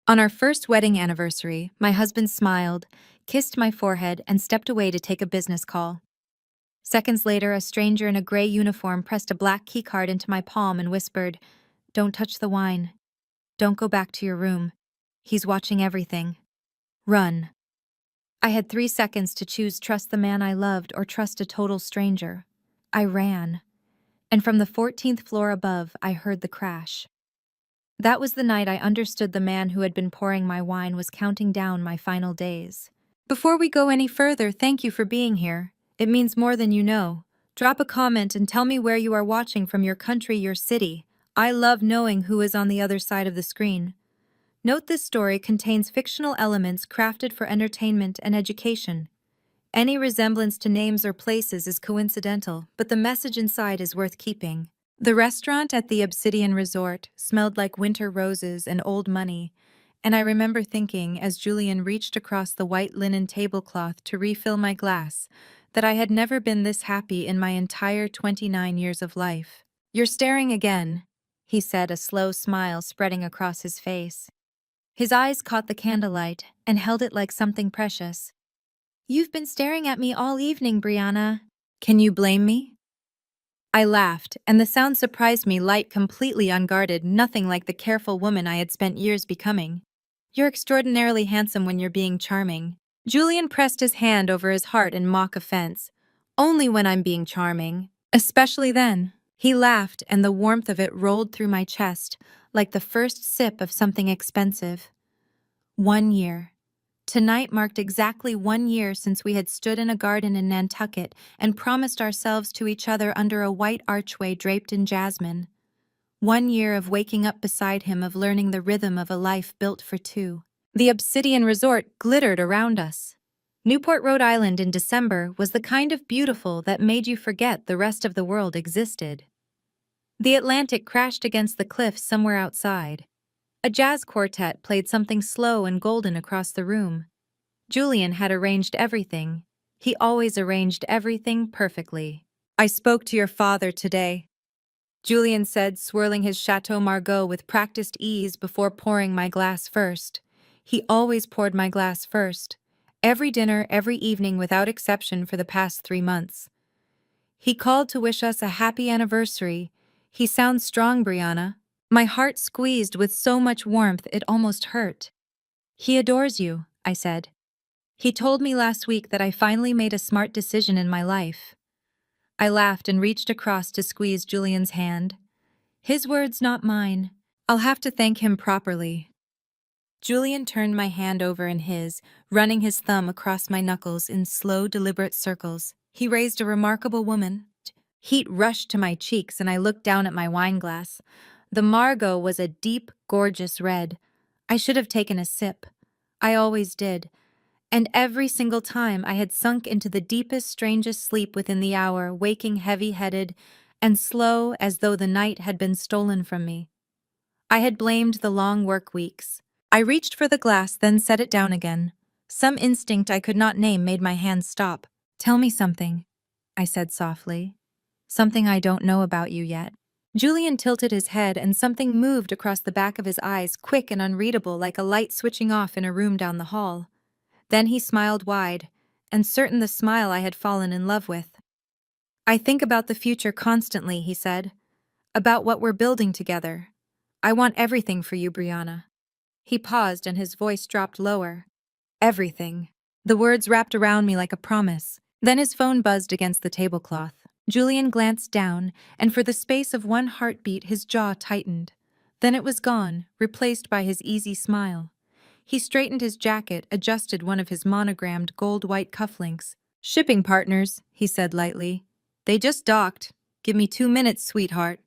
On our first wedding anniversary, my husband smiled, kissed my forehead, and stepped away to take a business call. Seconds later, a stranger in a gray uniform pressed a black keycard into my palm and whispered, "Don't touch the wine. Don't go back to your room. He's watching everything. Run." I had 3 seconds to choose trust the man I loved or trust a total stranger. I ran. And from the 14th floor above, I heard the crash. That was the night I understood the man who had been pouring my wine was counting down my final days. Before we go any further, thank you for being here. It means more than you know. Drop a comment and tell me where you are watching from, your country, your city. I love knowing who is on the other side of the screen. Note this story contains fictional elements crafted for entertainment and education. Any resemblance to names or places is coincidental, but the message inside is worth keeping. The restaurant at the Obsidian Resort smelled like winter roses and old money, and I remember thinking, as Julian reached across the white linen tablecloth to refill my glass, that I had never been this happy in my entire 29 years of life. "You're staring again," he said, a slow smile spreading across his face. His eyes caught the candlelight and held it like something precious. "You've been staring at me all evening, Brianna. Can you blame me?" I laughed, and the sound surprised me, light, completely unguarded, nothing like the careful woman I had spent years becoming. "You're extraordinarily handsome when you're being charming." Julian pressed his hand over his heart in mock offense. "Only when I'm being charming. Especially then." He laughed, and the warmth of it rolled through my chest, like the first sip of something expensive. 1 year. Tonight marked exactly 1 year since we had stood in a garden in Nantucket and promised ourselves to each other under a white archway draped in jasmine. 1 year of waking up beside him, of learning the rhythm of a life built for two. The Obsidian Resort glittered around us. Newport, Rhode Island in December was the kind of beautiful that made you forget the rest of the world existed. The Atlantic crashed against the cliffs somewhere outside. A jazz quartet played something slow and golden across the room. Julian had arranged everything. He always arranged everything perfectly. "I spoke to your father today," Julian said, swirling his Chateau Margaux with practiced ease before pouring my glass first. He always poured my glass first. Every dinner, every evening without exception for the past 3 months. "He called to wish us a happy anniversary. He sounds strong, Brianna." My heart squeezed with so much warmth it almost hurt. "He adores you," I said. "He told me last week that I finally made a smart decision in my life." I laughed and reached across to squeeze Julian's hand. "His words, not mine. I'll have to thank him properly." Julian turned my hand over in his, running his thumb across my knuckles in slow, deliberate circles. He raised a remarkable woman. Heat rushed to my cheeks and I looked down at my wine glass. The Margaux was a deep, gorgeous red. I should have taken a sip. I always did. And every single time I had sunk into the deepest, strangest sleep within the hour, waking heavy-headed and slow as though the night had been stolen from me. I had blamed the long work weeks. I reached for the glass, then set it down again. Some instinct I could not name made my hands stop. "Tell me something," I said softly. "Something I don't know about you yet." Julian tilted his head and something moved across the back of his eyes, quick and unreadable, like a light switching off in a room down the hall. Then he smiled wide, and certain the smile I had fallen in love with. "I think about the future constantly," he said. "About what we're building together. I want everything for you, Brianna." He paused and his voice dropped lower. "Everything." The words wrapped around me like a promise. Then his phone buzzed against the tablecloth. Julian glanced down, and for the space of one heartbeat his jaw tightened. Then it was gone, replaced by his easy smile. He straightened his jacket, adjusted one of his monogrammed gold-white cufflinks. "Shipping partners," he said lightly. "They just docked. Give me 2 minutes, sweetheart."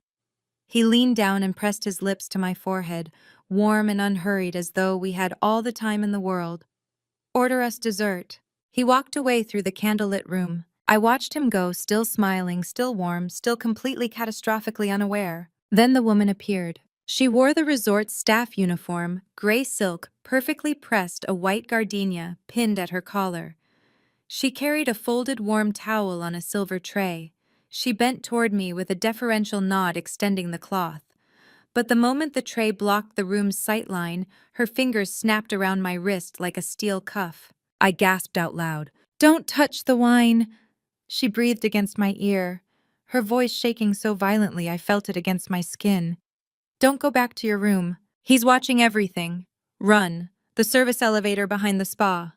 He leaned down and pressed his lips to my forehead, warm and unhurried as though we had all the time in the world. "Order us dessert." He walked away through the candlelit room. I watched him go, still smiling, still warm, still completely catastrophically unaware. Then the woman appeared. She wore the resort's staff uniform, gray silk, perfectly pressed, a white gardenia pinned at her collar. She carried a folded warm towel on a silver tray. She bent toward me with a deferential nod, extending the cloth. But the moment the tray blocked the room's sightline, her fingers snapped around my wrist like a steel cuff. I gasped out loud. "Don't touch the wine!" She breathed against my ear, her voice shaking so violently I felt it against my skin. "Don't go back to your room. He's watching everything. Run. The service elevator behind the spa.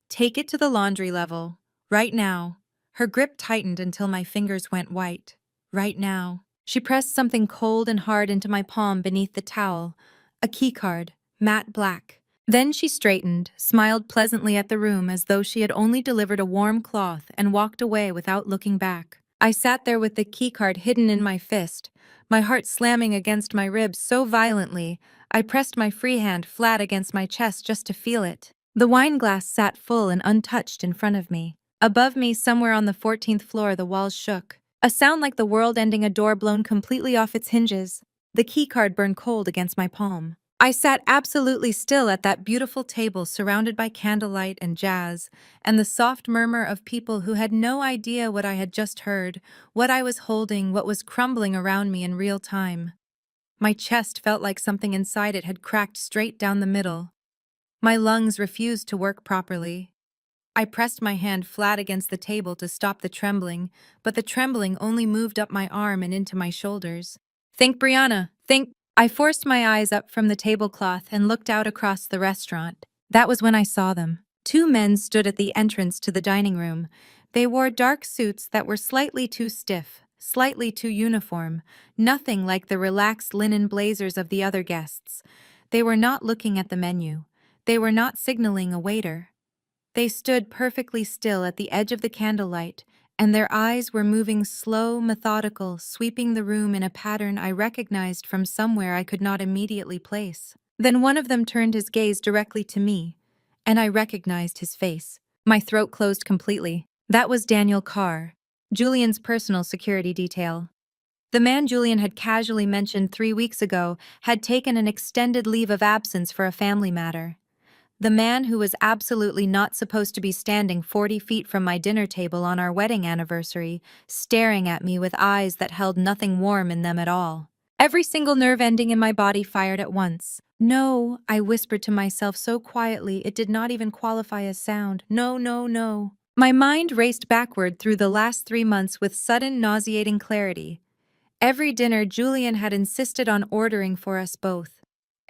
Take it to the laundry level. Right now." Her grip tightened until my fingers went white. Right now. She pressed something cold and hard into my palm beneath the towel. A keycard, matte black. Then she straightened, smiled pleasantly at the room as though she had only delivered a warm cloth, and walked away without looking back. I sat there with the keycard hidden in my fist, my heart slamming against my ribs so violently, I pressed my free hand flat against my chest just to feel it. The wine glass sat full and untouched in front of me. Above me, somewhere on the 14th floor, the walls shook. A sound like the world ending, a door blown completely off its hinges. The keycard burned cold against my palm. I sat absolutely still at that beautiful table surrounded by candlelight and jazz, and the soft murmur of people who had no idea what I had just heard, what I was holding, what was crumbling around me in real time. My chest felt like something inside it had cracked straight down the middle. My lungs refused to work properly. I pressed my hand flat against the table to stop the trembling, but the trembling only moved up my arm and into my shoulders. "Think, Brianna, think." I forced my eyes up from the tablecloth and looked out across the restaurant. That was when I saw them. Two men stood at the entrance to the dining room. They wore dark suits that were slightly too stiff, slightly too uniform, nothing like the relaxed linen blazers of the other guests. They were not looking at the menu. They were not signaling a waiter. They stood perfectly still at the edge of the candlelight, and their eyes were moving slow, methodical, sweeping the room in a pattern I recognized from somewhere I could not immediately place. Then one of them turned his gaze directly to me, and I recognized his face. My throat closed completely. That was Daniel Carr, Julian's personal security detail. The man Julian had casually mentioned 3 weeks ago had taken an extended leave of absence for a family matter. The man who was absolutely not supposed to be standing 40 feet from my dinner table on our wedding anniversary, staring at me with eyes that held nothing warm in them at all. Every single nerve ending in my body fired at once. "No," I whispered to myself so quietly it did not even qualify as sound. "No, no, no." My mind raced backward through the last 3 months with sudden, nauseating clarity. Every dinner Julian had insisted on ordering for us both.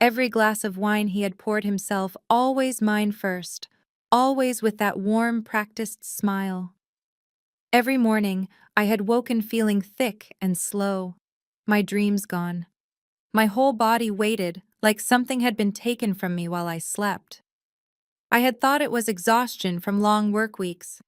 Every glass of wine he had poured himself, always mine first, always with that warm, practiced smile. Every morning, I had woken feeling thick and slow, my dreams gone. My whole body weighted, like something had been taken from me while I slept. I had thought it was exhaustion from long work weeks.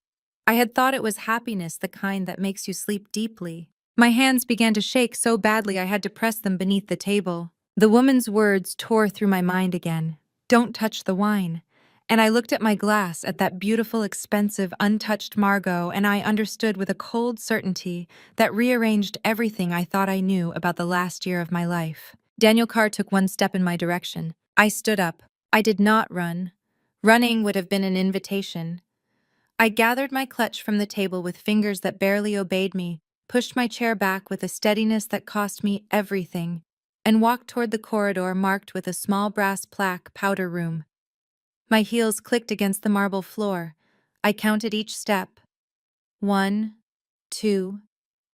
I had thought it was happiness, the kind that makes you sleep deeply. My hands began to shake so badly I had to press them beneath the table. The woman's words tore through my mind again. "Don't touch the wine." And I looked at my glass, at that beautiful, expensive, untouched Margot, and I understood with a cold certainty that rearranged everything I thought I knew about the last year of my life. Daniel Carr took one step in my direction. I stood up. I did not run. Running would have been an invitation. I gathered my clutch from the table with fingers that barely obeyed me, pushed my chair back with a steadiness that cost me everything, and walked toward the corridor marked with a small brass plaque, "Powder Room." My heels clicked against the marble floor. I counted each step. 1, 2,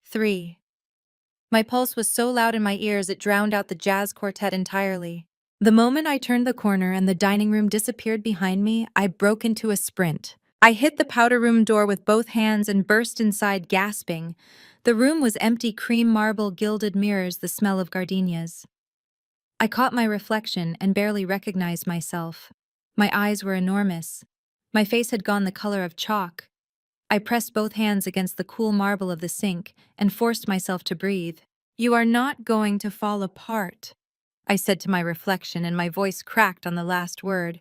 3. My pulse was so loud in my ears it drowned out the jazz quartet entirely. The moment I turned the corner and the dining room disappeared behind me, I broke into a sprint. I hit the powder room door with both hands and burst inside, gasping. The room was empty, cream marble, gilded mirrors, the smell of gardenias. I caught my reflection and barely recognized myself. My eyes were enormous. My face had gone the color of chalk. I pressed both hands against the cool marble of the sink and forced myself to breathe. "You are not going to fall apart," I said to my reflection, and my voice cracked on the last word.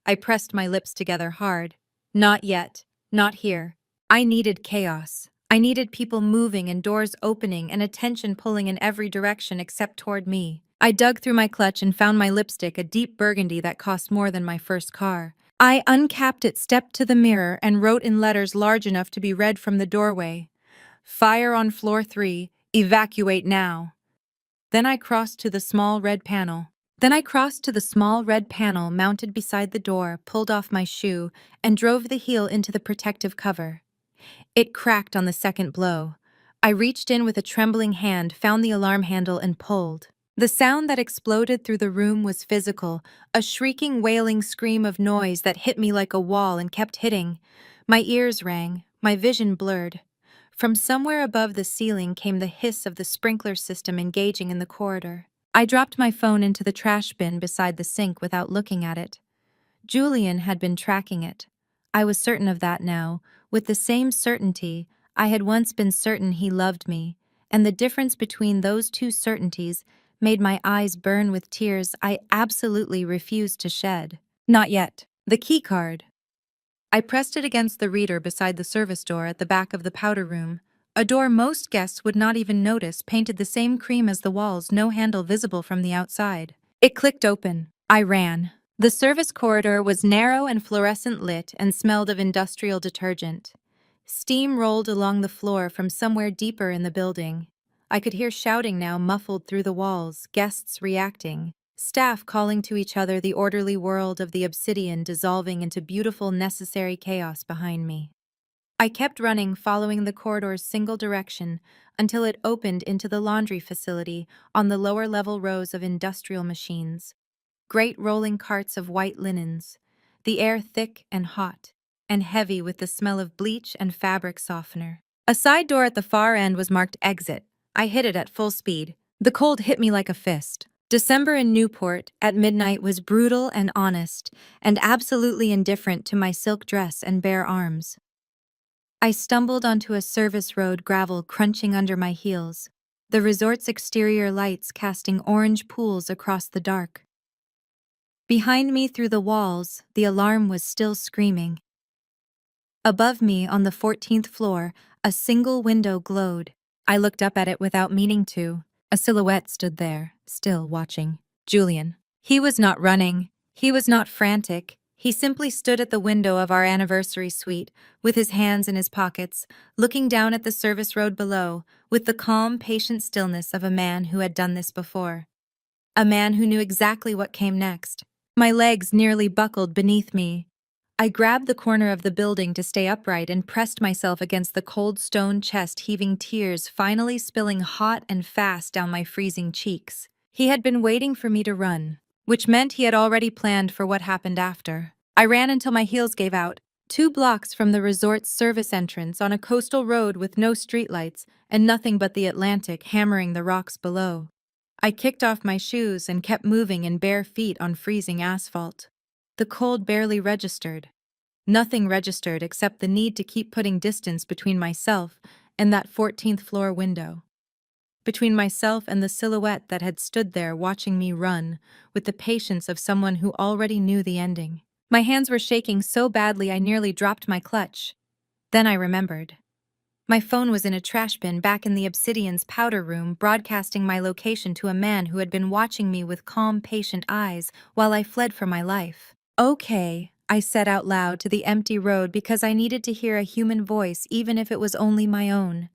I pressed my lips together hard. "Not yet. Not here." I needed chaos. I needed people moving and doors opening and attention pulling in every direction except toward me. I dug through my clutch and found my lipstick, a deep burgundy that cost more than my first car. I uncapped it, stepped to the mirror, and wrote in letters large enough to be read from the doorway, "Fire on floor 3, evacuate now." Then I crossed to the small red panel. Then I crossed to the small red panel mounted beside the door, pulled off my shoe, and drove the heel into the protective cover. It cracked on the second blow. I reached in with a trembling hand, found the alarm handle, and pulled. The sound that exploded through the room was physical, a shrieking, wailing scream of noise that hit me like a wall and kept hitting. My ears rang, my vision blurred. From somewhere above the ceiling came the hiss of the sprinkler system engaging in the corridor. I dropped my phone into the trash bin beside the sink without looking at it. Julian had been tracking it. I was certain of that now, with the same certainty I had once been certain he loved me, and the difference between those two certainties made my eyes burn with tears I absolutely refused to shed. Not yet. The keycard. I pressed it against the reader beside the service door at the back of the powder room, a door most guests would not even notice, painted the same cream as the walls, no handle visible from the outside. It clicked open. I ran. The service corridor was narrow and fluorescent lit and smelled of industrial detergent. Steam rolled along the floor from somewhere deeper in the building. I could hear shouting now muffled through the walls, guests reacting, staff calling to each other, the orderly world of the obsidian dissolving into beautiful, necessary chaos behind me. I kept running, following the corridor's single direction until it opened into the laundry facility on the lower level rows of industrial machines. Great rolling carts of white linens, the air thick and hot, and heavy with the smell of bleach and fabric softener. A side door at the far end was marked exit. I hit it at full speed. The cold hit me like a fist. December in Newport at midnight was brutal and honest, and absolutely indifferent to my silk dress and bare arms. I stumbled onto a service road, gravel crunching under my heels, the resort's exterior lights casting orange pools across the dark. Behind me through the walls, the alarm was still screaming. Above me on the 14th floor, a single window glowed. I looked up at it without meaning to. A silhouette stood there, still watching. Julian. He was not running. He was not frantic. He simply stood at the window of our anniversary suite, with his hands in his pockets, looking down at the service road below, with the calm, patient stillness of a man who had done this before. A man who knew exactly what came next. My legs nearly buckled beneath me. I grabbed the corner of the building to stay upright and pressed myself against the cold stone chest, heaving tears finally spilling hot and fast down my freezing cheeks. He had been waiting for me to run, which meant he had already planned for what happened after. I ran until my heels gave out, 2 blocks from the resort's service entrance on a coastal road with no streetlights and nothing but the Atlantic hammering the rocks below. I kicked off my shoes and kept moving in bare feet on freezing asphalt. The cold barely registered. Nothing registered except the need to keep putting distance between myself and that 14th floor window. Between myself and the silhouette that had stood there watching me run, with the patience of someone who already knew the ending. My hands were shaking so badly I nearly dropped my clutch. Then I remembered. My phone was in a trash bin back in the Obsidian's powder room, broadcasting my location to a man who had been watching me with calm, patient eyes while I fled for my life. Okay, I said out loud to the empty road because I needed to hear a human voice even if it was only my own.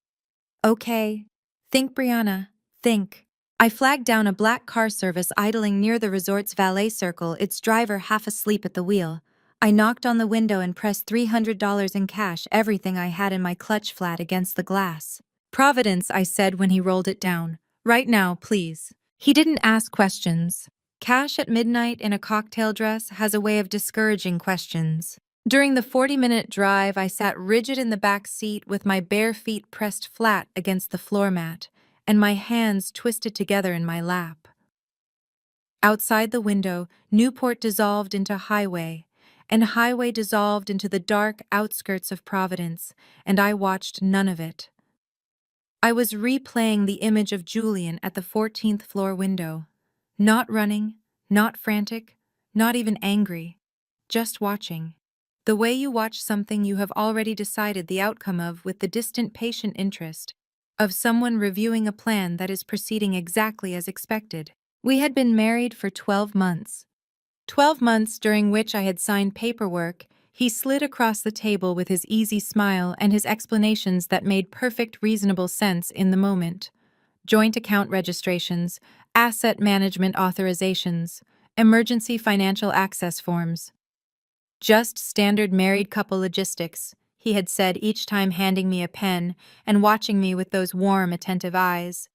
Okay. Think, Brianna. Think. I flagged down a black car service idling near the resort's valet circle, its driver half asleep at the wheel. I knocked on the window and pressed $300 in cash, everything I had in my clutch, flat against the glass. Providence, I said when he rolled it down. Right now, please. He didn't ask questions. Cash at midnight in a cocktail dress has a way of discouraging questions. During the 40-minute drive, I sat rigid in the back seat with my bare feet pressed flat against the floor mat and my hands twisted together in my lap. Outside the window, Newport dissolved into highway, and highway dissolved into the dark outskirts of Providence, and I watched none of it. I was replaying the image of Julian at the 14th floor window, not running, not frantic, not even angry, just watching. The way you watch something you have already decided the outcome of with the distant patient interest of someone reviewing a plan that is proceeding exactly as expected. We had been married for 12 months. 12 months during which I had signed paperwork. He slid across the table with his easy smile and his explanations that made perfect, reasonable sense in the moment. joint account registrations, asset management authorizations, emergency financial access forms. Just standard married couple logistics, he had said each time handing me a pen and watching me with those warm, attentive eyes.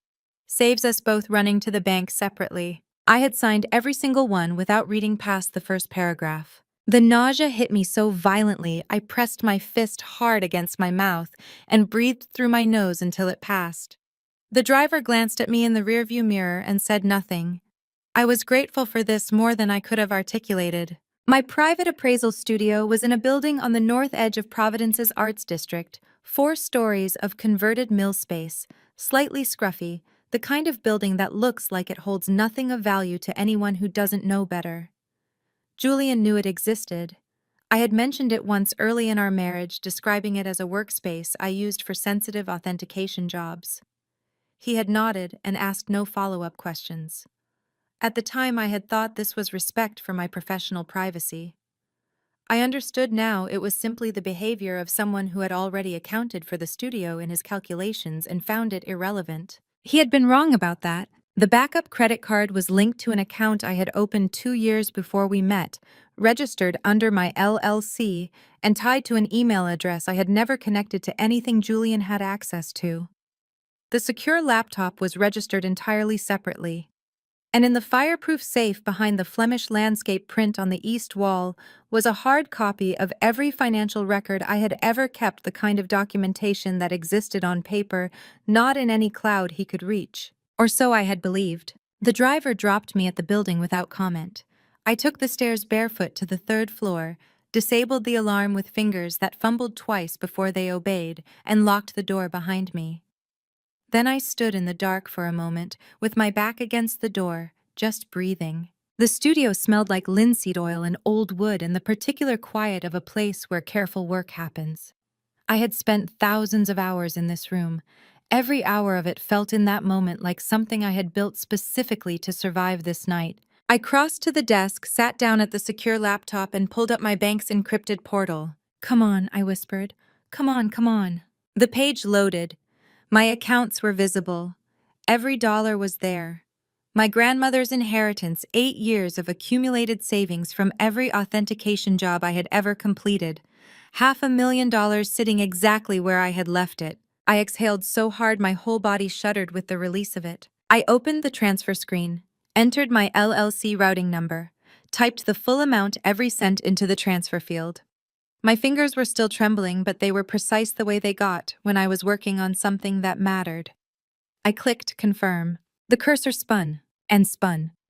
Saves us both running to the bank separately. I had signed every single one without reading past the first paragraph. The nausea hit me so violently I pressed my fist hard against my mouth and breathed through my nose until it passed. The driver glanced at me in the rearview mirror and said nothing. I was grateful for this more than I could have articulated. My private appraisal studio was in a building on the north edge of Providence's Arts District, 4 stories of converted mill space, slightly scruffy, the kind of building that looks like it holds nothing of value to anyone who doesn't know better. Julian knew it existed. I had mentioned it once early in our marriage, describing it as a workspace I used for sensitive authentication jobs. He had nodded and asked no follow-up questions. At the time, I had thought this was respect for my professional privacy. I understood now it was simply the behavior of someone who had already accounted for the studio in his calculations and found it irrelevant. He had been wrong about that. The backup credit card was linked to an account I had opened 2 years before we met, registered under my LLC, and tied to an email address I had never connected to anything Julian had access to. The secure laptop was registered entirely separately. And in the fireproof safe behind the Flemish landscape print on the east wall was a hard copy of every financial record I had ever kept, the kind of documentation that existed on paper, not in any cloud he could reach. Or so I had believed. The driver dropped me at the building without comment. I took the stairs barefoot to the 3rd floor, disabled the alarm with fingers that fumbled twice before they obeyed, and locked the door behind me. Then I stood in the dark for a moment, with my back against the door, just breathing. The studio smelled like linseed oil and old wood and the particular quiet of a place where careful work happens. I had spent thousands of hours in this room. Every hour of it felt in that moment like something I had built specifically to survive this night. I crossed to the desk, sat down at the secure laptop, and pulled up my bank's encrypted portal. "Come on," I whispered. "Come on, come on." The page loaded. My accounts were visible. Every dollar was there. My grandmother's inheritance, 8 years of accumulated savings from every authentication job I had ever completed. $500,000 sitting exactly where I had left it. I exhaled so hard my whole body shuddered with the release of it. I opened the transfer screen, entered my LLC routing number, typed the full amount, every cent, into the transfer field. My fingers were still trembling, but they were precise the way they got when I was working on something that mattered. I clicked confirm. The cursor spun, and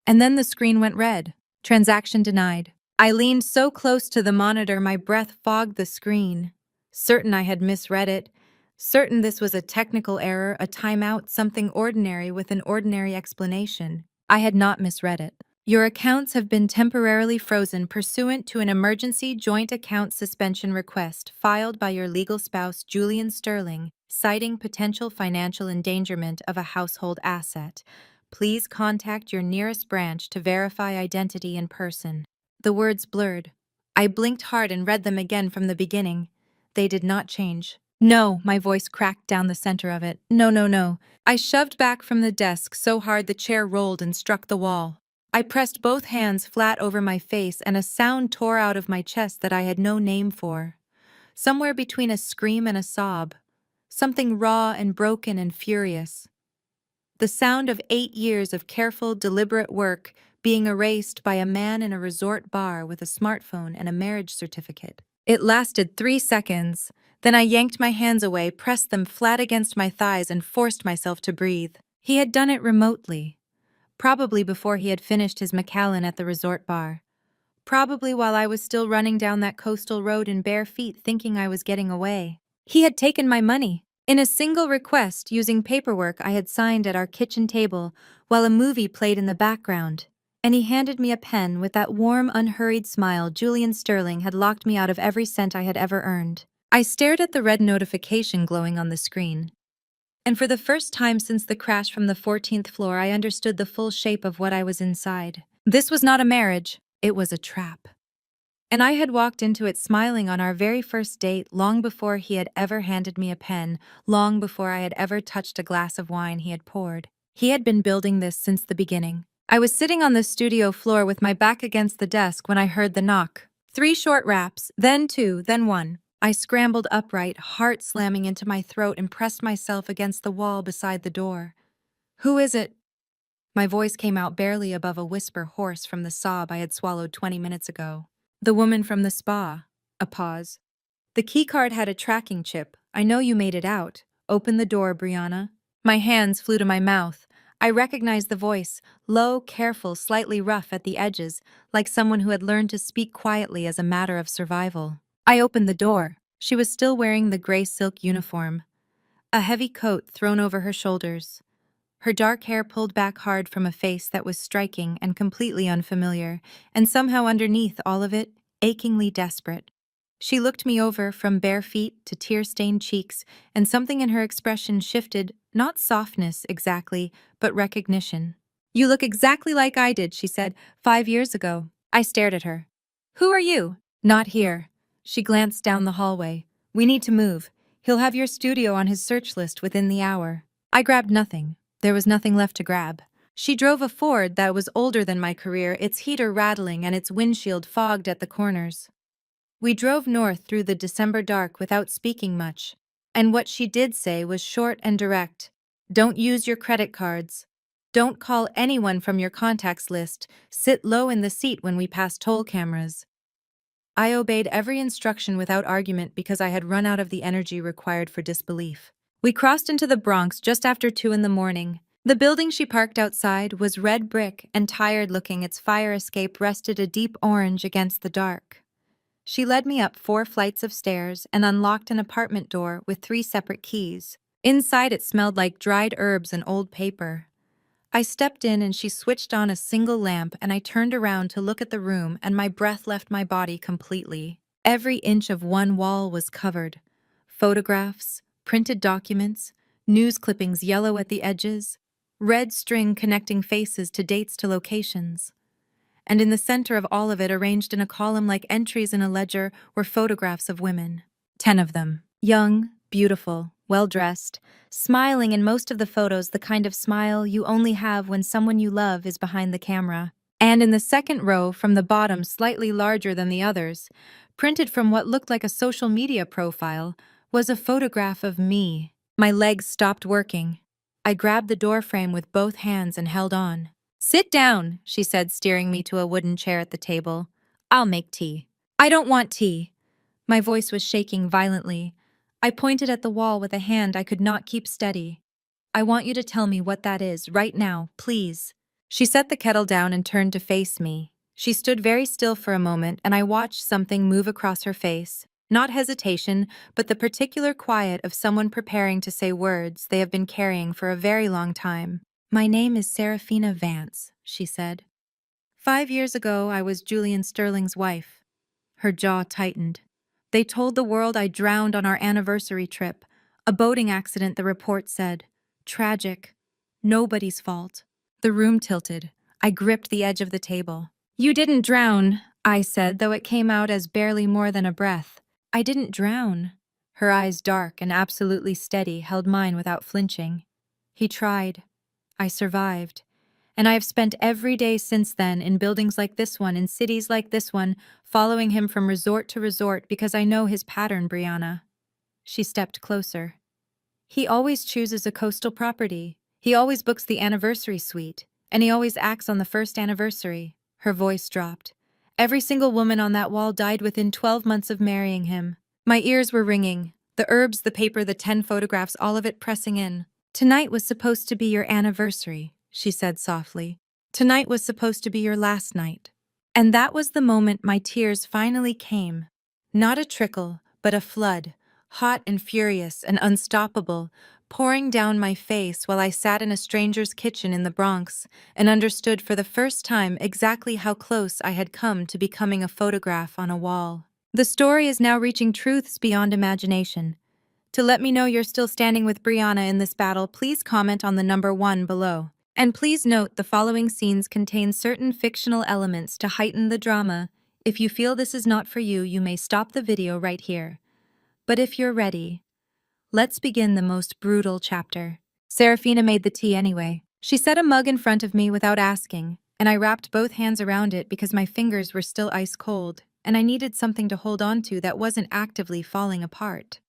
then the screen went red. Transaction denied. I leaned so close to the monitor my breath fogged the screen. Certain I had misread it. Certain this was a technical error, a timeout, something ordinary with an ordinary explanation. I had not misread it. Your accounts have been temporarily frozen pursuant to an emergency joint account suspension request filed by your legal spouse, Julian Sterling, citing potential financial endangerment of a household asset. Please contact your nearest branch to verify identity in person. The words blurred. I blinked hard and read them again from the beginning. They did not change. "No," my voice cracked down the center of it. "No, no, no." I shoved back from the desk so hard the chair rolled and struck the wall. I pressed both hands flat over my face and a sound tore out of my chest that I had no name for. Somewhere between a scream and a sob. Something raw and broken and furious. The sound of 8 years of careful, deliberate work being erased by a man in a resort bar with a smartphone and a marriage certificate. It lasted 3 seconds. Then I yanked my hands away, pressed them flat against my thighs, and forced myself to breathe. He had done it remotely. Probably before he had finished his Macallan at the resort bar. Probably while I was still running down that coastal road in bare feet thinking I was getting away. He had taken my money, in a single request, using paperwork I had signed at our kitchen table while a movie played in the background. And he handed me a pen with that warm, unhurried smile. Julian Sterling had locked me out of every cent I had ever earned. I stared at the red notification glowing on the screen. And for the first time since the crash from the 14th floor, I understood the full shape of what I was inside. This was not a marriage, it was a trap. And I had walked into it smiling on our very first date long before he had ever handed me a pen, long before I had ever touched a glass of wine he had poured. He had been building this since the beginning. I was sitting on the studio floor with my back against the desk when I heard the knock. 3 short raps, then 2, then 1. I scrambled upright, heart slamming into my throat, and pressed myself against the wall beside the door. "Who is it?" My voice came out barely above a whisper hoarse from the sob I had swallowed 20 minutes ago. "The woman from the spa." A pause. "The keycard had a tracking chip. I know you made it out. Open the door, Brianna." My hands flew to my mouth. I recognized the voice, low, careful, slightly rough at the edges, like someone who had learned to speak quietly as a matter of survival. I opened the door. She was still wearing the gray silk uniform, a heavy coat thrown over her shoulders. Her dark hair pulled back hard from a face that was striking and completely unfamiliar, and somehow underneath all of it, achingly desperate. She looked me over from bare feet to tear-stained cheeks, and something in her expression shifted, not softness exactly, but recognition. "You look exactly like I did," she said, 5 years ago. I stared at her. "Who are you?" "Not here." She glanced down the hallway. "We need to move. He'll have your studio on his search list within the hour." I grabbed nothing. There was nothing left to grab. She drove a Ford that was older than my career, its heater rattling and its windshield fogged at the corners. We drove north through the December dark without speaking much, and what she did say was short and direct. "Don't use your credit cards. Don't call anyone from your contacts list. Sit low in the seat when we pass toll cameras." I obeyed every instruction without argument because I had run out of the energy required for disbelief. We crossed into the Bronx just after 2 in the morning. The building she parked outside was red brick and tired-looking. Its fire escape rested a deep orange against the dark. She led me up 4 flights of stairs and unlocked an apartment door with 3 separate keys. Inside it smelled like dried herbs and old paper. I stepped in and she switched on a single lamp, and I turned around to look at the room, and my breath left my body completely. Every inch of one wall was covered. Photographs, printed documents, news clippings yellow at the edges, red string connecting faces to dates to locations. And in the center of all of it, arranged in a column like entries in a ledger, were photographs of women. 10 of them. Young, beautiful, well-dressed, smiling in most of the photos, the kind of smile you only have when someone you love is behind the camera. And in the second row, from the bottom, slightly larger than the others, printed from what looked like a social media profile, was a photograph of me. My legs stopped working. I grabbed the doorframe with both hands and held on. "Sit down," she said, steering me to a wooden chair at the table. "I'll make tea." "I don't want tea." My voice was shaking violently. I pointed at the wall with a hand I could not keep steady. "I want you to tell me what that is, right now, please." She set the kettle down and turned to face me. She stood very still for a moment, and I watched something move across her face. Not hesitation, but the particular quiet of someone preparing to say words they have been carrying for a very long time. "My name is Serafina Vance," she said. 5 years ago, I was Julian Sterling's wife. Her jaw tightened. "They told the world I drowned on our anniversary trip. A boating accident, the report said. Tragic. Nobody's fault." The room tilted. I gripped the edge of the table. "You didn't drown," I said, though it came out as barely more than a breath. "I didn't drown." Her eyes, dark and absolutely steady, held mine without flinching. "He tried. I survived. And I have spent every day since then in buildings like this one, in cities like this one, following him from resort to resort because I know his pattern, Brianna." She stepped closer. "He always chooses a coastal property. He always books the anniversary suite. And he always acts on the first anniversary." Her voice dropped. "Every single woman on that wall died within 12 months of marrying him." My ears were ringing. The herbs, the paper, the 10 photographs, all of it pressing in. "Tonight was supposed to be your anniversary," she said softly. "Tonight was supposed to be your last night." And that was the moment my tears finally came. Not a trickle, but a flood, hot and furious and unstoppable, pouring down my face while I sat in a stranger's kitchen in the Bronx and understood for the first time exactly how close I had come to becoming a photograph on a wall. The story is now reaching truths beyond imagination. To let me know you're still standing with Brianna in this battle, please comment on the number 1 below. And please note the following scenes contain certain fictional elements to heighten the drama. If you feel this is not for you, you may stop the video right here. But if you're ready, let's begin the most brutal chapter. Serafina made the tea anyway. She set a mug in front of me without asking, and I wrapped both hands around it because my fingers were still ice cold, and I needed something to hold on to that wasn't actively falling apart.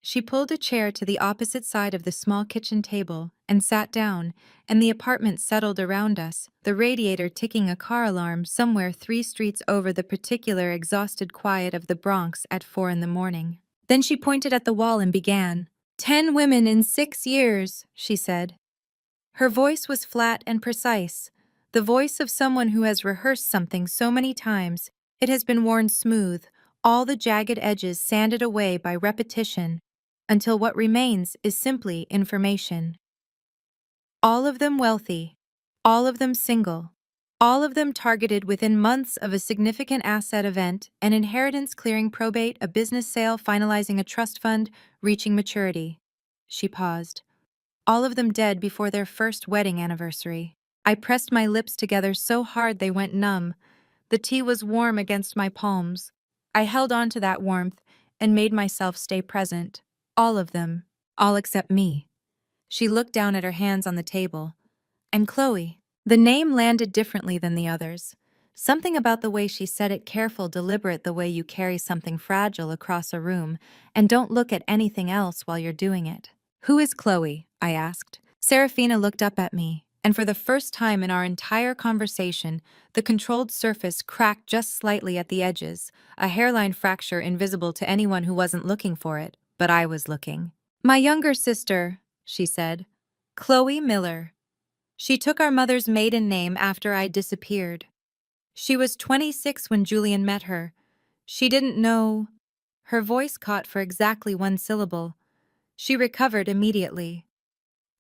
She pulled a chair to the opposite side of the small kitchen table and sat down, and the apartment settled around us, the radiator ticking a car alarm somewhere 3 streets over the particular exhausted quiet of the Bronx at 4 in the morning. Then she pointed at the wall and began. 10 women in 6 years, she said. Her voice was flat and precise, the voice of someone who has rehearsed something so many times it has been worn smooth, all the jagged edges sanded away by repetition, until what remains is simply information. All of them wealthy, all of them single, all of them targeted within months of a significant asset event, an inheritance clearing probate, a business sale finalizing a trust fund, reaching maturity. She paused. All of them dead before their first wedding anniversary. I pressed my lips together so hard they went numb. The tea was warm against my palms. I held on to that warmth and made myself stay present. All of them. All except me. She looked down at her hands on the table. I'm Chloe. The name landed differently than the others. Something about the way she said it, careful, deliberate, the way you carry something fragile across a room and don't look at anything else while you're doing it. Who is Chloe? I asked. Serafina looked up at me, and for the first time in our entire conversation, the controlled surface cracked just slightly at the edges, a hairline fracture invisible to anyone who wasn't looking for it, but I was looking. My younger sister, she said. Chloe Miller. She took our mother's maiden name after I disappeared. She was 26 when Julian met her. She didn't know. Her voice caught for exactly 1 syllable. She recovered immediately.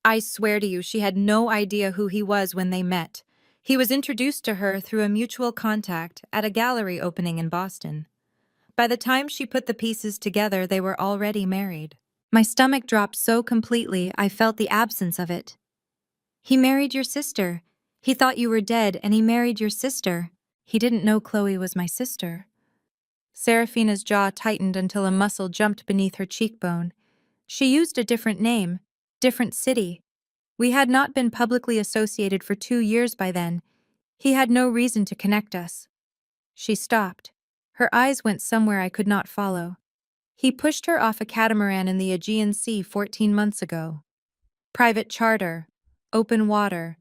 I swear to you, she had no idea who he was when they met. He was introduced to her through a mutual contact at a gallery opening in Boston. By the time she put the pieces together, they were already married. My stomach dropped so completely I felt the absence of it. He married your sister. He thought you were dead and he married your sister. He didn't know Chloe was my sister. Serafina's jaw tightened until a muscle jumped beneath her cheekbone. She used a different name, different city. We had not been publicly associated for 2 years by then. He had no reason to connect us. She stopped. Her eyes went somewhere I could not follow. He pushed her off a catamaran in the Aegean Sea 14 months ago. Private charter, open water,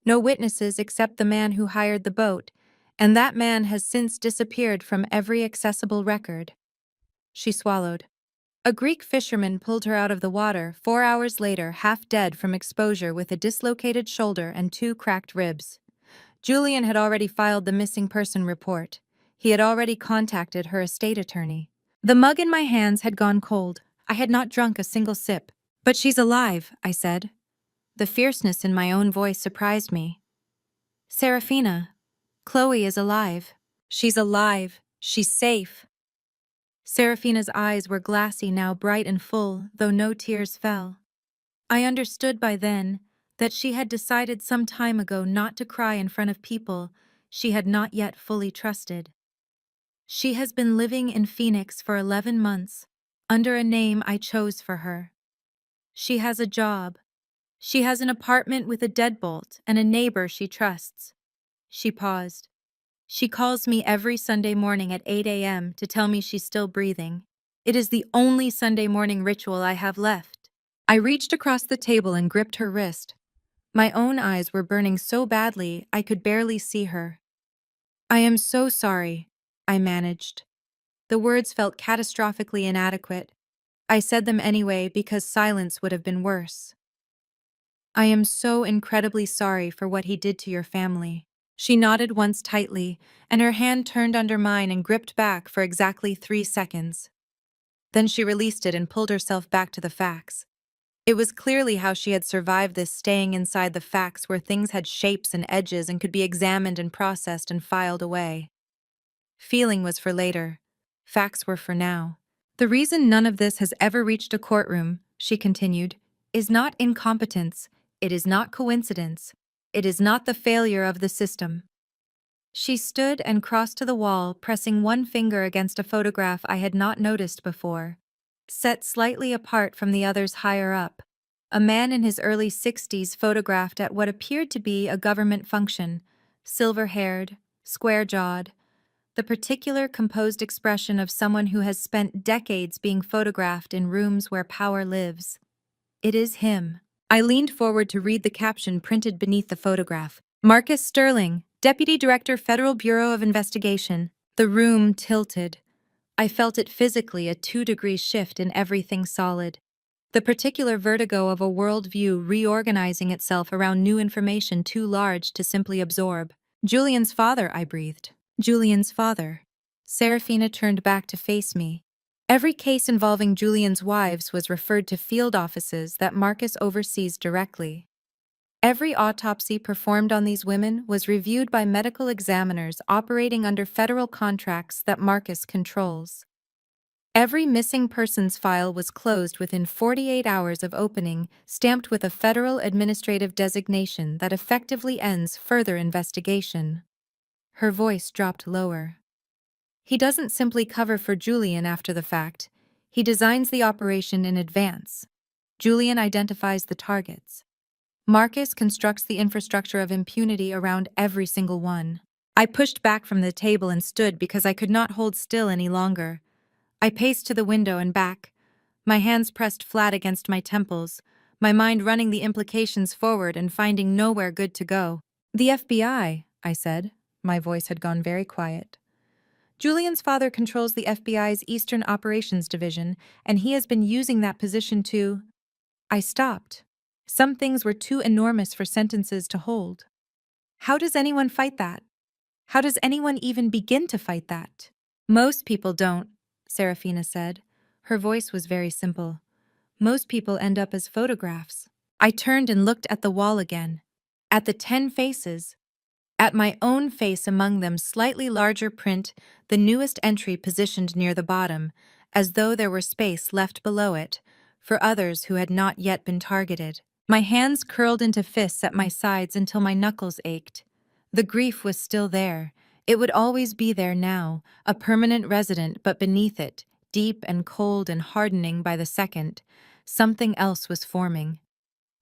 no witnesses except the man who hired the boat, and that man has since disappeared from every accessible record. She swallowed. A Greek fisherman pulled her out of the water 4 hours later, half dead from exposure with a dislocated shoulder and 2 cracked ribs. Julian had already filed the missing person report. He had already contacted her estate attorney. The mug in my hands had gone cold. I had not drunk a single sip. But she's alive, I said. The fierceness in my own voice surprised me. Serafina, Chloe is alive. She's alive. She's safe. Serafina's eyes were glassy, now bright and full, though no tears fell. I understood by then that she had decided some time ago not to cry in front of people she had not yet fully trusted. She has been living in Phoenix for 11 months, under a name I chose for her. She has a job. She has an apartment with a deadbolt and a neighbor she trusts. She paused. She calls me every Sunday morning at 8 a.m. to tell me she's still breathing. It is the only Sunday morning ritual I have left. I reached across the table and gripped her wrist. My own eyes were burning so badly I could barely see her. I am so sorry, I managed. The words felt catastrophically inadequate. I said them anyway because silence would have been worse. I am so incredibly sorry for what he did to your family. She nodded once tightly, and her hand turned under mine and gripped back for exactly 3 seconds. Then she released it and pulled herself back to the facts. It was clearly how she had survived this, staying inside the facts where things had shapes and edges and could be examined and processed and filed away. Feeling was for later. Facts were for now. The reason none of this has ever reached a courtroom, she continued, is not incompetence. It is not coincidence. It is not the failure of the system. She stood and crossed to the wall, pressing one finger against a photograph I had not noticed before, set slightly apart from the others higher up. A man in his early 60s photographed at what appeared to be a government function, silver-haired, square-jawed, the particular composed expression of someone who has spent decades being photographed in rooms where power lives. It is him. I leaned forward to read the caption printed beneath the photograph. Marcus Sterling, Deputy Director, Federal Bureau of Investigation. The room tilted. I felt it physically, a 2-degree shift in everything solid. The particular vertigo of a worldview reorganizing itself around new information too large to simply absorb. Julian's father, I breathed. Julian's father. Serafina turned back to face me. Every case involving Julian's wives was referred to field offices that Marcus oversees directly. Every autopsy performed on these women was reviewed by medical examiners operating under federal contracts that Marcus controls. Every missing persons file was closed within 48 hours of opening, stamped with a federal administrative designation that effectively ends further investigation. Her voice dropped lower. He doesn't simply cover for Julian after the fact. He designs the operation in advance. Julian identifies the targets. Marcus constructs the infrastructure of impunity around every single one. I pushed back from the table and stood because I could not hold still any longer. I paced to the window and back, my hands pressed flat against my temples, my mind running the implications forward and finding nowhere good to go. The FBI, I said. My voice had gone very quiet. Julian's father controls the FBI's Eastern Operations Division, and he has been using that position to... I stopped. Some things were too enormous for sentences to hold. How does anyone fight that? How does anyone even begin to fight that? Most people don't, Serafina said. Her voice was very simple. Most people end up as photographs. I turned and looked at the wall again. At the 10 faces. At my own face among them, slightly larger print, the newest entry positioned near the bottom, as though there were space left below it, for others who had not yet been targeted. My hands curled into fists at my sides until my knuckles ached. The grief was still there. It would always be there now, a permanent resident, but beneath it, deep and cold and hardening by the second, something else was forming.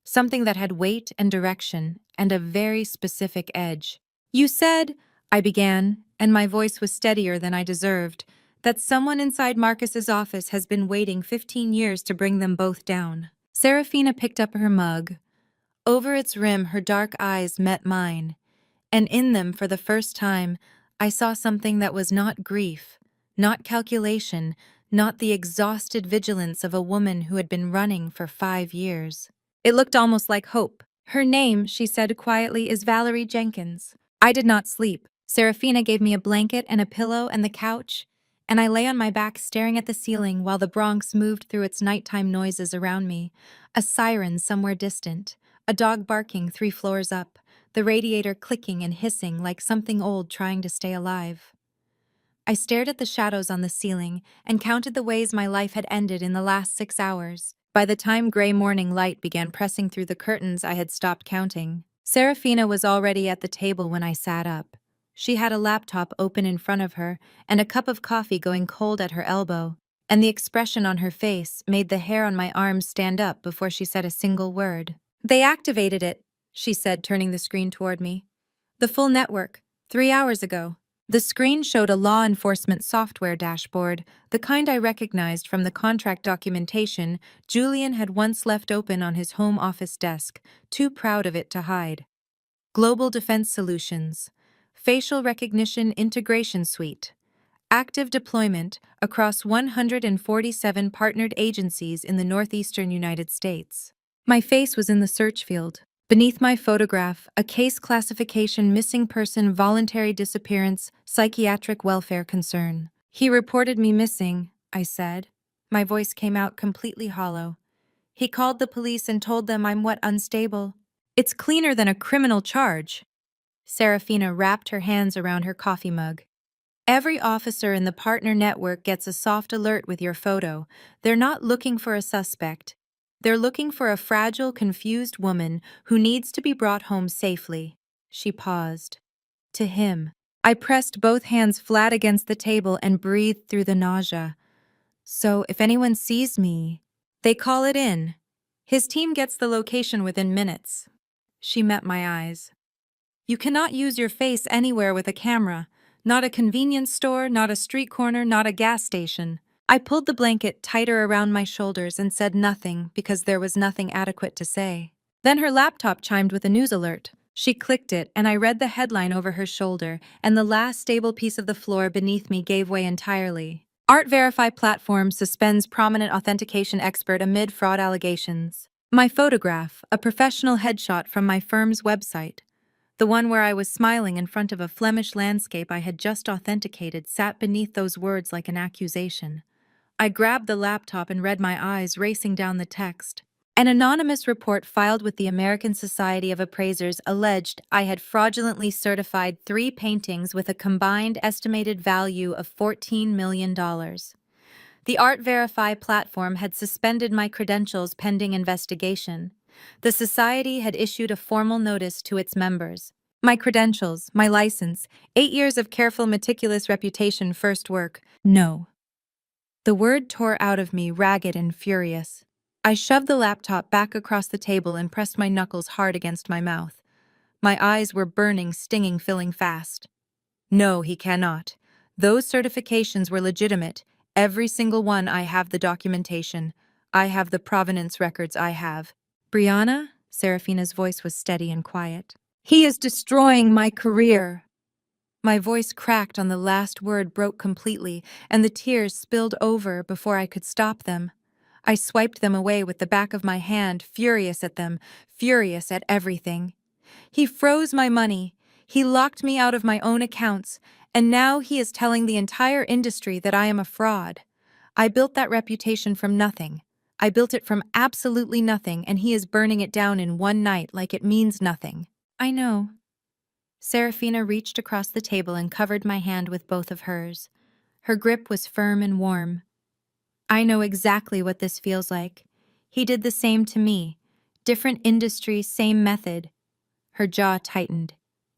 Something that had weight and direction, and a very specific edge. You said, I began, and my voice was steadier than I deserved, that someone inside Marcus's office has been waiting 15 years to bring them both down. Serafina picked up her mug. Over its rim, her dark eyes met mine, and in them, for the first time, I saw something that was not grief, not calculation, not the exhausted vigilance of a woman who had been running for 5 years. It looked almost like hope. Her name, she said quietly, is Valerie Jenkins. I did not sleep. Serafina gave me a blanket and a pillow and the couch, and I lay on my back staring at the ceiling while the Bronx moved through its nighttime noises around me. A siren somewhere distant, a dog barking 3 floors up, the radiator clicking and hissing like something old trying to stay alive. I stared at the shadows on the ceiling and counted the ways my life had ended in the last 6 hours. By the time gray morning light began pressing through the curtains, I had stopped counting. Serafina was already at the table when I sat up. She had a laptop open in front of her and a cup of coffee going cold at her elbow, and the expression on her face made the hair on my arms stand up before she said a single word. They activated it, she said, turning the screen toward me. The full network, 3 hours ago. The screen showed a law enforcement software dashboard, the kind I recognized from the contract documentation Julian had once left open on his home office desk, too proud of it to hide. Global Defense Solutions. Facial Recognition Integration Suite. Active deployment across 147 partnered agencies in the northeastern United States. My face was in the search field. Beneath my photograph, a case classification: missing person, voluntary disappearance, psychiatric welfare concern. He reported me missing, I said. My voice came out completely hollow. He called the police and told them I'm what, unstable? It's cleaner than a criminal charge. Serafina wrapped her hands around her coffee mug. Every officer in the partner network gets a soft alert with your photo. They're not looking for a suspect. They're looking for a fragile, confused woman who needs to be brought home safely. She paused. To him. I pressed both hands flat against the table and breathed through the nausea. So, if anyone sees me, they call it in. His team gets the location within minutes. She met my eyes. You cannot use your face anywhere with a camera. Not a convenience store, not a street corner, not a gas station. I pulled the blanket tighter around my shoulders and said nothing because there was nothing adequate to say. Then her laptop chimed with a news alert. She clicked it, and I read the headline over her shoulder, and the last stable piece of the floor beneath me gave way entirely. Art Verify platform suspends prominent authentication expert amid fraud allegations. My photograph, a professional headshot from my firm's website, the one where I was smiling in front of a Flemish landscape I had just authenticated, sat beneath those words like an accusation. I grabbed the laptop and read my eyes racing down the text. An anonymous report filed with the American Society of Appraisers alleged I had fraudulently certified 3 paintings with a combined estimated value of $14 million. The Art Verify platform had suspended my credentials pending investigation. The society had issued a formal notice to its members. My credentials, my license, 8 years of careful, meticulous reputation, first work. No. The word tore out of me, ragged and furious. I shoved the laptop back across the table and pressed my knuckles hard against my mouth. My eyes were burning, stinging, filling fast. No, he cannot. Those certifications were legitimate. Every single one. I have the documentation. I have the provenance records. I have. Brianna? Serafina's voice was steady and quiet. He is destroying my career. My voice cracked on the last word, broke completely, and the tears spilled over before I could stop them. I swiped them away with the back of my hand, furious at them, furious at everything. He froze my money. He locked me out of my own accounts, and now he is telling the entire industry that I am a fraud. I built that reputation from nothing. I built it from absolutely nothing, and he is burning it down in one night like it means nothing. I know. Serafina reached across the table and covered my hand with both of hers. Her grip was firm and warm. I know exactly what this feels like. He did the same to me. Different industry, same method. Her jaw tightened.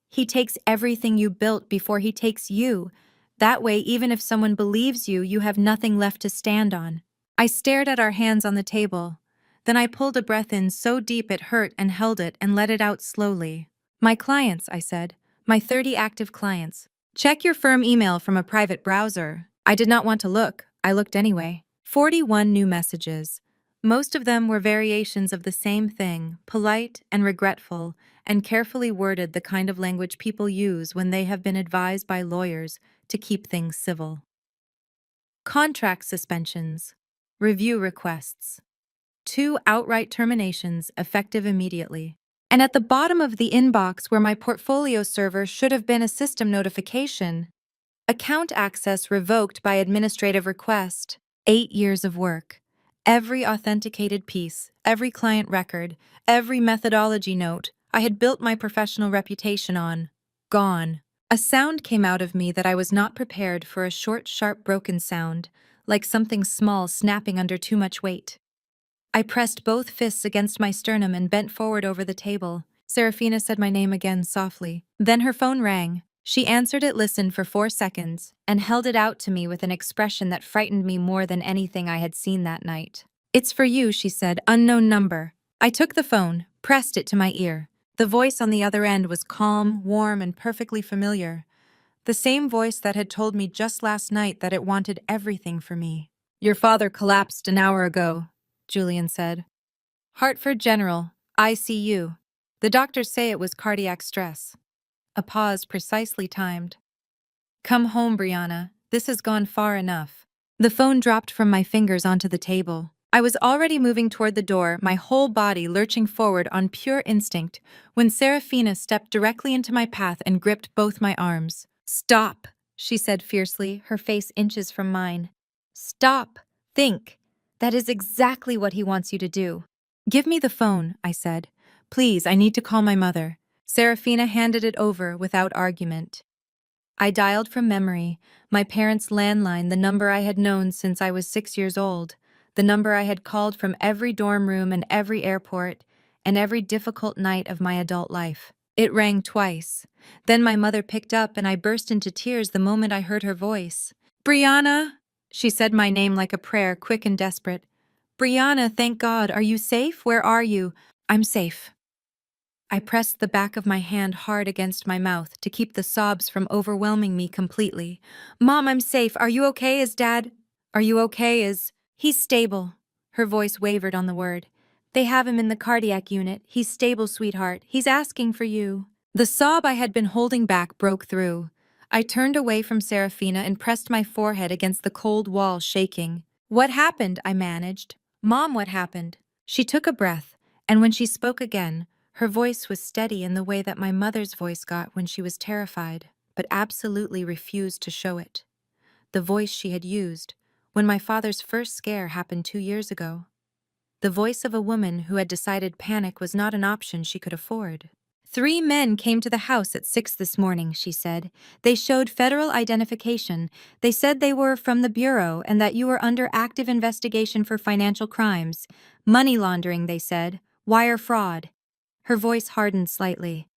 He takes everything you built before he takes you. That way, even if someone believes you, you have nothing left to stand on. I stared at our hands on the table. Then I pulled a breath in so deep it hurt and held it and let it out slowly. My clients, I said. My 30 active clients. Check your firm email from a private browser. I did not want to look. I looked anyway. 41 new messages. Most of them were variations of the same thing, polite and regretful, and carefully worded, the kind of language people use when they have been advised by lawyers to keep things civil. Contract suspensions. Review requests. 2 outright terminations effective immediately. And at the bottom of the inbox where my portfolio server should have been a system notification, account access revoked by administrative request. 8 years of work. Every authenticated piece, every client record, every methodology note I had built my professional reputation on. Gone. A sound came out of me that I was not prepared for, a short, sharp, broken sound, like something small snapping under too much weight. I pressed both fists against my sternum and bent forward over the table. Serafina said my name again softly. Then her phone rang. She answered it, listened for 4 seconds, and held it out to me with an expression that frightened me more than anything I had seen that night. "It's for you," she said, "unknown number." I took the phone, pressed it to my ear. The voice on the other end was calm, warm, and perfectly familiar. The same voice that had told me just last night that it wanted everything for me. "Your father collapsed an hour ago," Julian said. "Hartford General, ICU. The doctors say it was cardiac stress." A pause precisely timed. "Come home, Brianna. This has gone far enough." The phone dropped from my fingers onto the table. I was already moving toward the door, my whole body lurching forward on pure instinct, when Serafina stepped directly into my path and gripped both my arms. "Stop," she said fiercely, her face inches from mine. "Stop. Think. That is exactly what he wants you to do." "Give me the phone," I said. "Please, I need to call my mother." Serafina handed it over without argument. I dialed from memory, my parents' landline, the number I had known since I was 6 years old, the number I had called from every dorm room and every airport, and every difficult night of my adult life. It rang twice. Then my mother picked up and I burst into tears the moment I heard her voice. "Brianna!" She said my name like a prayer, quick and desperate. "Brianna, thank God. Are you safe? Where are you?" "I'm safe." I pressed the back of my hand hard against my mouth to keep the sobs from overwhelming me completely. "Mom, I'm safe. Are you okay? Is Dad? Are you okay? He's stable." Her voice wavered on the word. "They have him in the cardiac unit. He's stable, sweetheart. He's asking for you." The sob I had been holding back broke through. I turned away from Serafina and pressed my forehead against the cold wall, shaking. "What happened?" I managed. "Mom, what happened?" She took a breath, and when she spoke again, her voice was steady in the way that my mother's voice got when she was terrified, but absolutely refused to show it. The voice she had used when my father's first scare happened 2 years ago. The voice of a woman who had decided panic was not an option she could afford. "3 men came to the house at 6 this morning," she said. "They showed federal identification. They said they were from the Bureau and that you were under active investigation for financial crimes. Money laundering, they said. Wire fraud." Her voice hardened slightly.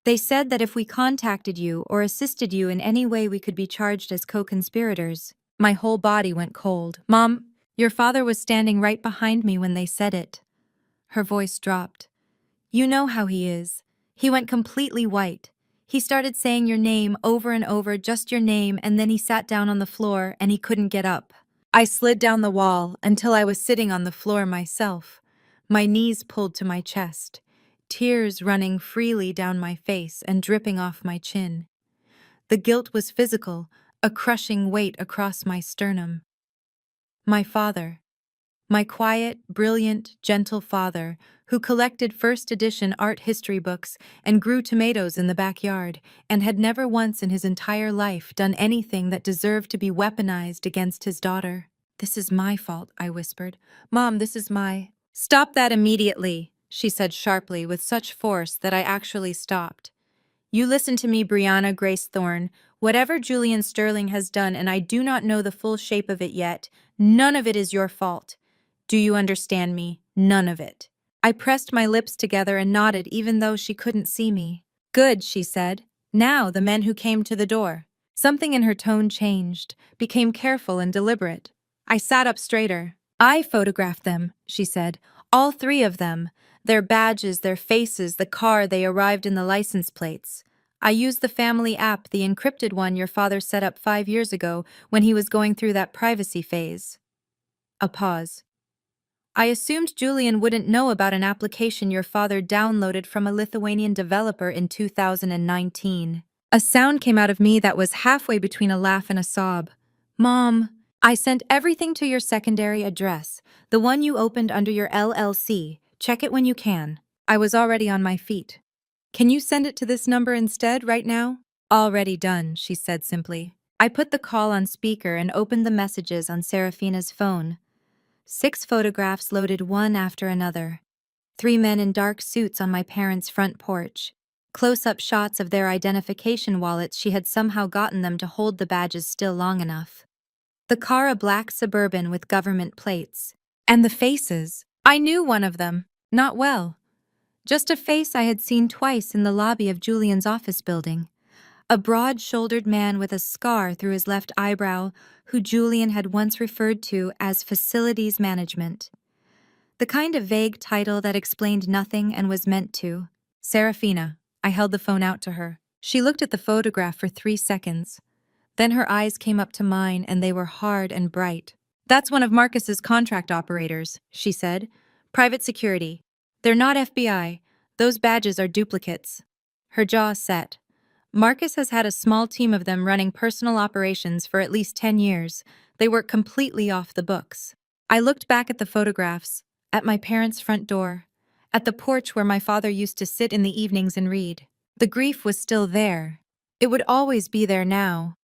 "They said that if we contacted you or assisted you in any way, we could be charged as co-conspirators." My whole body went cold. "Mom, your father was standing right behind me when they said it." Her voice dropped. "You know how he is. He went completely white. He started saying your name over and over, just your name, and then he sat down on the floor and he couldn't get up." I slid down the wall until I was sitting on the floor myself, my knees pulled to my chest, tears running freely down my face and dripping off my chin. The guilt was physical, a crushing weight across my sternum. My father. My quiet, brilliant, gentle father, who collected first edition art history books and grew tomatoes in the backyard, and had never once in his entire life done anything that deserved to be weaponized against his daughter. "This is my fault," I whispered. "Mom, this is my—" "Stop that immediately," she said sharply with such force that I actually stopped. "You listen to me, Brianna Grace Thorne. Whatever Julian Sterling has done, and I do not know the full shape of it yet, none of it is your fault. Do you understand me? None of it." I pressed my lips together and nodded even though she couldn't see me. "Good," she said. "Now, the men who came to the door." Something in her tone changed, became careful and deliberate. I sat up straighter. "I photographed them," she said. "All 3 of them. Their badges, their faces, the car they arrived in, the license plates. I used the family app, the encrypted one your father set up 5 years ago when he was going through that privacy phase." A pause. "I assumed Julian wouldn't know about an application your father downloaded from a Lithuanian developer in 2019. A sound came out of me that was halfway between a laugh and a sob. "Mom, I sent everything to your secondary address, the one you opened under your LLC. Check it when you can." I was already on my feet. "Can you send it to this number instead, right now?" "Already done," she said simply. I put the call on speaker and opened the messages on Serafina's phone. 6 photographs loaded one after another. 3 men in dark suits on my parents' front porch. Close-up shots of their identification wallets. She had somehow gotten them to hold the badges still long enough. The car, a black Suburban with government plates. And the faces. I knew one of them. Not well. Just a face I had seen twice in the lobby of Julian's office building. A broad-shouldered man with a scar through his left eyebrow, who Julian had once referred to as facilities management. The kind of vague title that explained nothing and was meant to. "Serafina." I held the phone out to her. She looked at the photograph for 3 seconds. Then her eyes came up to mine and they were hard and bright. "That's one of Marcus's contract operators," she said. "Private security. They're not FBI. Those badges are duplicates." Her jaw set. "Marcus has had a small team of them running personal operations for at least 10 years. They work completely off the books." I looked back at the photographs, at my parents' front door, at the porch where my father used to sit in the evenings and read. The grief was still there. It would always be there now.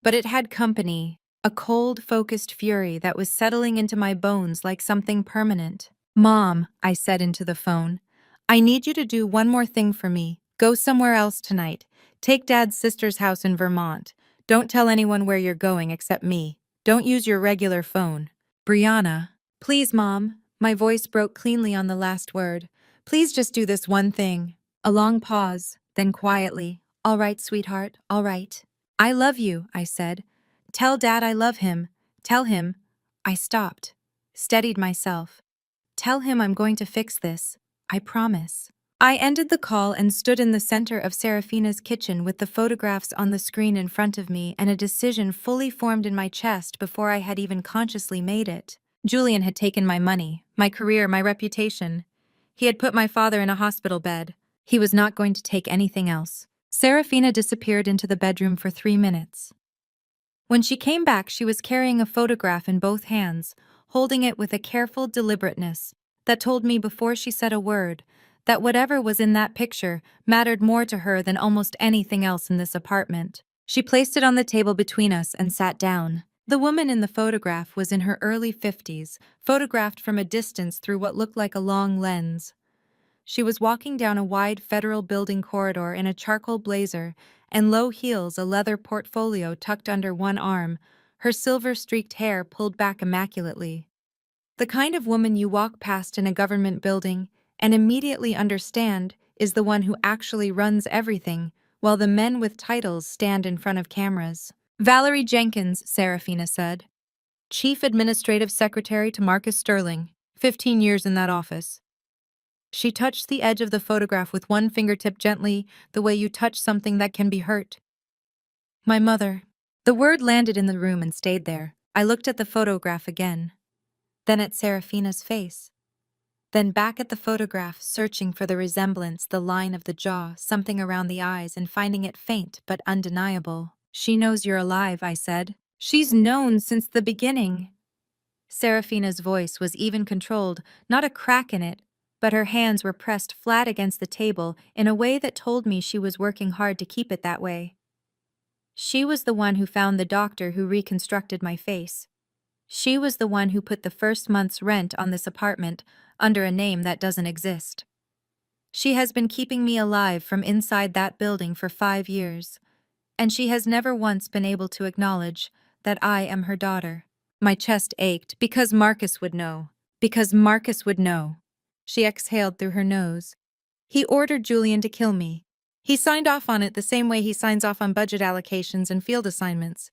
But it had company, a cold, focused fury that was settling into my bones like something permanent. "Mom," I said into the phone, "I need you to do one more thing for me. Go somewhere else tonight. Take Dad's sister's house in Vermont. Don't tell anyone where you're going except me. Don't use your regular phone." "Brianna." "Please, Mom." My voice broke cleanly on the last word. "Please just do this one thing." A long pause. Then quietly, "All right, sweetheart, all right. I love you," I said. "Tell Dad I love him. Tell him." I stopped, steadied myself. "Tell him I'm going to fix this. I promise." I ended the call and stood in the center of Serafina's kitchen with the photographs on the screen in front of me and a decision fully formed in my chest before I had even consciously made it. Julian had taken my money, my career, my reputation. He had put my father in a hospital bed. He was not going to take anything else. Serafina disappeared into the bedroom for 3 minutes. When she came back, she was carrying a photograph in both hands, holding it with a careful deliberateness that told me before she said a word that whatever was in that picture mattered more to her than almost anything else in this apartment. She placed it on the table between us and sat down. The woman in the photograph was in her early 50s, photographed from a distance through what looked like a long lens. She was walking down a wide federal building corridor in a charcoal blazer and low heels, a leather portfolio tucked under one arm, her silver-streaked hair pulled back immaculately. The kind of woman you walk past in a government building and immediately understand is the one who actually runs everything, while the men with titles stand in front of cameras. "Valerie Jenkins," Serafina said. "Chief Administrative Secretary to Marcus Sterling. 15 years in that office." She touched the edge of the photograph with one fingertip gently, the way you touch something that can be hurt. "My mother." The word landed in the room and stayed there. I looked at the photograph again, then at Serafina's face, then back at the photograph, searching for the resemblance, the line of the jaw, something around the eyes, and finding it faint but undeniable. "She knows you're alive," I said. "She's known since the beginning." Serafina's voice was even controlled, not a crack in it, but her hands were pressed flat against the table in a way that told me she was working hard to keep it that way. She was the one who found the doctor who reconstructed my face. She was the one who put the first month's rent on this apartment under a name that doesn't exist. She has been keeping me alive from inside that building for 5 years, and she has never once been able to acknowledge that I am her daughter. My chest ached because Marcus would know. Because Marcus would know. She exhaled through her nose. "He ordered Julian to kill me. He signed off on it the same way he signs off on budget allocations and field assignments.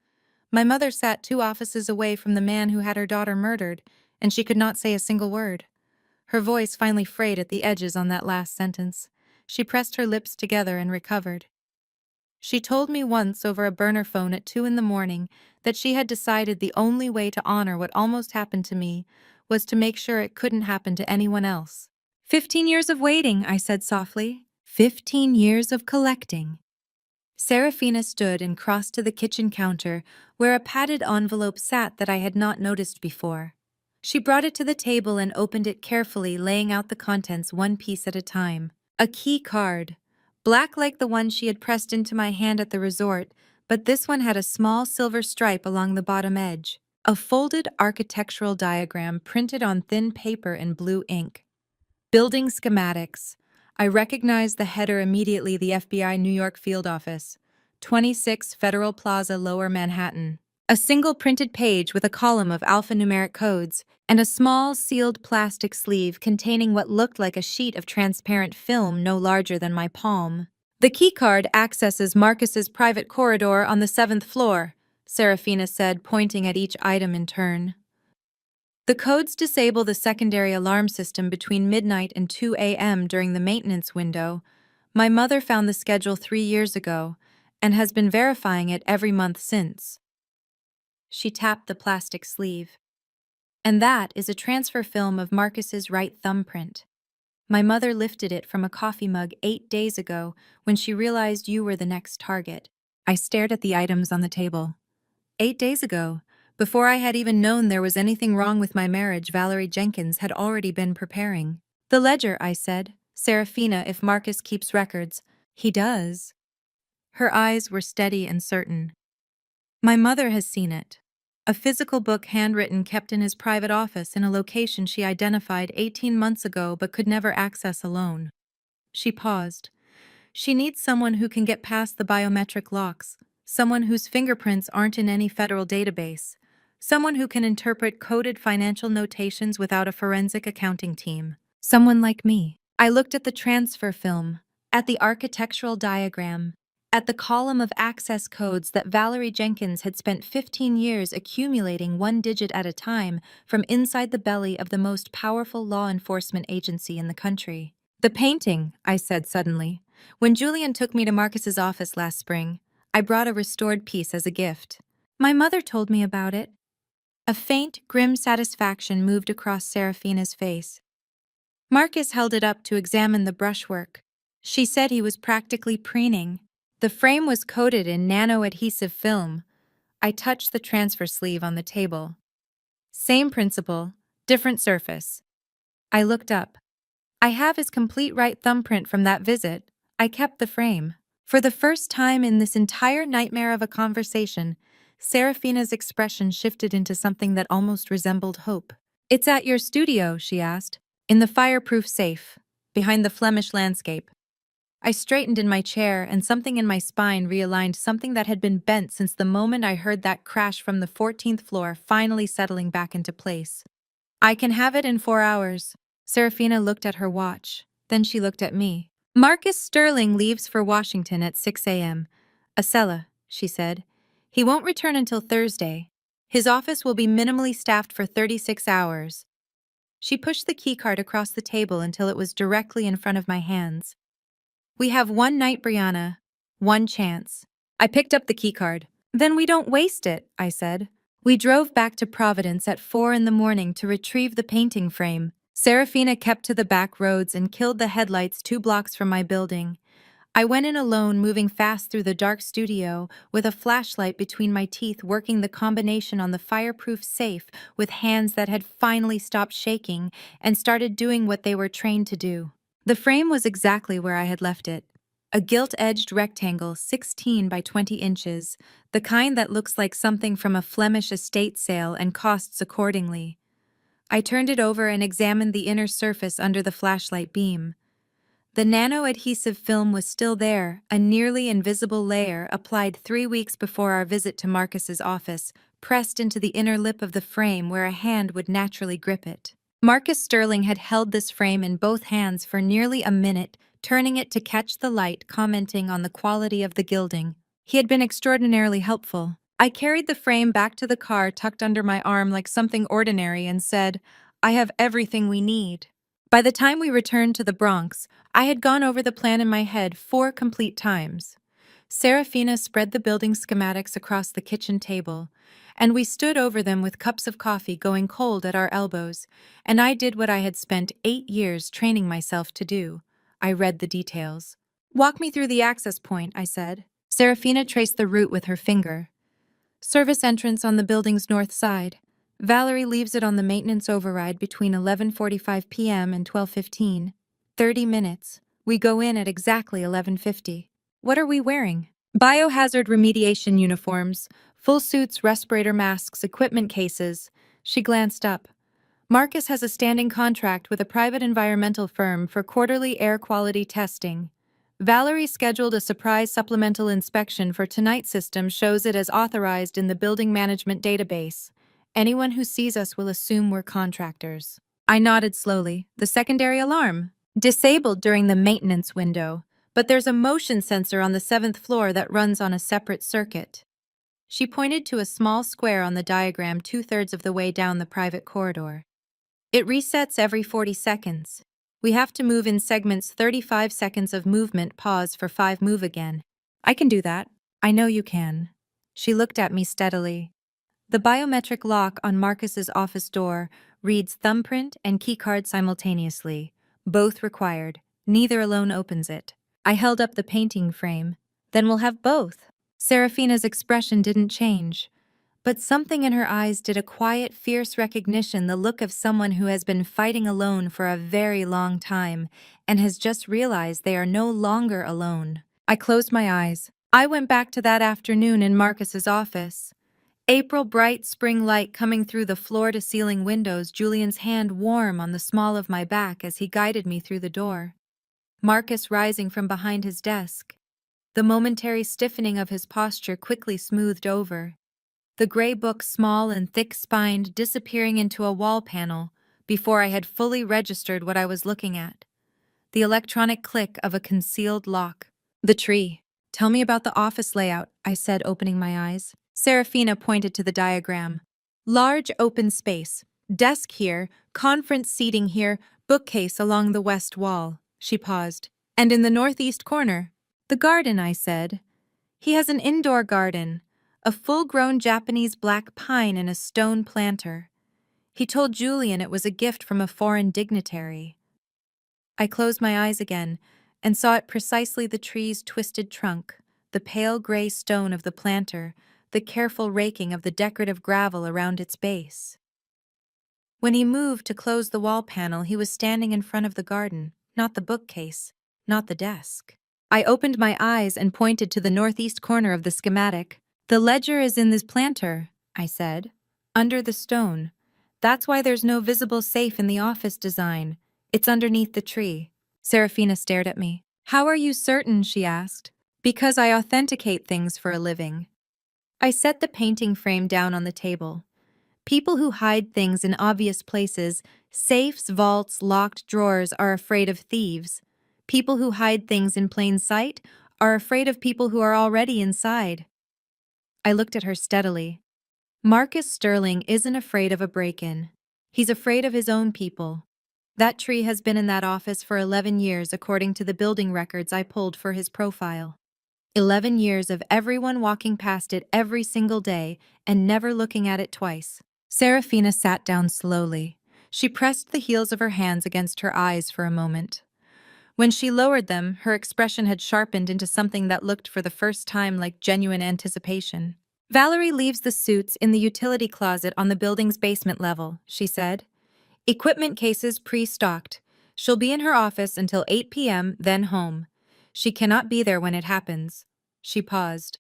My mother sat 2 offices away from the man who had her daughter murdered, and she could not say a single word." Her voice finally frayed at the edges on that last sentence. She pressed her lips together and recovered. "She told me once over a burner phone at 2 in the morning that she had decided the only way to honor what almost happened to me was to make sure it couldn't happen to anyone else." 15 years of waiting," I said softly. 15 years of collecting." Serafina stood and crossed to the kitchen counter where a padded envelope sat that I had not noticed before. She brought it to the table and opened it carefully, laying out the contents one piece at a time. A key card, black like the one she had pressed into my hand at the resort, but this one had a small silver stripe along the bottom edge. A folded architectural diagram printed on thin paper in blue ink. Building schematics. I recognized the header immediately, the FBI New York field office, 26 Federal Plaza, Lower Manhattan. A single printed page with a column of alphanumeric codes, and a small sealed plastic sleeve containing what looked like a sheet of transparent film no larger than my palm. "The keycard accesses Marcus's private corridor on the 7th floor, Serafina said, pointing at each item in turn. "The codes disable the secondary alarm system between midnight and 2 a.m. during the maintenance window. My mother found the schedule 3 years ago and has been verifying it every month since." She tapped the plastic sleeve. "And that is a transfer film of Marcus's right thumbprint. My mother lifted it from a coffee mug 8 days ago when she realized you were the next target." I stared at the items on the table. 8 days ago, before I had even known there was anything wrong with my marriage, Valerie Jenkins had already been preparing. "The ledger," I said. "Serafina, if Marcus keeps records." "He does." Her eyes were steady and certain. "My mother has seen it. A physical book, handwritten, kept in his private office in a location she identified 18 months ago but could never access alone." She paused. "She needs someone who can get past the biometric locks, someone whose fingerprints aren't in any federal database, someone who can interpret coded financial notations without a forensic accounting team. Someone like me." I looked at the transfer film. at the architectural diagram, at the column of access codes that Valerie Jenkins had spent 15 years accumulating one digit at a time from inside the belly of the most powerful law enforcement agency in the country. The painting, I said suddenly. When Julian took me to Marcus's office last spring, I brought a restored piece as a gift. My mother told me about it. A faint, grim satisfaction moved across Serafina's face. Marcus held it up to examine the brushwork. She said he was practically preening. The frame was coated in nano-adhesive film. I touched the transfer sleeve on the table. Same principle, different surface. I looked up. I have his complete right thumbprint from that visit. I kept the frame. For the first time in this entire nightmare of a conversation, Serafina's expression shifted into something that almost resembled hope. "It's at your studio," she asked. "In the fireproof safe, behind the Flemish landscape." I straightened in my chair, and something in my spine realigned, something that had been bent since the moment I heard that crash from the 14th floor finally settling back into place. "I can have it in 4 hours. Serafina looked at her watch. Then she looked at me. "Marcus Sterling leaves for Washington at 6 a.m. Acela," she said. "He won't return until Thursday. His office will be minimally staffed for 36 hours. She pushed the keycard across the table until it was directly in front of my hands. "We have one night, Brianna. One chance." I picked up the keycard. "Then we don't waste it," I said. We drove back to Providence at 4 in the morning to retrieve the painting frame. Serafina kept to the back roads and killed the headlights 2 blocks from my building. I went in alone, moving fast through the dark studio, with a flashlight between my teeth, working the combination on the fireproof safe with hands that had finally stopped shaking and started doing what they were trained to do. The frame was exactly where I had left it. A gilt-edged rectangle 16 by 20 inches, the kind that looks like something from a Flemish estate sale and costs accordingly. I turned it over and examined the inner surface under the flashlight beam. The nano-adhesive film was still there, a nearly invisible layer applied 3 weeks before our visit to Marcus's office, pressed into the inner lip of the frame where a hand would naturally grip it. Marcus Sterling had held this frame in both hands for nearly a minute, turning it to catch the light, commenting on the quality of the gilding. He had been extraordinarily helpful. I carried the frame back to the car tucked under my arm like something ordinary and said, "I have everything we need." By the time we returned to the Bronx, I had gone over the plan in my head 4 complete times. Serafina spread the building schematics across the kitchen table, and we stood over them with cups of coffee going cold at our elbows, and I did what I had spent 8 years training myself to do. I read the details. "Walk me through the access point," I said. Serafina traced the route with her finger. "Service entrance on the building's north side. Valerie leaves it on the maintenance override between 11:45 p.m. and 12:15. 30 minutes. We go in at exactly 11:50. What are we wearing?" "Biohazard remediation uniforms, full suits, respirator masks, equipment cases." She glanced up. "Marcus has a standing contract with a private environmental firm for quarterly air quality testing. Valerie scheduled a surprise supplemental inspection for tonight's system, shows it as authorized in the building management database. Anyone who sees us will assume we're contractors." I nodded slowly. "The secondary alarm?" "Disabled during the maintenance window, but there's a motion sensor on the 7th floor that runs on a separate circuit." She pointed to a small square on the diagram 2/3 of the way down the private corridor. "It resets every 40 seconds. We have to move in segments, 35 seconds of movement, pause for 5, move again." "I can do that." "I know you can." She looked at me steadily. "The biometric lock on Marcus's office door reads thumbprint and keycard simultaneously, both required. Neither alone opens it." I held up the painting frame. "Then we'll have both." Serafina's expression didn't change, but something in her eyes did, a quiet, fierce recognition, the look of someone who has been fighting alone for a very long time and has just realized they are no longer alone. I closed my eyes. I went back to that afternoon in Marcus's office. April, bright spring light coming through the floor-to-ceiling windows, Julian's hand warm on the small of my back as he guided me through the door. Marcus rising from behind his desk. The momentary stiffening of his posture quickly smoothed over. The gray book, small and thick-spined, disappearing into a wall panel before I had fully registered what I was looking at. the electronic click of a concealed lock. The tree. Tell me about the office layout, I said, opening my eyes. Serafina pointed to the diagram. Large open space. Desk here, conference seating here, bookcase along the west wall. She paused. And in the northeast corner? The garden, I said. He has an indoor garden, a full-grown Japanese black pine in a stone planter. He told Julian it was a gift from a foreign dignitary. I closed my eyes again and saw it precisely the tree's twisted trunk, the pale gray stone of the planter, the careful raking of the decorative gravel around its base. When he moved to close the wall panel, he was standing in front of the garden, not the bookcase, not the desk. I opened my eyes and pointed to the northeast corner of the schematic. The ledger is in this planter, I said, under the stone. That's why there's no visible safe in the office design. It's underneath the tree. Serafina stared at me. How are you certain? She asked. Because I authenticate things for a living. I set the painting frame down on the table. People who hide things in obvious places, safes, vaults, locked drawers, are afraid of thieves. People who hide things in plain sight are afraid of people who are already inside. I looked at her steadily. Marcus Sterling isn't afraid of a break-in. He's afraid of his own people. That tree has been in that office for 11 years, according to the building records I pulled for his profile. 11 years of everyone walking past it every single day and never looking at it twice. Serafina sat down slowly. She pressed the heels of her hands against her eyes for a moment. When she lowered them, her expression had sharpened into something that looked for the first time like genuine anticipation. Valerie leaves the suits in the utility closet on the building's basement level, she said. Equipment cases pre-stocked. She'll be in her office until 8 p.m., then home. She cannot be there when it happens. She paused.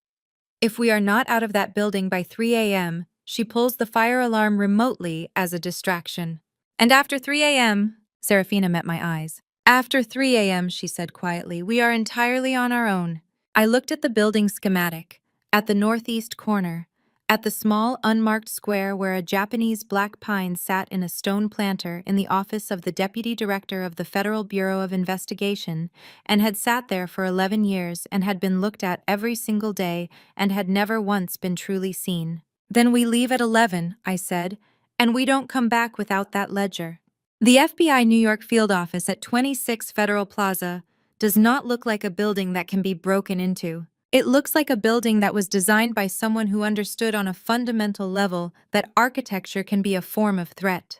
If we are not out of that building by 3 a.m., she pulls the fire alarm remotely as a distraction. And after 3 a.m., Serafina met my eyes. After 3 a.m., she said quietly, we are entirely on our own. I looked at the building schematic, at the northeast corner, at the small, unmarked square where a Japanese black pine sat in a stone planter in the office of the Deputy Director of the Federal Bureau of Investigation, and had sat there for 11 years and had been looked at every single day and had never once been truly seen. Then we leave at 11, I said, and we don't come back without that ledger. The FBI New York field office at 26 Federal Plaza does not look like a building that can be broken into. It looks like a building that was designed by someone who understood on a fundamental level that architecture can be a form of threat.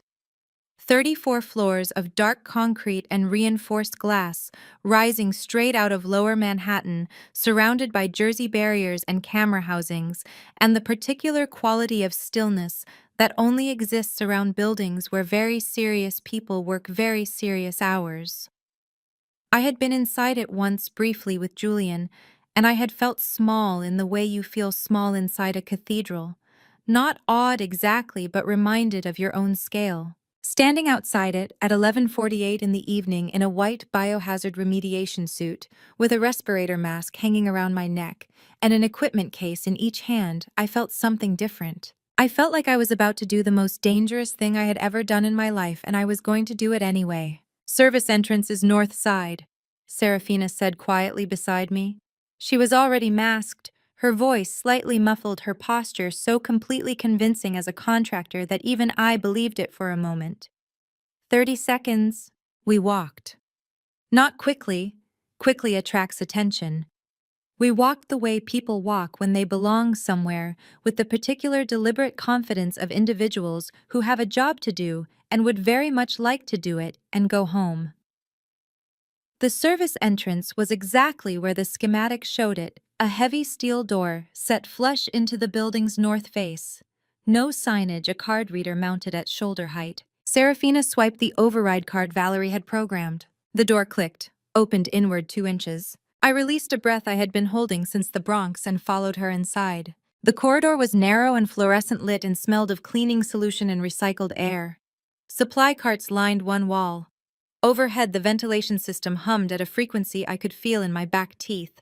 34 floors of dark concrete and reinforced glass, rising straight out of lower Manhattan, surrounded by Jersey barriers and camera housings, and the particular quality of stillness that only exists around buildings where very serious people work very serious hours. I had been inside it once briefly with Julian, and I had felt small in the way you feel small inside a cathedral. Not awed exactly, but reminded of your own scale. Standing outside it at 11:48 in the evening in a white biohazard remediation suit, with a respirator mask hanging around my neck and an equipment case in each hand, I felt something different. I felt like I was about to do the most dangerous thing I had ever done in my life, and I was going to do it anyway. Service entrance is north side, Serafina said quietly beside me. She was already masked, her voice slightly muffled, her posture so completely convincing as a contractor that even I believed it for a moment. 30 seconds. We walked. Not quickly. Quickly attracts attention. We walked the way people walk when they belong somewhere, with the particular deliberate confidence of individuals who have a job to do and would very much like to do it and go home. The service entrance was exactly where the schematic showed it, a heavy steel door set flush into the building's north face. No signage, a card reader mounted at shoulder height. Serafina swiped the override card Valerie had programmed. The door clicked, opened inward 2 inches. I released a breath I had been holding since the Bronx and followed her inside. The corridor was narrow and fluorescent lit and smelled of cleaning solution and recycled air. Supply carts lined one wall. Overhead, the ventilation system hummed at a frequency I could feel in my back teeth.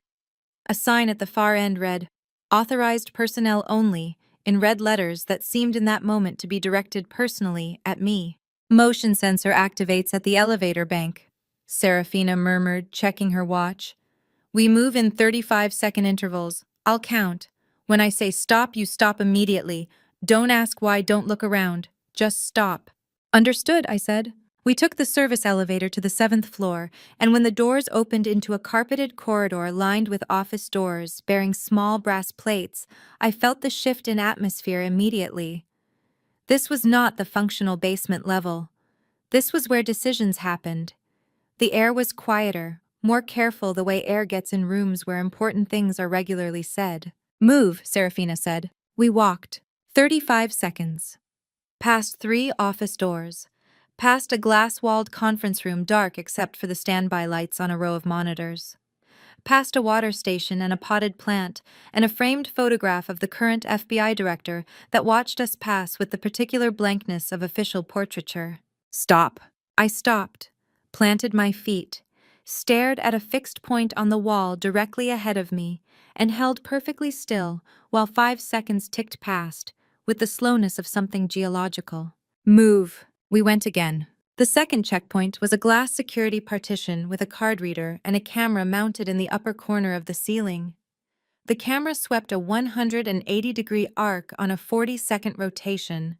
A sign at the far end read, "Authorized personnel only," in red letters that seemed in that moment to be directed personally at me. "Motion sensor activates at the elevator bank." Serafina murmured, checking her watch. We move in 35-second intervals. I'll count. When I say stop, you stop immediately. Don't ask why, don't look around. Just stop. Understood, I said. We took the service elevator to the 7th floor, and when the doors opened into a carpeted corridor lined with office doors bearing small brass plates, I felt the shift in atmosphere immediately. This was not the functional basement level. This was where decisions happened. The air was quieter, more careful the way air gets in rooms where important things are regularly said. Move, Serafina said. We walked. 35 seconds. Past 3 office doors. Past a glass-walled conference room dark except for the standby lights on a row of monitors. Past a water station and a potted plant, and a framed photograph of the current FBI director that watched us pass with the particular blankness of official portraiture. Stop. I stopped, planted my feet, stared at a fixed point on the wall directly ahead of me, and held perfectly still while 5 seconds ticked past, with the slowness of something geological. Move. We went again. The second checkpoint was a glass security partition with a card reader and a camera mounted in the upper corner of the ceiling. The camera swept a 180-degree arc on a 40-second rotation.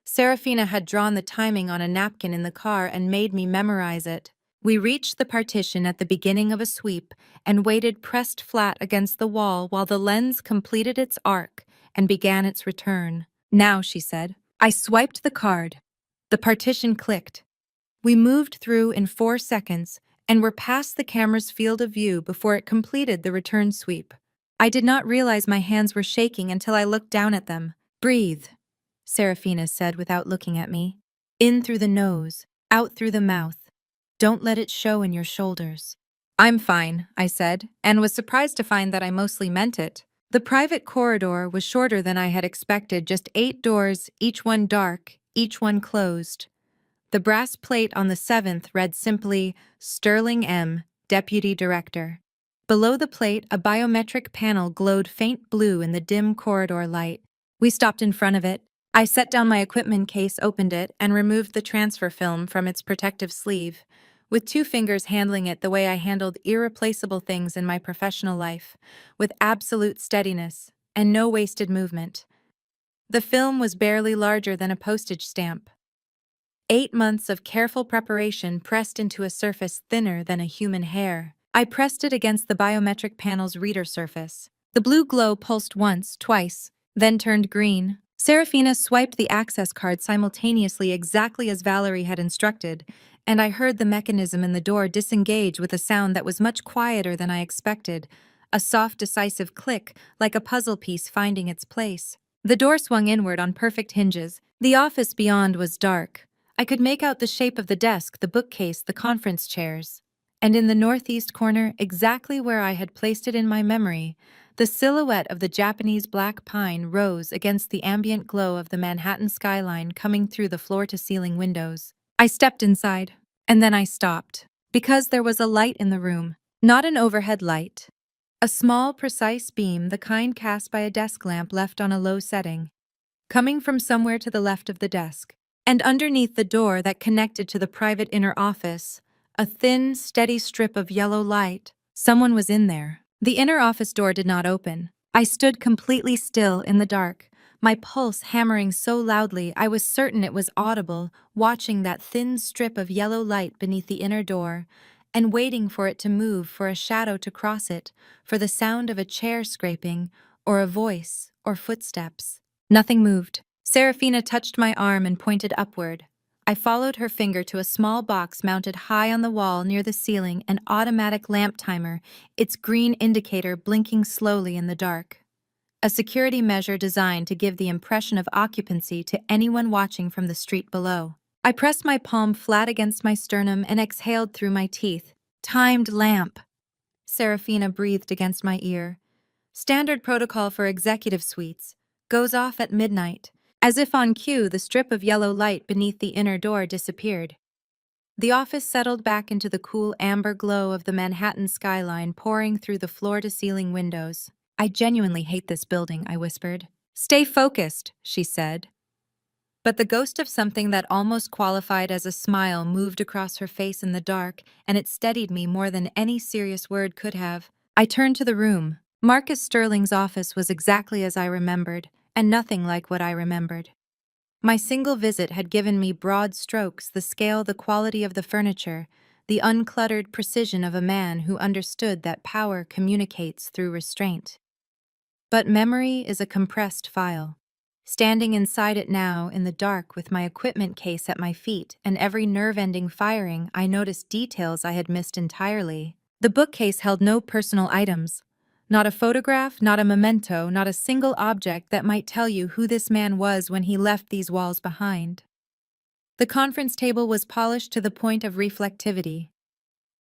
Serafina had drawn the timing on a napkin in the car and made me memorize it. We reached the partition at the beginning of a sweep and waited pressed flat against the wall while the lens completed its arc and began its return. Now, she said. I swiped the card. The partition clicked. We moved through in 4 seconds and were past the camera's field of view before it completed the return sweep. I did not realize my hands were shaking until I looked down at them. Breathe, Serafina said without looking at me. In through the nose, out through the mouth. Don't let it show in your shoulders. I'm fine, I said, and was surprised to find that I mostly meant it. The private corridor was shorter than I had expected, just 8 doors, each one dark, each one closed. The brass plate on the 7th read simply, Sterling M., Deputy Director. Below the plate, a biometric panel glowed faint blue in the dim corridor light. We stopped in front of it. I set down my equipment case, opened it, and removed the transfer film from its protective sleeve, with 2 fingers handling it the way I handled irreplaceable things in my professional life, with absolute steadiness and no wasted movement. The film was barely larger than a postage stamp. 8 months of careful preparation pressed into a surface thinner than a human hair. I pressed it against the biometric panel's reader surface. The blue glow pulsed once, twice, then turned green. Serafina swiped the access card simultaneously exactly as Valerie had instructed, and I heard the mechanism in the door disengage with a sound that was much quieter than I expected, a soft, decisive click, like a puzzle piece finding its place. The door swung inward on perfect hinges. The office beyond was dark. I could make out the shape of the desk, the bookcase, the conference chairs. And in the northeast corner, exactly where I had placed it in my memory, the silhouette of the Japanese black pine rose against the ambient glow of the Manhattan skyline coming through the floor-to-ceiling windows. I stepped inside, and then I stopped, because there was a light in the room, not an overhead light. A small, precise beam, the kind cast by a desk lamp left on a low setting, coming from somewhere to the left of the desk. And underneath the door that connected to the private inner office, a thin, steady strip of yellow light. Someone was in there. The inner office door did not open. I stood completely still in the dark, my pulse hammering so loudly I was certain it was audible, watching that thin strip of yellow light beneath the inner door, and waiting for it to move, for a shadow to cross it, for the sound of a chair scraping, or a voice, or footsteps. Nothing moved. Serafina touched my arm and pointed upward. I followed her finger to a small box mounted high on the wall near the ceiling, an automatic lamp timer, its green indicator blinking slowly in the dark. A security measure designed to give the impression of occupancy to anyone watching from the street below. I pressed my palm flat against my sternum and exhaled through my teeth. Timed lamp. Serafina breathed against my ear. Standard protocol for executive suites. Goes off at midnight. As if on cue, the strip of yellow light beneath the inner door disappeared. The office settled back into the cool amber glow of the Manhattan skyline pouring through the floor-to-ceiling windows. I genuinely hate this building, I whispered. Stay focused, she said. But the ghost of something that almost qualified as a smile moved across her face in the dark, and it steadied me more than any serious word could have. I turned to the room. Marcus Sterling's office was exactly as I remembered, and nothing like what I remembered. My single visit had given me broad strokes, the scale, the quality of the furniture, the uncluttered precision of a man who understood that power communicates through restraint. But memory is a compressed file. Standing inside it now, in the dark with my equipment case at my feet and every nerve-ending firing, I noticed details I had missed entirely. The bookcase held no personal items. Not a photograph, not a memento, not a single object that might tell you who this man was when he left these walls behind. The conference table was polished to the point of reflectivity.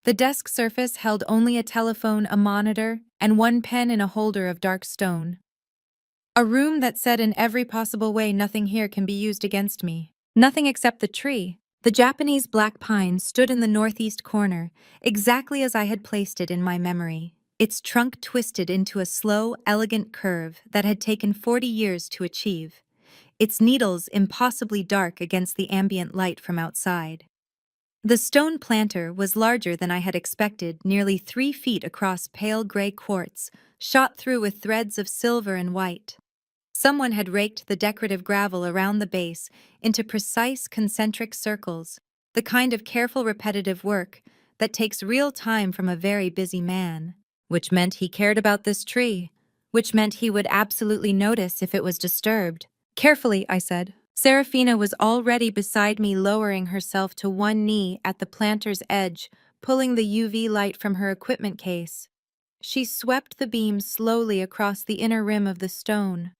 The desk surface held only a telephone, a monitor, and one pen in a holder of dark stone. A room that said in every possible way nothing here can be used against me. Nothing except the tree. The Japanese black pine stood in the northeast corner, exactly as I had placed it in my memory. Its trunk twisted into a slow, elegant curve that had taken 40 years to achieve. Its needles impossibly dark against the ambient light from outside. The stone planter was larger than I had expected, nearly 3 feet across pale gray quartz, shot through with threads of silver and white. Someone had raked the decorative gravel around the base into precise concentric circles, the kind of careful repetitive work that takes real time from a very busy man. Which meant he cared about this tree, which meant he would absolutely notice if it was disturbed. Carefully, I said. Serafina was already beside me, lowering herself to one knee at the planter's edge, pulling the UV light from her equipment case. She swept the beam slowly across the inner rim of the stone,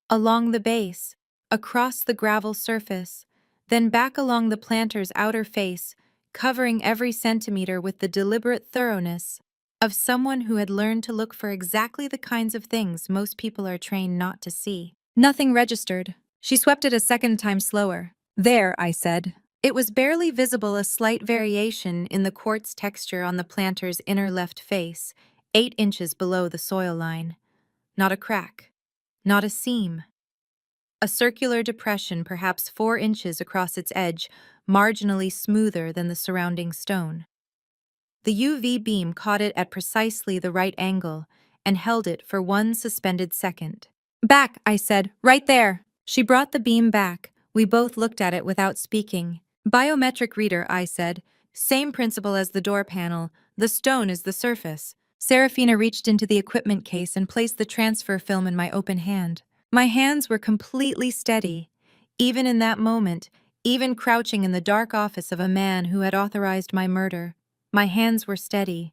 along the base, across the gravel surface, then back along the planter's outer face, covering every centimeter with the deliberate thoroughness of someone who had learned to look for exactly the kinds of things most people are trained not to see. Nothing registered. She swept it a second time slower. There, I said. It was barely visible, a slight variation in the quartz texture on the planter's inner left face, 8 inches below the soil line. Not a crack. Not a seam. A circular depression perhaps 4 inches across its edge, marginally smoother than the surrounding stone. The UV beam caught it at precisely the right angle and held it for one suspended second. Back, I said, right there. She brought the beam back. We both looked at it without speaking. Biometric reader, I said. Same principle as the door panel. The stone is the surface. Serafina reached into the equipment case and placed the transfer film in my open hand. My hands were completely steady. Even in that moment, even crouching in the dark office of a man who had authorized my murder, my hands were steady.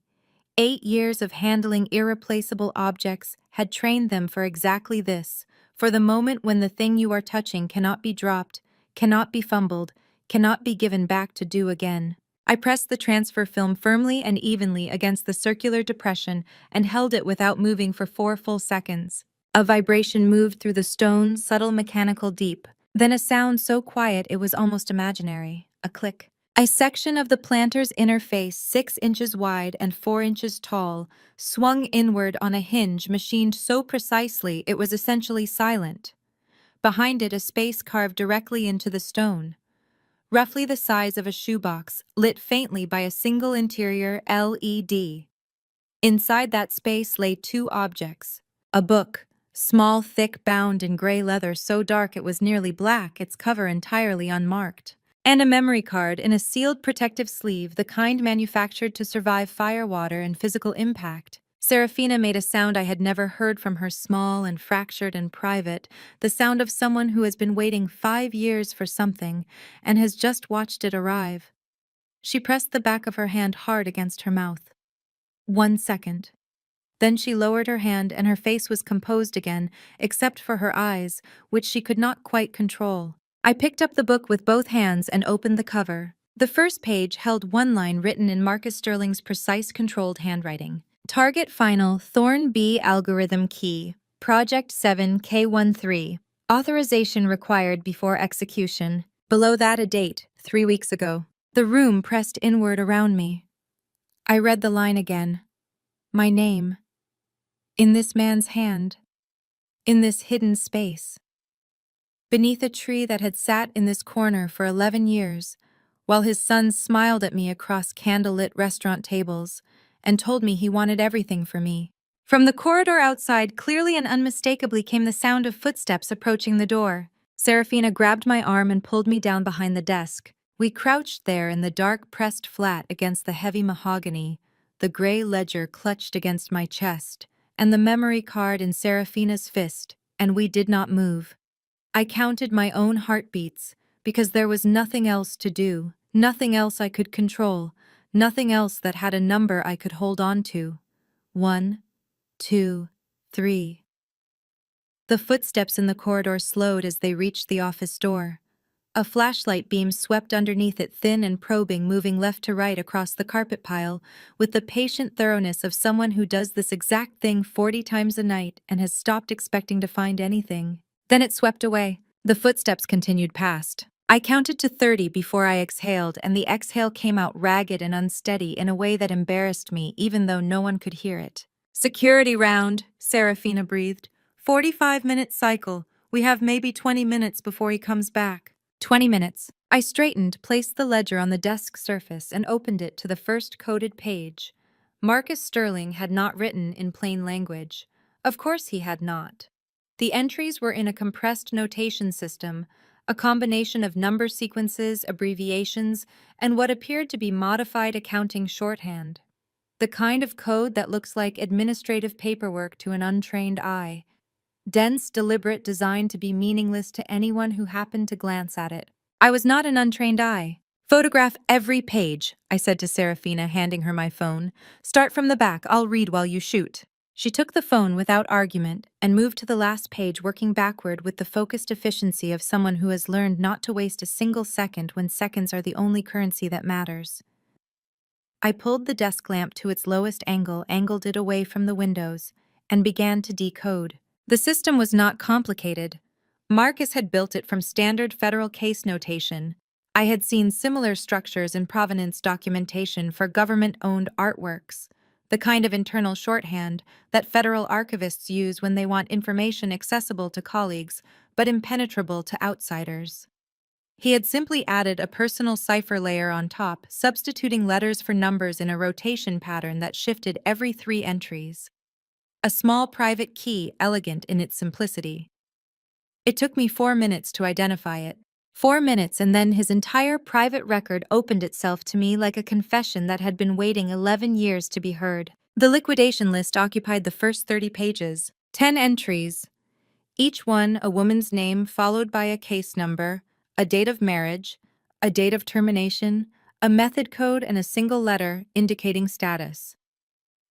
8 years of handling irreplaceable objects had trained them for exactly this, for the moment when the thing you are touching cannot be dropped, cannot be fumbled, cannot be given back to do again. I pressed the transfer film firmly and evenly against the circular depression and held it without moving for 4 full seconds. A vibration moved through the stone, subtle, mechanical, deep. Then a sound so quiet it was almost imaginary. A click. A section of the planter's inner face, 6 inches wide and 4 inches tall, swung inward on a hinge machined so precisely it was essentially silent. Behind it, a space carved directly into the stone, roughly the size of a shoebox, lit faintly by a single interior LED. Inside that space lay 2 objects. A book, small, thick, bound in gray leather so dark it was nearly black, its cover entirely unmarked. And a memory card in a sealed protective sleeve, the kind manufactured to survive fire, water, and physical impact. Serafina made a sound I had never heard from her, small and fractured and private, the sound of someone who has been waiting 5 years for something and has just watched it arrive. She pressed the back of her hand hard against her mouth. 1 second. Then she lowered her hand and her face was composed again, except for her eyes, which she could not quite control. I picked up the book with both hands and opened the cover. The first page held one line written in Marcus Sterling's precise, controlled handwriting. Target final Thorn B algorithm key. Project 7K13. Authorization required before execution. Below that a date, 3 weeks ago. The room pressed inward around me. I read the line again. My name. In this man's hand. In this hidden space. beneath a tree that had sat in this corner for 11 years, while his son smiled at me across candlelit restaurant tables and told me he wanted everything for me. From the corridor outside, clearly and unmistakably came the sound of footsteps approaching the door. Serafina grabbed my arm and pulled me down behind the desk. We crouched there in the dark, pressed flat against the heavy mahogany, the gray ledger clutched against my chest, and the memory card in Serafina's fist, and we did not move. I counted my own heartbeats, because there was nothing else to do, nothing else I could control, nothing else that had a number I could hold on to. 1, 2, 3. The footsteps in the corridor slowed as they reached the office door. A flashlight beam swept underneath it, thin and probing, moving left to right across the carpet pile, with the patient thoroughness of someone who does this exact thing 40 times a night and has stopped expecting to find anything. Then it swept away. The footsteps continued past. I counted to 30 before I exhaled, and the exhale came out ragged and unsteady in a way that embarrassed me, even though no one could hear it. "Security round," Serafina breathed. 45-minute cycle. We have maybe 20 minutes before he comes back. 20 minutes. I straightened, placed the ledger on the desk surface, and opened it to the first coded page. Marcus Sterling had not written in plain language. Of course he had not. The entries were in a compressed notation system, a combination of number sequences, abbreviations, and what appeared to be modified accounting shorthand. The kind of code that looks like administrative paperwork to an untrained eye. Dense, deliberate, designed to be meaningless to anyone who happened to glance at it. I was not an untrained eye. "Photograph every page," I said to Serafina, handing her my phone. "Start from the back, I'll read while you shoot." She took the phone without argument and moved to the last page, working backward with the focused efficiency of someone who has learned not to waste a single second when seconds are the only currency that matters. I pulled the desk lamp to its lowest angle, angled it away from the windows, and began to decode. The system was not complicated. Marcus had built it from standard federal case notation. I had seen similar structures in provenance documentation for government-owned artworks, the kind of internal shorthand that federal archivists use when they want information accessible to colleagues but impenetrable to outsiders. He had simply added a personal cipher layer on top, substituting letters for numbers in a rotation pattern that shifted every 3 entries. A small private key, elegant in its simplicity. It took me 4 minutes to identify it. 4 minutes, and then his entire private record opened itself to me like a confession that had been waiting 11 years to be heard. The liquidation list occupied the first 30 pages. 10 entries. Each one a woman's name followed by a case number, a date of marriage, a date of termination, a method code, and a single letter indicating status.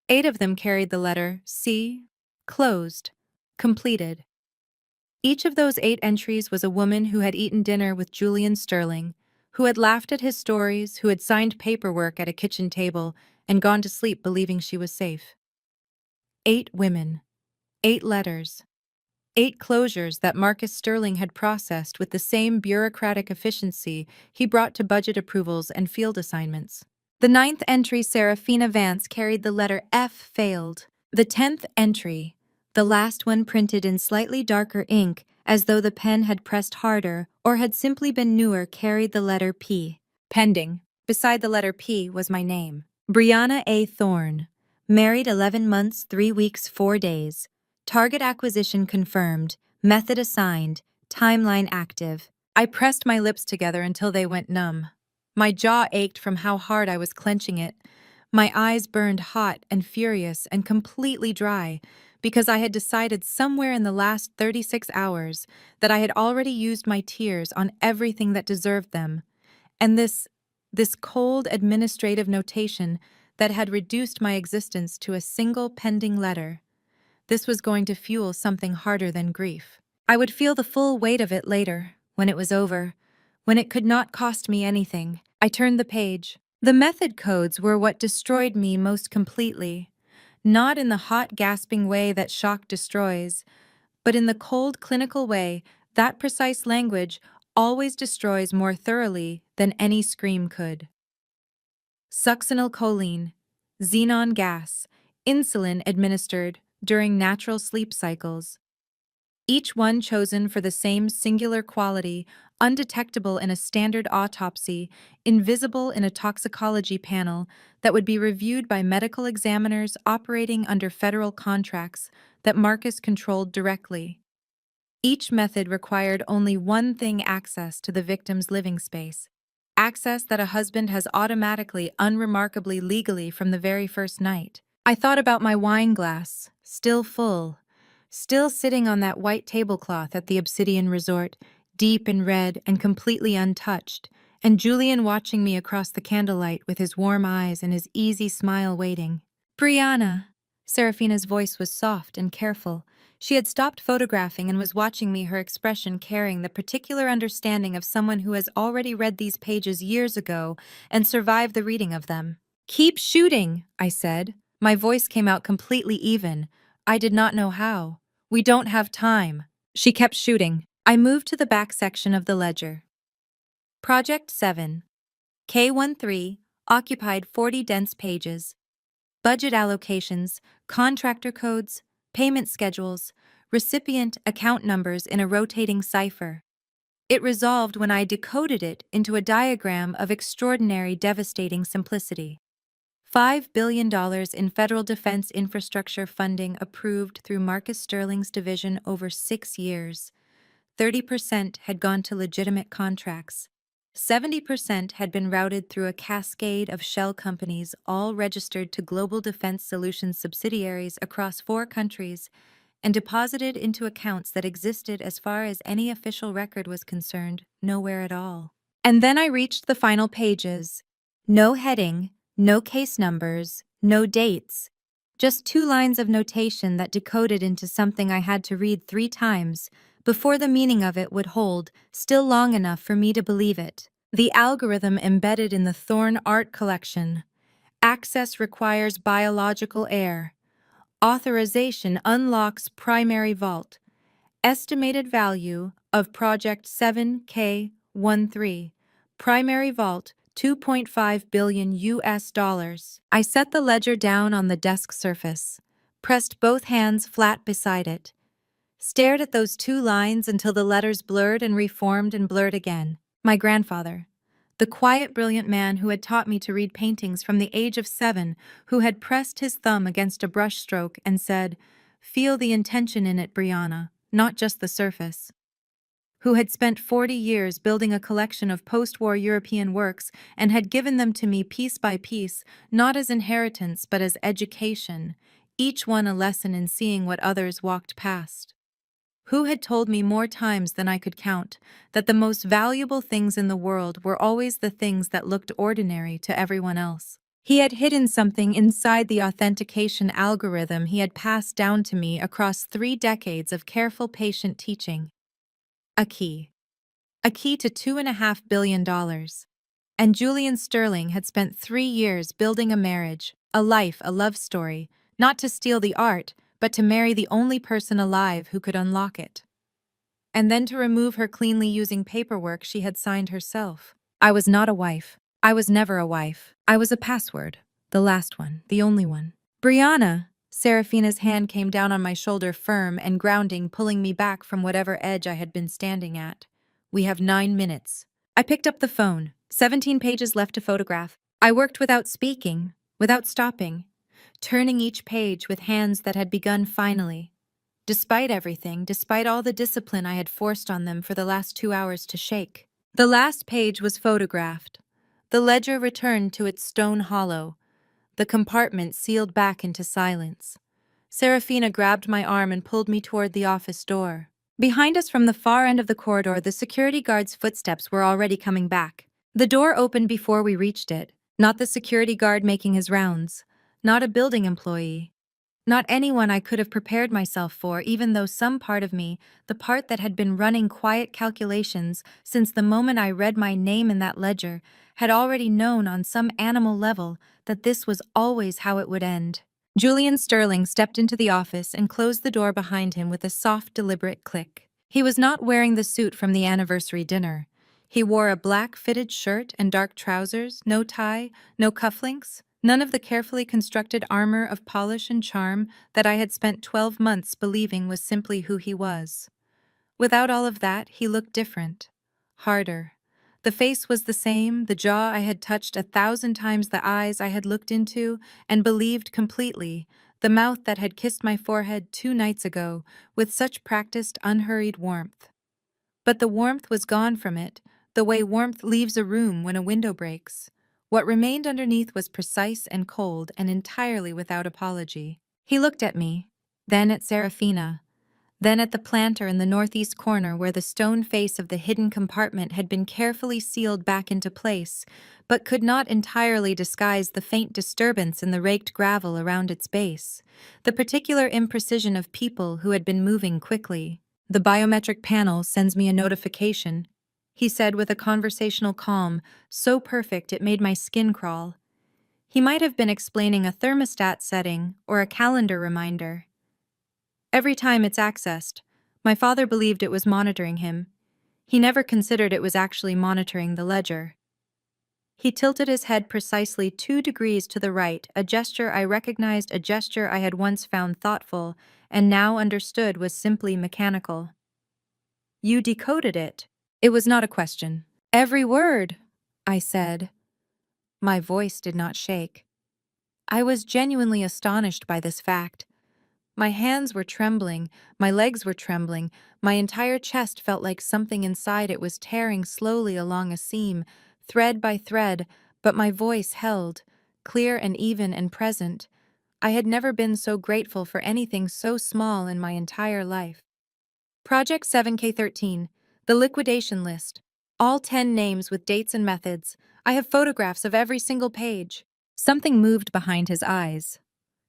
8 of them carried the letter C, closed, completed. Each of those 8 entries was a woman who had eaten dinner with Julian Sterling, who had laughed at his stories, who had signed paperwork at a kitchen table and gone to sleep believing she was safe. 8 women, 8 letters, 8 closures that Marcus Sterling had processed with the same bureaucratic efficiency he brought to budget approvals and field assignments. The 9th entry, Serafina Vance, carried the letter F, failed. The 10th entry, the last one printed in slightly darker ink, as though the pen had pressed harder or had simply been newer, carried the letter P, pending. Beside the letter P was my name. Brianna A. Thorne. Married 11 months, 3 weeks, 4 days. Target acquisition confirmed. Method assigned. Timeline active. I pressed my lips together until they went numb. My jaw ached from how hard I was clenching it. My eyes burned hot and furious and completely dry because I had decided somewhere in the last 36 hours that I had already used my tears on everything that deserved them. And this cold administrative notation that had reduced my existence to a single pending letter. This was going to fuel something harder than grief. I would feel the full weight of it later, when it was over, when it could not cost me anything. I turned the page. The method codes were what destroyed me most completely, not in the hot, gasping way that shock destroys, but in the cold, clinical way that precise language always destroys more thoroughly than any scream could. Succinylcholine, xenon gas, insulin administered during natural sleep cycles. each one chosen for the same singular quality, undetectable in a standard autopsy, invisible in a toxicology panel that would be reviewed by medical examiners operating under federal contracts that Marcus controlled directly. Each method required only one thing: access to the victim's living space. Access that a husband has automatically, unremarkably, legally from the very first night. I thought about my wine glass, still full, still sitting on that white tablecloth at the Obsidian Resort, deep in red and completely untouched, and Julian watching me across the candlelight with his warm eyes and his easy smile waiting. "Brianna." Serafina's voice was soft and careful. She had stopped photographing and was watching me, her expression carrying the particular understanding of someone who has already read these pages years ago and survived the reading of them. "Keep shooting," I said. My voice came out completely even. I did not know how. "We don't have time." She kept shooting. I moved to the back section of the ledger. Project 7. K13 occupied 40 dense pages. Budget allocations, contractor codes, payment schedules, recipient account numbers in a rotating cipher. It resolved when I decoded it into a diagram of extraordinary, devastating simplicity. $5 billion in federal defense infrastructure funding approved through Marcus Sterling's division over 6 years. 30% had gone to legitimate contracts. 70% had been routed through a cascade of shell companies, all registered to Global Defense Solutions subsidiaries across 4 countries, and deposited into accounts that existed, as far as any official record was concerned, nowhere at all. And then I reached the final pages. No heading, no case numbers, no dates. Just 2 lines of notation that decoded into something I had to read 3 times before the meaning of it would hold, still long enough for me to believe it. The algorithm embedded in the Thorn art collection. Access requires biological air. Authorization unlocks primary vault. Estimated value of Project 7K13. Primary vault, $2.5 billion US dollars. I set the ledger down on the desk surface, pressed both hands flat beside it, stared at those 2 lines until the letters blurred and reformed and blurred again. My grandfather, the quiet, brilliant man who had taught me to read paintings from the age of 7, who had pressed his thumb against a brushstroke and said, "Feel the intention in it, Brianna, not just the surface." Who had spent 40 years building a collection of post-war European works and had given them to me piece by piece, not as inheritance but as education, each one a lesson in seeing what others walked past. Who had told me more times than I could count that the most valuable things in the world were always the things that looked ordinary to everyone else. He had hidden something inside the authentication algorithm he had passed down to me across 3 decades of careful, patient teaching. A key. A key to $2.5 billion. And Julian Sterling had spent 3 years building a marriage, a life, a love story, not to steal the art, but to marry the only person alive who could unlock it. And then to remove her cleanly using paperwork she had signed herself. I was not a wife. I was never a wife. I was a password. The last one. The only one. "Brianna!" Serafina's hand came down on my shoulder, firm and grounding, pulling me back from whatever edge I had been standing at. "We have 9 minutes. I picked up the phone. 17 pages left to photograph. I worked without speaking, without stopping, turning each page with hands that had begun finally. Despite everything, despite all the discipline I had forced on them for the last 2 hours to shake. The last page was photographed. The ledger returned to its stone hollow. The compartment sealed back into silence. Serafina grabbed my arm and pulled me toward the office door. Behind us from the far end of the corridor, the security guard's footsteps were already coming back. The door opened before we reached it. Not the security guard making his rounds. Not a building employee. Not anyone I could have prepared myself for, even though some part of me, the part that had been running quiet calculations since the moment I read my name in that ledger, had already known on some animal level that this was always how it would end. Julian Sterling stepped into the office and closed the door behind him with a soft, deliberate click. He was not wearing the suit from the anniversary dinner. He wore a black fitted shirt and dark trousers, no tie, no cufflinks. None of the carefully constructed armor of polish and charm that I had spent 12 months believing was simply who he was. Without all of that, he looked different. Harder. The face was the same, the jaw I had touched 1,000 times, the eyes I had looked into and believed completely, the mouth that had kissed my forehead 2 nights ago with such practiced, unhurried warmth. But the warmth was gone from it, the way warmth leaves a room when a window breaks. What remained underneath was precise and cold and entirely without apology. He looked at me, then at Serafina, then at the planter in the northeast corner where the stone face of the hidden compartment had been carefully sealed back into place, but could not entirely disguise the faint disturbance in the raked gravel around its base, the particular imprecision of people who had been moving quickly. "The biometric panel sends me a notification," he said with a conversational calm so perfect it made my skin crawl. He might have been explaining a thermostat setting or a calendar reminder. Every time it's accessed, my father believed it was monitoring him. He never considered it was actually monitoring the ledger. He tilted his head precisely 2 degrees to the right, a gesture I recognized, a gesture I had once found thoughtful, and now understood was simply mechanical. "You decoded it." It was not a question. "Every word," I said. My voice did not shake. I was genuinely astonished by this fact. My hands were trembling, my legs were trembling, my entire chest felt like something inside it was tearing slowly along a seam, thread by thread, but my voice held, clear and even and present. I had never been so grateful for anything so small in my entire life. Project 7K13, the liquidation list. All 10 names with dates and methods. I have photographs of every single page. Something moved behind his eyes.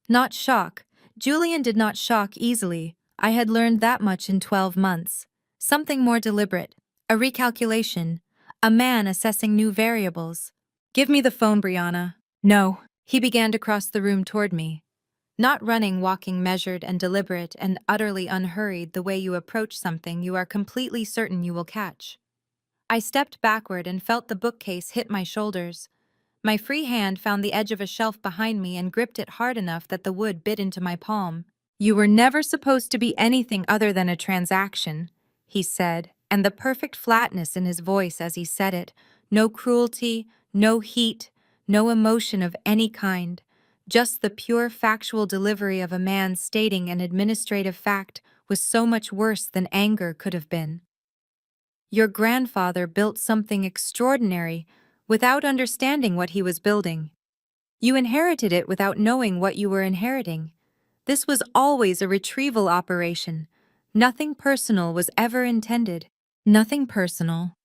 Not shock. Julian did not shock easily. I had learned that much in 12 months. Something more deliberate. A recalculation. A man assessing new variables. "Give me the phone, Brianna." "No." He began to cross the room toward me. Not running, walking measured and deliberate and utterly unhurried, the way you approach something you are completely certain you will catch. I stepped backward and felt the bookcase hit my shoulders. My free hand found the edge of a shelf behind me and gripped it hard enough that the wood bit into my palm. "You were never supposed to be anything other than a transaction," he said, and the perfect flatness in his voice as he said it. No cruelty, no heat, no emotion of any kind. Just the pure factual delivery of a man stating an administrative fact was so much worse than anger could have been. "Your grandfather built something extraordinary without understanding what he was building. You inherited it without knowing what you were inheriting. This was always a retrieval operation. Nothing personal was ever intended." Nothing personal.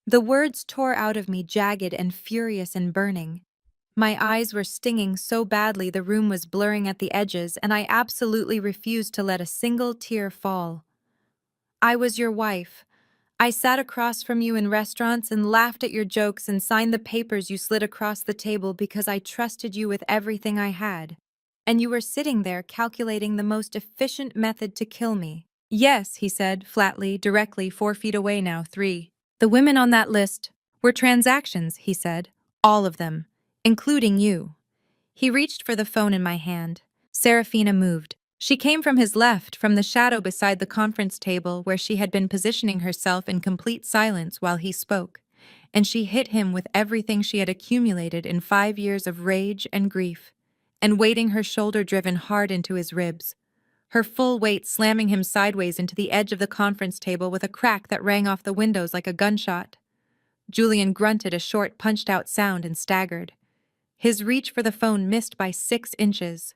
The words tore out of me, jagged and furious and burning. My eyes were stinging so badly the room was blurring at the edges, and I absolutely refused to let a single tear fall. "I was your wife. I sat across from you in restaurants and laughed at your jokes and signed the papers you slid across the table because I trusted you with everything I had. And you were sitting there calculating the most efficient method to kill me." "Yes," he said, flatly, directly, 4 feet away now, 3. "The women on that list were transactions," he said. "All of them, including you." He reached for the phone in my hand. Serafina moved. She came from his left, from the shadow beside the conference table where she had been positioning herself in complete silence while he spoke, and she hit him with everything she had accumulated in 5 years of rage and grief, and weighting her shoulder driven hard into his ribs, her full weight slamming him sideways into the edge of the conference table with a crack that rang off the windows like a gunshot. Julian grunted a short, punched-out sound and staggered. His reach for the phone missed by 6 inches.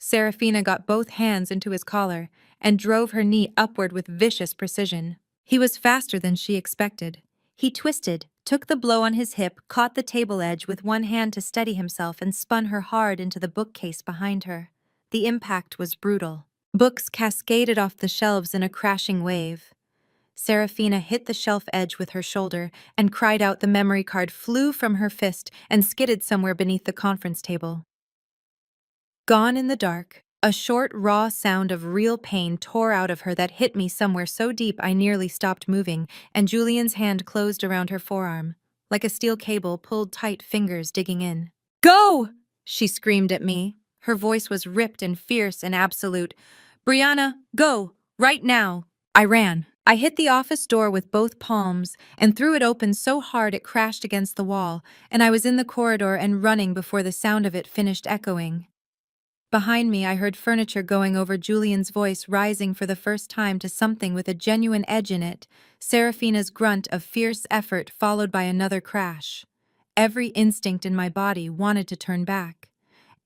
Serafina got both hands into his collar and drove her knee upward with vicious precision. He was faster than she expected. He twisted, took the blow on his hip, caught the table edge with one hand to steady himself, and spun her hard into the bookcase behind her. The impact was brutal. Books cascaded off the shelves in a crashing wave. Serafina hit the shelf edge with her shoulder and cried out. The memory card flew from her fist and skidded somewhere beneath the conference table. Gone in the dark, a short, raw sound of real pain tore out of her that hit me somewhere so deep I nearly stopped moving, and Julian's hand closed around her forearm, like a steel cable pulled tight, fingers digging in. "Go!" she screamed at me. Her voice was ripped and fierce and absolute. "Brianna, go! Right now!" I ran. I hit the office door with both palms and threw it open so hard it crashed against the wall, and I was in the corridor and running before the sound of it finished echoing. Behind me, I heard furniture going over, Julian's voice rising for the first time to something with a genuine edge in it, Serafina's grunt of fierce effort followed by another crash. Every instinct in my body wanted to turn back.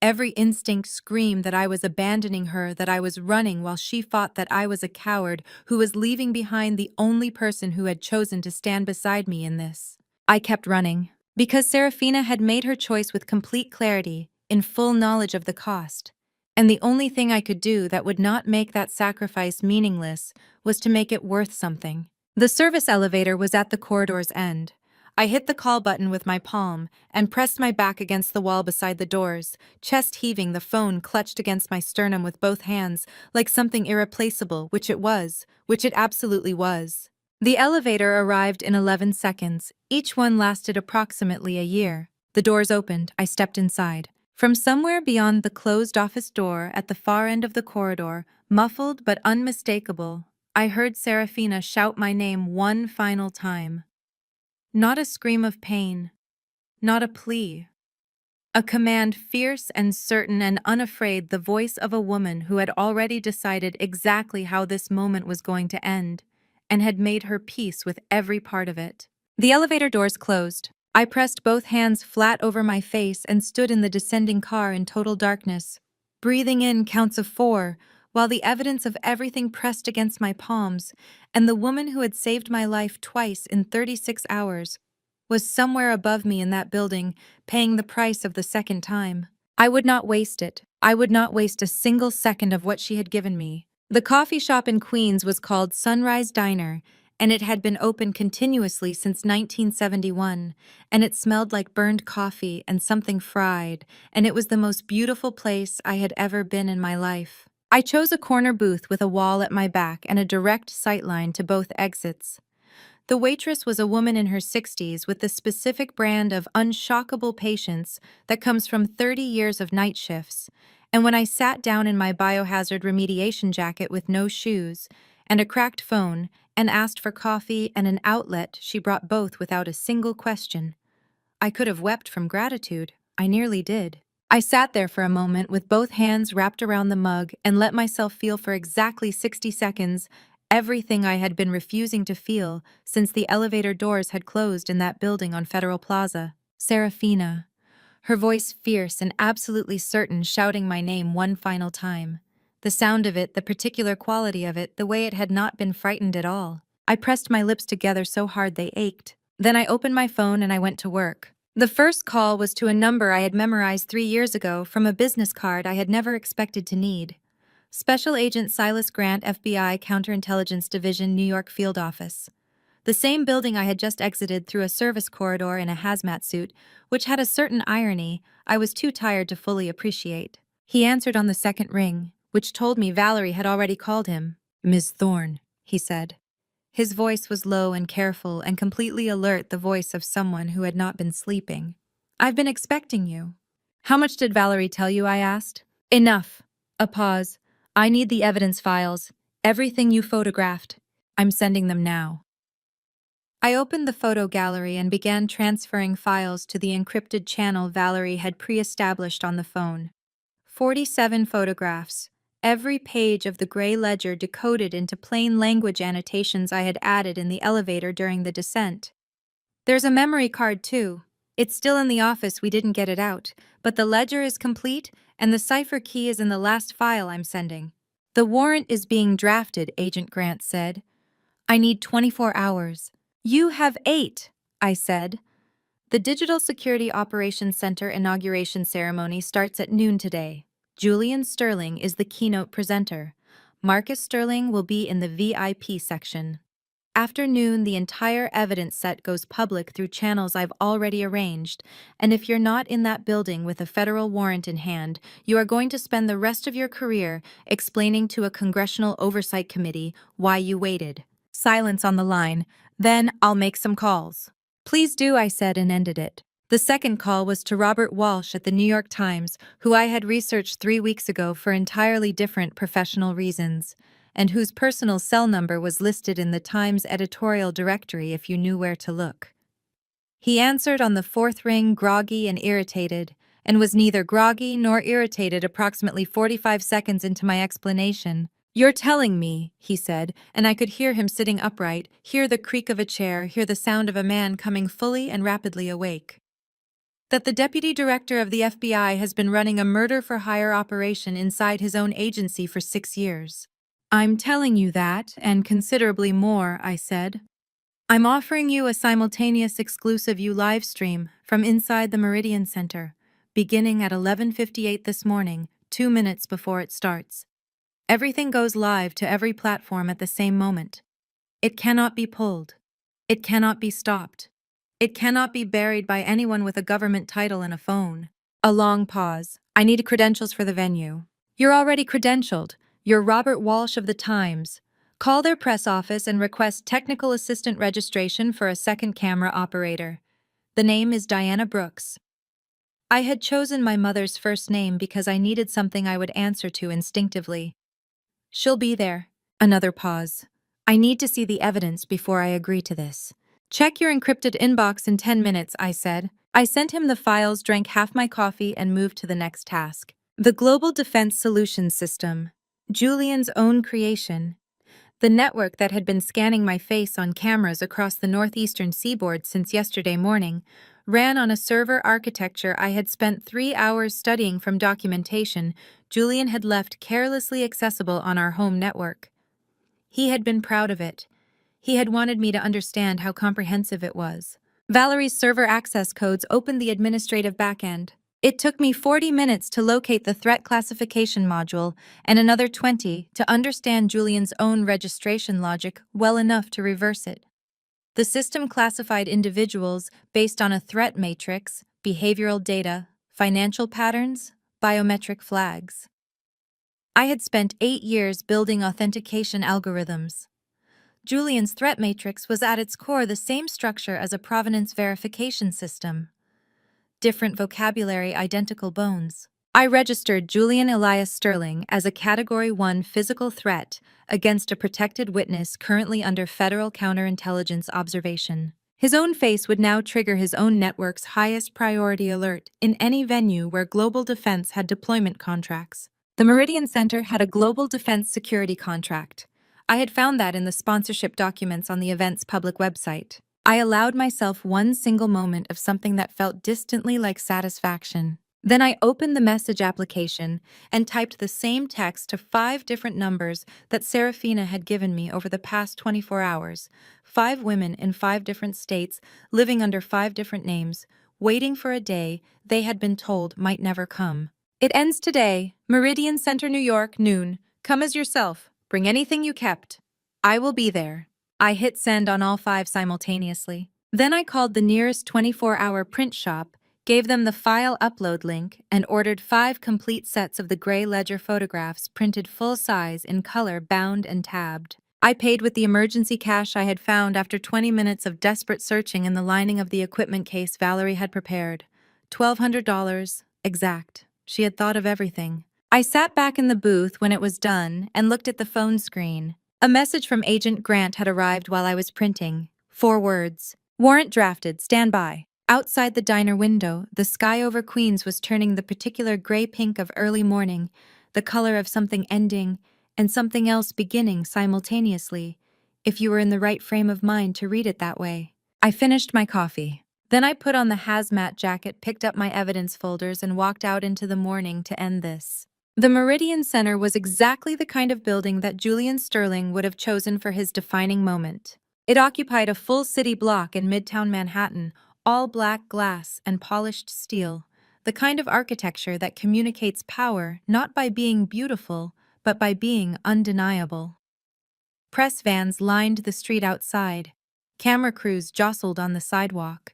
Every instinct screamed that I was abandoning her, that I was running while she fought, that I was a coward who was leaving behind the only person who had chosen to stand beside me in this. I kept running, because Serafina had made her choice with complete clarity, in full knowledge of the cost. And the only thing I could do that would not make that sacrifice meaningless was to make it worth something. The service elevator was at the corridor's end. I hit the call button with my palm and pressed my back against the wall beside the doors, chest heaving, the phone clutched against my sternum with both hands, like something irreplaceable, which it was, which it absolutely was. The elevator arrived in 11 seconds. Each one lasted approximately a year. The doors opened. I stepped inside. From somewhere beyond the closed office door at the far end of the corridor, muffled but unmistakable, I heard Serafina shout my name one final time. Not a scream of pain, not a plea. A command fierce and certain and unafraid, the voice of a woman who had already decided exactly how this moment was going to end, and had made her peace with every part of it. The elevator doors closed. I pressed both hands flat over my face and stood in the descending car in total darkness, breathing in counts of 4, while the evidence of everything pressed against my palms, and the woman who had saved my life twice in 36 hours was somewhere above me in that building, paying the price of the second time. I would not waste it. I would not waste a single second of what she had given me. The coffee shop in Queens was called Sunrise Diner, and it had been open continuously since 1971, and it smelled like burned coffee and something fried, and it was the most beautiful place I had ever been in my life. I chose a corner booth with a wall at my back and a direct sightline to both exits. The waitress was a woman in her 60s with the specific brand of unshockable patience that comes from 30 years of night shifts, and when I sat down in my biohazard remediation jacket with no shoes and a cracked phone and asked for coffee and an outlet, she brought both without a single question. I could have wept from gratitude. I nearly did. I sat there for a moment with both hands wrapped around the mug and let myself feel for exactly 60 seconds everything I had been refusing to feel since the elevator doors had closed in that building on Federal Plaza. Serafina. Her voice fierce and absolutely certain, shouting my name one final time. The sound of it, the particular quality of it, the way it had not been frightened at all. I pressed my lips together so hard they ached. Then I opened my phone and I went to work. The first call was to a number I had memorized 3 years ago from a business card I had never expected to need. Special Agent Silas Grant, FBI, Counterintelligence Division, New York Field Office. The same building I had just exited through a service corridor in a hazmat suit, which had a certain irony I was too tired to fully appreciate. He answered on the second ring, which told me Valerie had already called him. "Ms. Thorne," he said. His voice was low and careful and completely alert, the voice of someone who had not been sleeping. "I've been expecting you." "How much did Valerie tell you?" I asked. "Enough." A pause. "I need the evidence files. Everything you photographed. I'm sending them now." I opened the photo gallery and began transferring files to the encrypted channel Valerie had pre-established on the phone. 47 photographs. Every page of the gray ledger decoded into plain language annotations I had added in the elevator during the descent. "There's a memory card, too. It's still in the office, we didn't get it out, but the ledger is complete and the cipher key is in the last file I'm sending." "The warrant is being drafted," Agent Grant said. "I need 24 hours. "You have 8, I said. "The Digital Security Operations Center inauguration ceremony starts at noon today. Julian Sterling is the keynote presenter. Marcus Sterling will be in the VIP section. After noon, the entire evidence set goes public through channels I've already arranged, and if you're not in that building with a federal warrant in hand, you are going to spend the rest of your career explaining to a congressional oversight committee why you waited." Silence on the line. "Then I'll make some calls." "Please do," I said and ended it. The second call was to Robert Walsh at the New York Times, who I had researched 3 weeks ago for entirely different professional reasons. and whose personal cell number was listed in the Times editorial directory if you knew where to look. He answered on the fourth ring, groggy and irritated, and was neither groggy nor irritated approximately 45 seconds into my explanation. "You're telling me," he said, and I could hear him sitting upright, hear the creak of a chair, hear the sound of a man coming fully and rapidly awake, that the deputy director of the FBI has been running a murder-for-hire operation inside his own agency for 6 years. "I'm telling you that, and considerably more," I said. "I'm offering you a simultaneous exclusive live stream from inside the Meridian Center, beginning at 11:58 this morning, 2 minutes before it starts. Everything goes live to every platform at the same moment. It cannot be pulled. It cannot be stopped. It cannot be buried by anyone with a government title and a phone." A long pause. "I need credentials for the venue." "You're already credentialed. You're Robert Walsh of the Times. Call their press office and request technical assistant registration for a second camera operator. The name is Diana Brooks." I had chosen my mother's first name because I needed something I would answer to instinctively. "She'll be there." Another pause. "I need to see the evidence before I agree to this." "Check your encrypted inbox in 10 minutes, I said. I sent him the files, drank half my coffee, and moved to the next task. The Global Defense Solutions System. Julian's own creation. The network that had been scanning my face on cameras across the northeastern seaboard since yesterday morning ran on a server architecture I had spent 3 hours studying from documentation Julian had left carelessly accessible on our home network. He had been proud of it. He had wanted me to understand how comprehensive it was. Valerie's server access codes opened the administrative backend. It took me 40 minutes to locate the threat classification module and another 20 to understand Julian's own registration logic well enough to reverse it. The system classified individuals based on a threat matrix, behavioral data, financial patterns, biometric flags. I had spent 8 years building authentication algorithms. Julian's threat matrix was at its core the same structure as a provenance verification system. Different vocabulary, identical bones. I registered Julian Elias Sterling as a Category 1 physical threat against a protected witness currently under federal counterintelligence observation. His own face would now trigger his own network's highest priority alert in any venue where Global Defense had deployment contracts. The Meridian Center had a Global Defense security contract. I had found that in the sponsorship documents on the event's public website. I allowed myself one single moment of something that felt distantly like satisfaction. Then I opened the message application and typed the same text to 5 different numbers that Serafina had given me over the past 24 hours. 5 women in 5 different states, living under 5 different names, waiting for a day they had been told might never come. "It ends today. Meridian Center, New York, noon. Come as yourself. Bring anything you kept. I will be there." I hit send on all 5 simultaneously. Then I called the nearest 24-hour print shop, gave them the file upload link, and ordered 5 complete sets of the gray ledger photographs printed full size in color, bound and tabbed. I paid with the emergency cash I had found after 20 minutes of desperate searching in the lining of the equipment case Valerie had prepared. $1,200, exact. She had thought of everything. I sat back in the booth when it was done and looked at the phone screen. A message from Agent Grant had arrived while I was printing. 4 words. "Warrant drafted, stand by." Outside the diner window, the sky over Queens was turning the particular gray-pink of early morning, the color of something ending and something else beginning simultaneously, if you were in the right frame of mind to read it that way. I finished my coffee. Then I put on the hazmat jacket, picked up my evidence folders, and walked out into the morning to end this. The Meridian Center was exactly the kind of building that Julian Sterling would have chosen for his defining moment. It occupied a full city block in Midtown Manhattan, all black glass and polished steel, the kind of architecture that communicates power not by being beautiful, but by being undeniable. Press vans lined the street outside. Camera crews jostled on the sidewalk.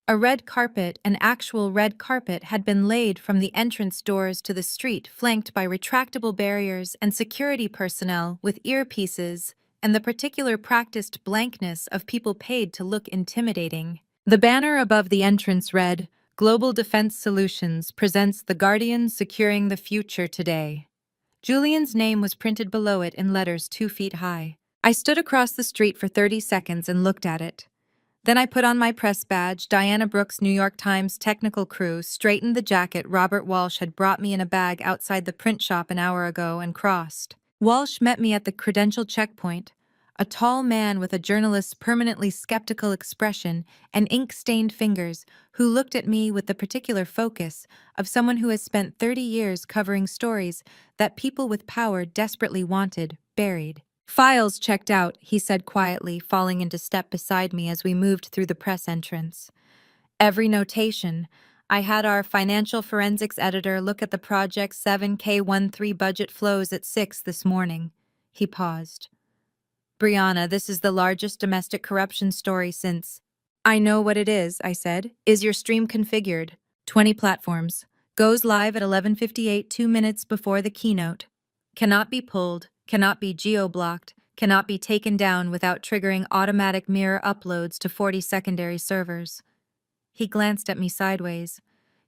A red carpet, an actual red carpet, had been laid from the entrance doors to the street, flanked by retractable barriers and security personnel with earpieces and the particular practiced blankness of people paid to look intimidating. The banner above the entrance read, "Global Defense Solutions presents the Guardian securing the future today." Julian's name was printed below it in letters 2 feet high. I stood across the street for 30 seconds and looked at it. Then I put on my press badge, Diana Brooks' New York Times technical crew, straightened the jacket Robert Walsh had brought me in a bag outside the print shop an hour ago, and crossed. Walsh met me at the credential checkpoint, a tall man with a journalist's permanently skeptical expression and ink-stained fingers, who looked at me with the particular focus of someone who has spent 30 years covering stories that people with power desperately wanted buried. "Files checked out," he said quietly, falling into step beside me as we moved through the press entrance. "Every notation. I had our financial forensics editor look at the Project 7K13 budget flows at 6 this morning." He paused. "Brianna, this is the largest domestic corruption story since—" "I know what it is," I said. "Is your stream configured?" 20 platforms. Goes live at 11:58, 2 minutes before the keynote. Cannot be pulled, cannot be geo-blocked, cannot be taken down without triggering automatic mirror uploads to 40 secondary servers." He glanced at me sideways.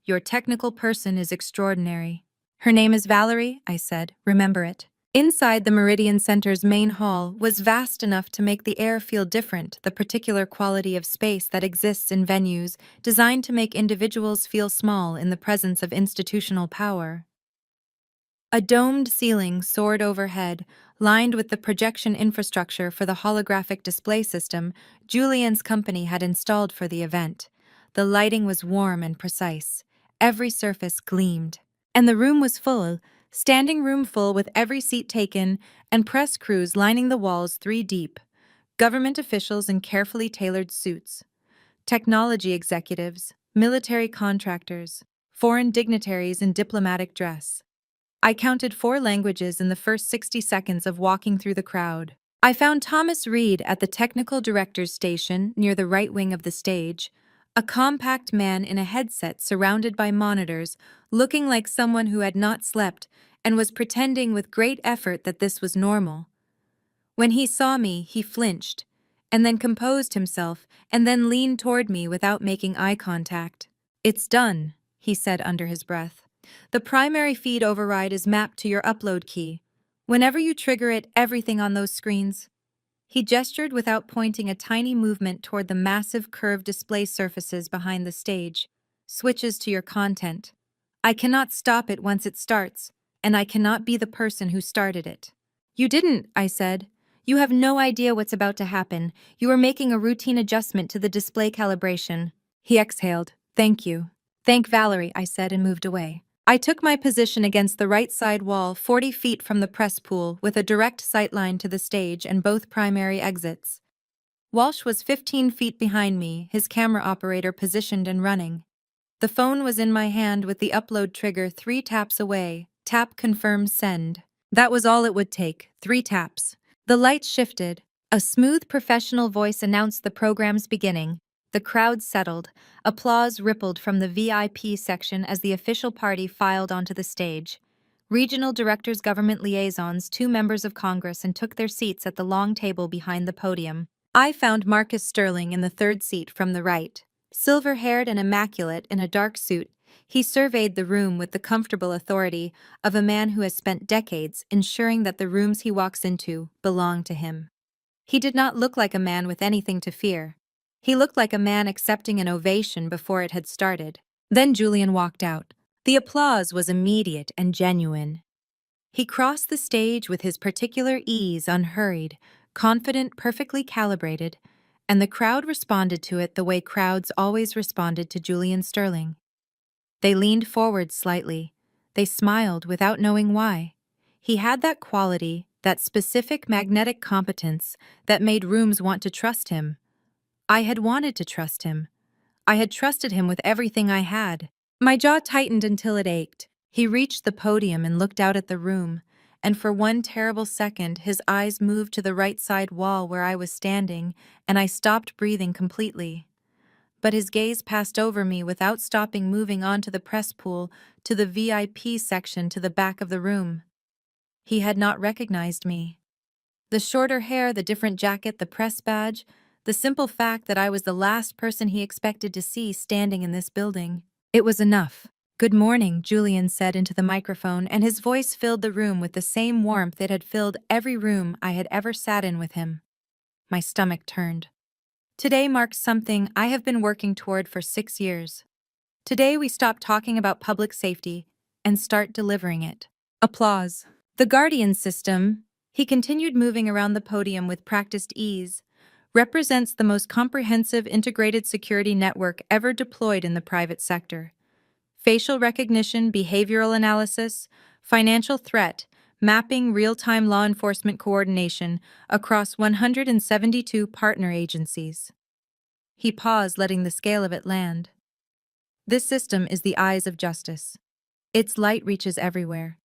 "Your technical person is extraordinary." "Her name is Valerie," I said. "Remember it." Inside the Meridian Center's main hall was vast enough to make the air feel different, the particular quality of space that exists in venues designed to make individuals feel small in the presence of institutional power. A domed ceiling soared overhead, lined with the projection infrastructure for the holographic display system Julian's company had installed for the event. The lighting was warm and precise. Every surface gleamed. And the room was full, standing room full with every seat taken, and press crews lining the walls 3 deep. Government officials in carefully tailored suits. Technology executives, military contractors, foreign dignitaries in diplomatic dress. I counted 4 languages in the first 60 seconds of walking through the crowd. I found Thomas Reed at the technical director's station near the right wing of the stage, a compact man in a headset surrounded by monitors, looking like someone who had not slept and was pretending with great effort that this was normal. When he saw me, he flinched, and then composed himself, and then leaned toward me without making eye contact. "It's done," he said under his breath. "The primary feed override is mapped to your upload key. Whenever you trigger it, everything on those screens—" He gestured without pointing a tiny movement toward the massive curved display surfaces behind the stage. "Switches to your content. I cannot stop it once it starts, and I cannot be the person who started it." "You didn't," I said. "You have no idea what's about to happen. You are making a routine adjustment to the display calibration." He exhaled. "Thank you." "Thank Valerie," I said, and moved away. I took my position against the right side wall 40 feet from the press pool with a direct sightline to the stage and both primary exits. Walsh was 15 feet behind me, his camera operator positioned and running. The phone was in my hand with the upload trigger 3 taps away. Tap confirm send. That was all it would take, 3 taps. The lights shifted. A smooth professional voice announced the program's beginning. The crowd settled. Applause rippled from the VIP section as the official party filed onto the stage. Regional directors, government liaisons, 2 members of Congress, and took their seats at the long table behind the podium. I found Marcus Sterling in the 3rd seat from the right. Silver-haired and immaculate in a dark suit, he surveyed the room with the comfortable authority of a man who has spent decades ensuring that the rooms he walks into belong to him. He did not look like a man with anything to fear. He looked like a man accepting an ovation before it had started. Then Julian walked out. The applause was immediate and genuine. He crossed the stage with his particular ease, unhurried, confident, perfectly calibrated, and the crowd responded to it the way crowds always responded to Julian Sterling. They leaned forward slightly. They smiled without knowing why. He had that quality, that specific magnetic competence that made rooms want to trust him. I had wanted to trust him. I had trusted him with everything I had. My jaw tightened until it ached. He reached the podium and looked out at the room, and for one terrible second his eyes moved to the right side wall where I was standing, and I stopped breathing completely. But his gaze passed over me without stopping, moving on to the press pool, to the VIP section to the back of the room. He had not recognized me. The shorter hair, the different jacket, the press badge, the simple fact that I was the last person he expected to see standing in this building. It was enough. "Good morning," Julian said into the microphone, and his voice filled the room with the same warmth it had filled every room I had ever sat in with him. My stomach turned. Today marks something I have been working toward for 6 years. Today we stop talking about public safety and start delivering it. Applause. The Guardian system, he continued moving around the podium with practiced ease, represents the most comprehensive integrated security network ever deployed in the private sector. Facial recognition, behavioral analysis, financial threat, mapping real-time law enforcement coordination across 172 partner agencies. He paused, letting the scale of it land. This system is the eyes of justice. Its light reaches everywhere.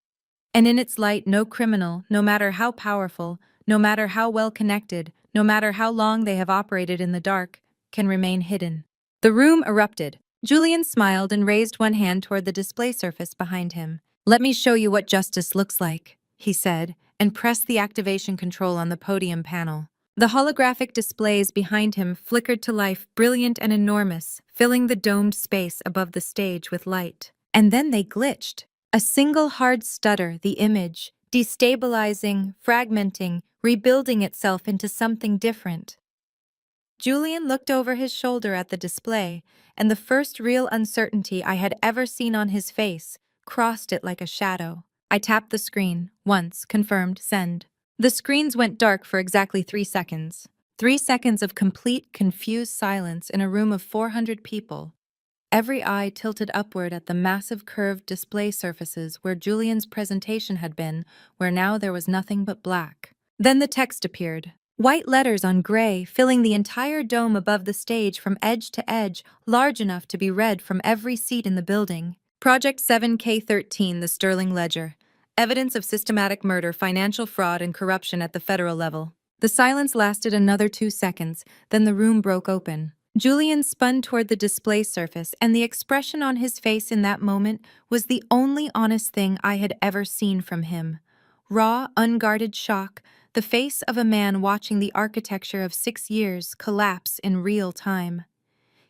And in its light, no criminal, no matter how powerful, no matter how well connected, no matter how long they have operated in the dark, can remain hidden. The room erupted. Julian smiled and raised one hand toward the display surface behind him. "Let me show you what justice looks like," he said, and pressed the activation control on the podium panel. The holographic displays behind him flickered to life, brilliant and enormous, filling the domed space above the stage with light. And then they glitched. A single hard stutter, the image, destabilizing, fragmenting, rebuilding itself into something different. Julian looked over his shoulder at the display, and the first real uncertainty I had ever seen on his face crossed it like a shadow. I tapped the screen, once, confirmed, send. The screens went dark for exactly 3 seconds. 3 seconds of complete, confused silence in a room of 400 people. Every eye tilted upward at the massive curved display surfaces where Julian's presentation had been, where now there was nothing but black. Then the text appeared. White letters on gray, filling the entire dome above the stage from edge to edge, large enough to be read from every seat in the building. Project 7K13, the Sterling Ledger. Evidence of systematic murder, financial fraud, and corruption at the federal level. The silence lasted another 2 seconds, then the room broke open. Julian spun toward the display surface, and the expression on his face in that moment was the only honest thing I had ever seen from him. Raw, unguarded shock, the face of a man watching the architecture of 6 years collapse in real time.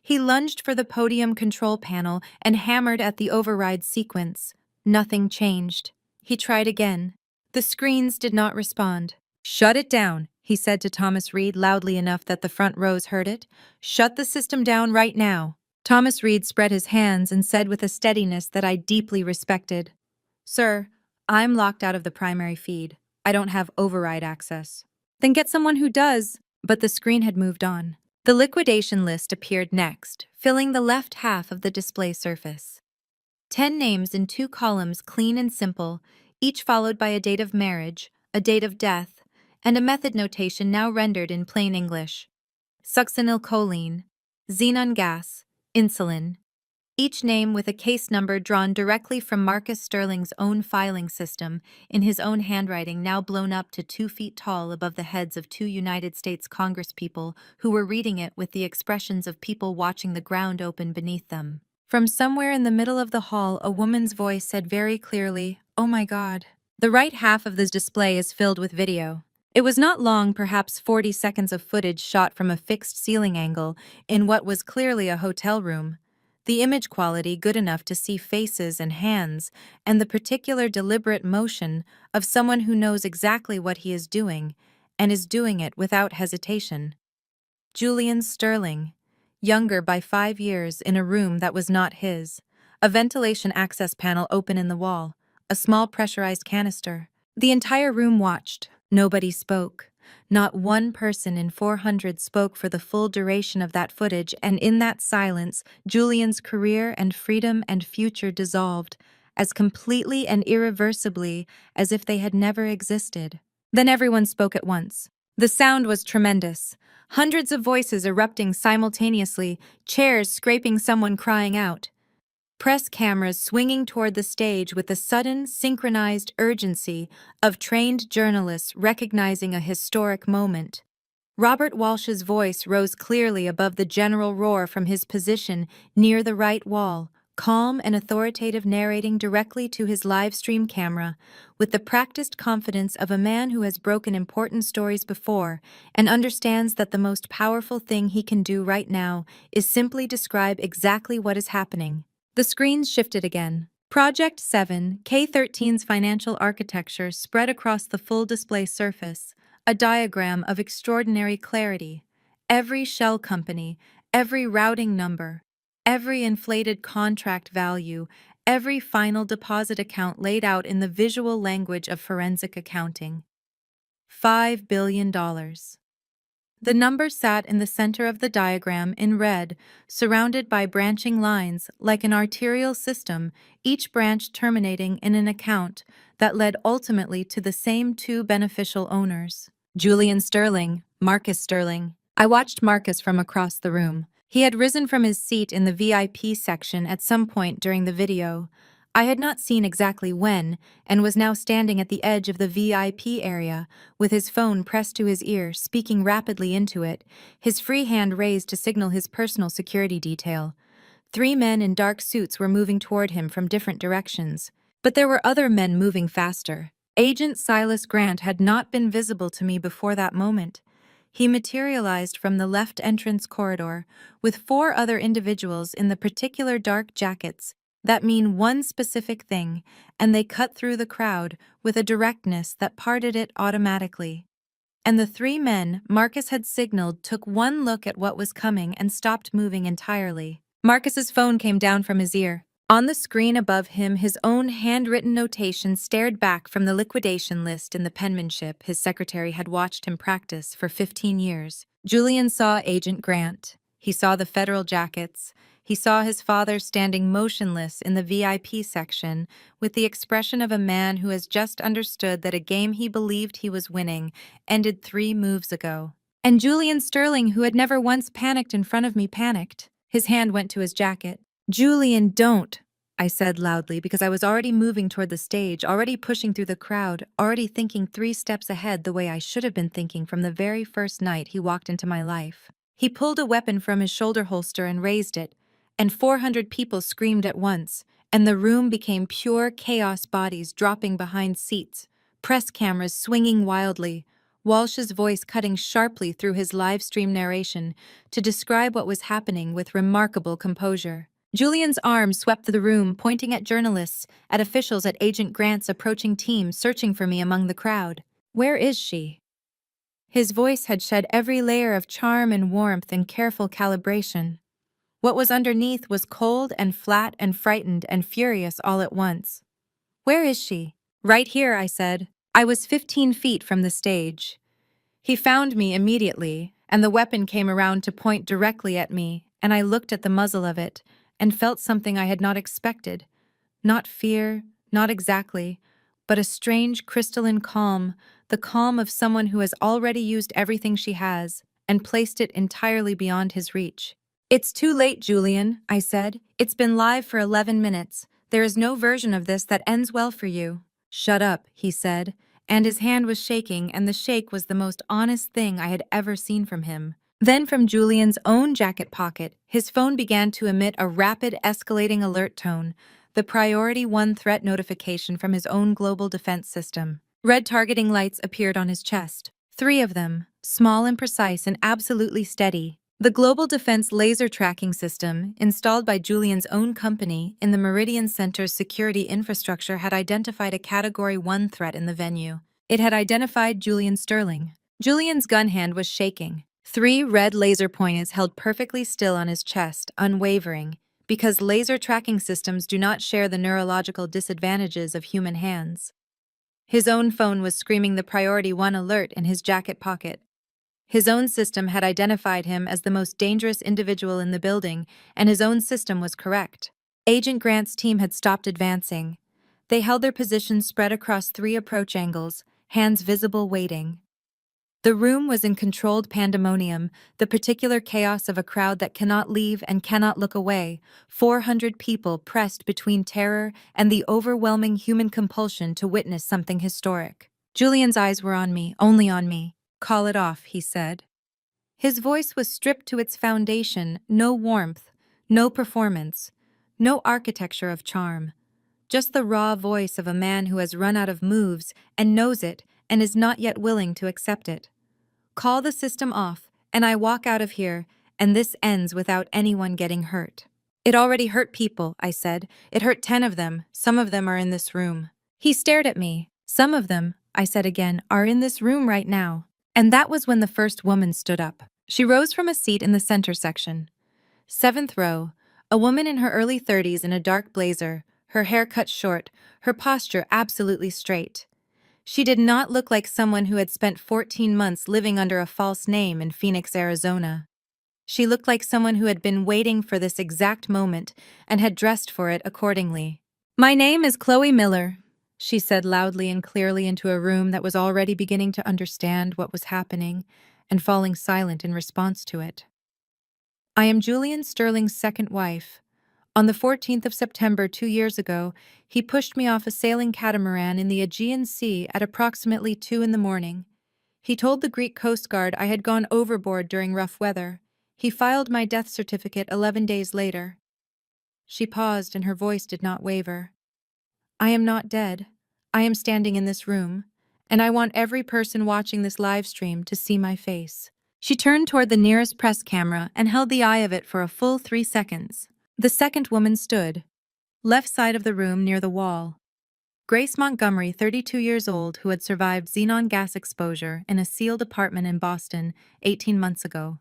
He lunged for the podium control panel and hammered at the override sequence. Nothing changed. He tried again. The screens did not respond. "Shut it down," he said to Thomas Reed loudly enough that the front rows heard it. "Shut the system down right now." Thomas Reed spread his hands and said with a steadiness that I deeply respected, "Sir, I'm locked out of the primary feed. I don't have override access." "Then get someone who does." But the screen had moved on. The liquidation list appeared next, filling the left half of the display surface. 10 names in 2 columns, clean and simple, each followed by a date of marriage, a date of death, and a method notation now rendered in plain English. Succinylcholine, xenon gas, insulin. Each name with a case number drawn directly from Marcus Sterling's own filing system, in his own handwriting now blown up to 2 feet tall above the heads of 2 United States congresspeople who were reading it with the expressions of people watching the ground open beneath them. From somewhere in the middle of the hall, a woman's voice said very clearly, "Oh my God." The right half of this display is filled with video. It was not long, perhaps 40 seconds of footage shot from a fixed ceiling angle in what was clearly a hotel room. The image quality good enough to see faces and hands, and the particular deliberate motion of someone who knows exactly what he is doing, and is doing it without hesitation. Julian Sterling, younger by 5 years, in a room that was not his. A ventilation access panel open in the wall, a small pressurized canister. The entire room watched. Nobody spoke. Not one person in 400 spoke for the full duration of that footage, and in that silence, Julian's career and freedom and future dissolved, as completely and irreversibly as if they had never existed. Then everyone spoke at once. The sound was tremendous. Hundreds of voices erupting simultaneously, chairs scraping, someone crying out. Press cameras swinging toward the stage with the sudden, synchronized urgency of trained journalists recognizing a historic moment. Robert Walsh's voice rose clearly above the general roar from his position near the right wall, calm and authoritative, narrating directly to his live stream camera, with the practiced confidence of a man who has broken important stories before and understands that the most powerful thing he can do right now is simply describe exactly what is happening. The screens shifted again. Project 7, K13's financial architecture spread across the full display surface, a diagram of extraordinary clarity. Every shell company, every routing number, every inflated contract value, every final deposit account laid out in the visual language of forensic accounting. $5 billion. The number sat in the center of the diagram in red, surrounded by branching lines like an arterial system, each branch terminating in an account that led ultimately to the same two beneficial owners. Julian Sterling, Marcus Sterling. I watched Marcus from across the room. He had risen from his seat in the VIP section at some point during the video. I had not seen exactly when, and was now standing at the edge of the VIP area, with his phone pressed to his ear, speaking rapidly into it, his free hand raised to signal his personal security detail. 3 men in dark suits were moving toward him from different directions. But there were other men moving faster. Agent Silas Grant had not been visible to me before that moment. He materialized from the left entrance corridor, with 4 other individuals in the particular dark jackets that mean one specific thing, and they cut through the crowd with a directness that parted it automatically. And the 3 men Marcus had signaled took one look at what was coming and stopped moving entirely. Marcus's phone came down from his ear. On the screen above him, his own handwritten notation stared back from the liquidation list in the penmanship his secretary had watched him practice for 15 years. Julian saw Agent Grant. He saw the federal jackets. He saw his father standing motionless in the VIP section with the expression of a man who has just understood that a game he believed he was winning ended 3 moves ago. And Julian Sterling, who had never once panicked in front of me, panicked. His hand went to his jacket. "Julian, don't," I said loudly, because I was already moving toward the stage, already pushing through the crowd, already thinking 3 steps ahead the way I should have been thinking from the very first night he walked into my life. He pulled a weapon from his shoulder holster and raised it, and 400 people screamed at once, and the room became pure chaos, bodies dropping behind seats, press cameras swinging wildly, Walsh's voice cutting sharply through his live stream narration to describe what was happening with remarkable composure. Julian's arm swept the room, pointing at journalists, at officials, at Agent Grant's approaching team searching for me among the crowd. "Where is she?" His voice had shed every layer of charm and warmth and careful calibration. What was underneath was cold and flat and frightened and furious all at once. "Where is she?" "Right here," I said. I was 15 feet from the stage. He found me immediately, and the weapon came around to point directly at me, and I looked at the muzzle of it and felt something I had not expected. Not fear, not exactly, but a strange crystalline calm, the calm of someone who has already used everything she has and placed it entirely beyond his reach. "It's too late, Julian," I said. "It's been live for 11 minutes. There is no version of this that ends well for you." "Shut up," he said, and his hand was shaking, and the shake was the most honest thing I had ever seen from him. Then from Julian's own jacket pocket, his phone began to emit a rapid, escalating alert tone, the Priority 1 threat notification from his own global defense system. Red targeting lights appeared on his chest. 3 of them, small and precise and absolutely steady. The Global Defense Laser Tracking System, installed by Julian's own company in the Meridian Center's security infrastructure, had identified a Category 1 threat in the venue. It had identified Julian Sterling. Julian's gun hand was shaking. 3 red laser pointers held perfectly still on his chest, unwavering, because laser tracking systems do not share the neurological disadvantages of human hands. His own phone was screaming the Priority 1 alert in his jacket pocket. His own system had identified him as the most dangerous individual in the building, and his own system was correct. Agent Grant's team had stopped advancing. They held their positions spread across 3 approach angles, hands visible, waiting. The room was in controlled pandemonium, the particular chaos of a crowd that cannot leave and cannot look away, 400 people pressed between terror and the overwhelming human compulsion to witness something historic. Julian's eyes were on me, only on me. "Call it off," he said. His voice was stripped to its foundation, no warmth, no performance, no architecture of charm. Just the raw voice of a man who has run out of moves and knows it and is not yet willing to accept it. "Call the system off, and I walk out of here, and this ends without anyone getting hurt." It already hurt people, I said. It hurt 10 of them. Some of them are in this room. He stared at me. Some of them, I said again, are in this room right now. And that was when the first woman stood up. She rose from a seat in the center section. Seventh row, a woman in her early 30s in a dark blazer, her hair cut short, her posture absolutely straight. She did not look like someone who had spent 14 months living under a false name in Phoenix, Arizona. She looked like someone who had been waiting for this exact moment and had dressed for it accordingly. "My name is Chloe Miller," she said loudly and clearly into a room that was already beginning to understand what was happening and falling silent in response to it. "I am Julian Sterling's second wife. On the 14th of September 2 years ago, he pushed me off a sailing catamaran in the Aegean Sea at approximately 2 in the morning. He told the Greek Coast Guard I had gone overboard during rough weather. He filed my death certificate 11 days later." She paused and her voice did not waver. "I am not dead. I am standing in this room, and I want every person watching this live stream to see my face." She turned toward the nearest press camera and held the eye of it for a full 3 seconds. The second woman stood, left side of the room near the wall. Grace Montgomery, 32 years old, who had survived xenon gas exposure in a sealed apartment in Boston 18 months ago.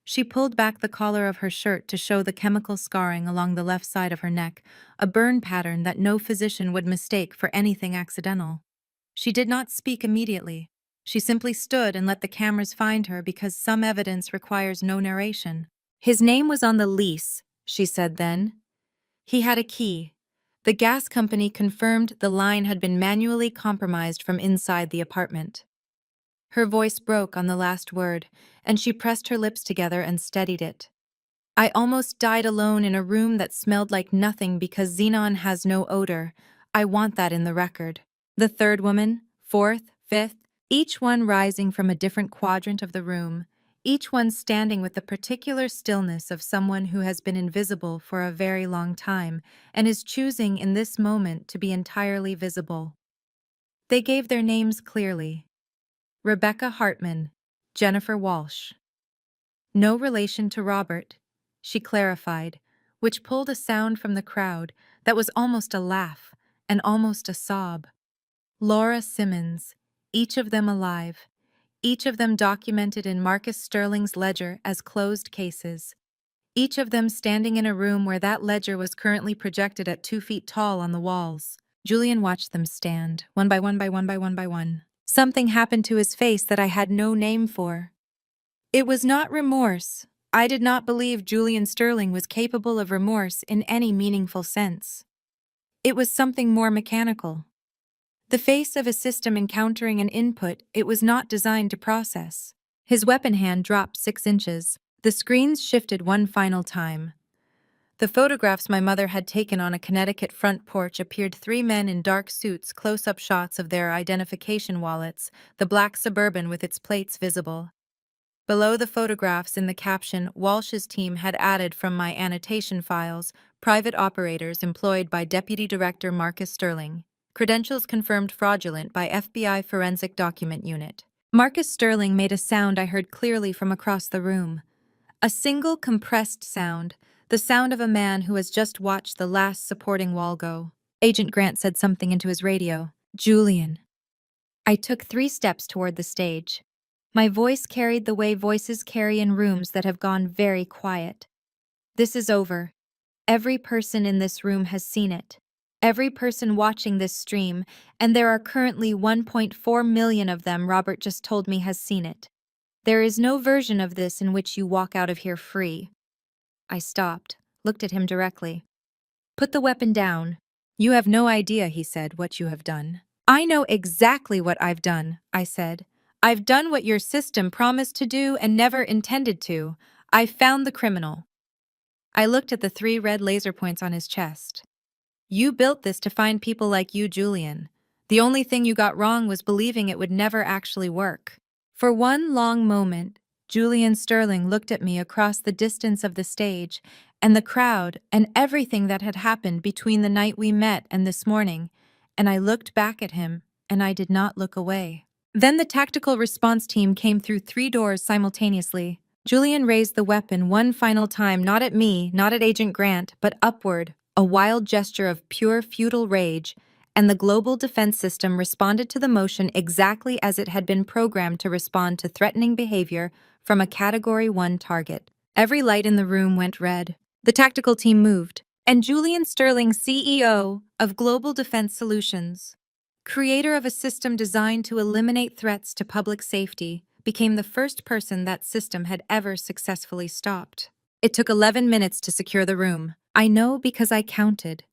She pulled back the collar of her shirt to show the chemical scarring along the left side of her neck, a burn pattern that no physician would mistake for anything accidental. She did not speak immediately. She simply stood and let the cameras find her because some evidence requires no narration. "His name was on the lease," she said then. "He had a key. The gas company confirmed the line had been manually compromised from inside the apartment." Her voice broke on the last word, and she pressed her lips together and steadied it. "I almost died alone in a room that smelled like nothing because xenon has no odor. I want that in the record." The third woman, fourth, fifth, each one rising from a different quadrant of the room, each one standing with the particular stillness of someone who has been invisible for a very long time and is choosing in this moment to be entirely visible. They gave their names clearly. Rebecca Hartman, Jennifer Walsh. "No relation to Robert," she clarified, which pulled a sound from the crowd that was almost a laugh and almost a sob. "Laura Simmons, each of them alive, each of them documented in Marcus Sterling's ledger as closed cases, each of them standing in a room where that ledger was currently projected at 2 feet tall on the walls." Julian watched them stand, one by one by one by one by one. Something happened to his face that I had no name for. It was not remorse. I did not believe Julian Sterling was capable of remorse in any meaningful sense. It was something more mechanical. The face of a system encountering an input it was not designed to process. His weapon hand dropped 6 inches. The screens shifted one final time. The photographs my mother had taken on a Connecticut front porch appeared 3 men in dark suits, close-up shots of their identification wallets, the black Suburban with its plates visible. Below the photographs in the caption, Walsh's team had added from my annotation files, private operators employed by Deputy Director Marcus Sterling. Credentials confirmed fraudulent by FBI Forensic Document Unit. Marcus Sterling made a sound I heard clearly from across the room. A single compressed sound, the sound of a man who has just watched the last supporting wall go. Agent Grant said something into his radio. "Julian." I took 3 steps toward the stage. My voice carried the way voices carry in rooms that have gone very quiet. "This is over. Every person in this room has seen it. Every person watching this stream, and there are currently 1.4 million of them Robert just told me has seen it. There is no version of this in which you walk out of here free." I stopped, looked at him directly. "Put the weapon down." "You have no idea," he said, "what you have done." "I know exactly what I've done," I said. "I've done what your system promised to do and never intended to. I've found the criminal." I looked at the 3 red laser points on his chest. "You built this to find people like you, Julian. The only thing you got wrong was believing it would never actually work." For one long moment, Julian Sterling looked at me across the distance of the stage and the crowd and everything that had happened between the night we met and this morning, and I looked back at him, and I did not look away. Then the tactical response team came through 3 doors simultaneously. Julian raised the weapon one final time, not at me, not at Agent Grant, but upward, a wild gesture of pure futile rage, and the global defense system responded to the motion exactly as it had been programmed to respond to threatening behavior from a Category 1 target. Every light in the room went red. The tactical team moved, and Julian Sterling, CEO of Global Defense Solutions, creator of a system designed to eliminate threats to public safety, became the first person that system had ever successfully stopped. It took 11 minutes to secure the room. I know because I counted.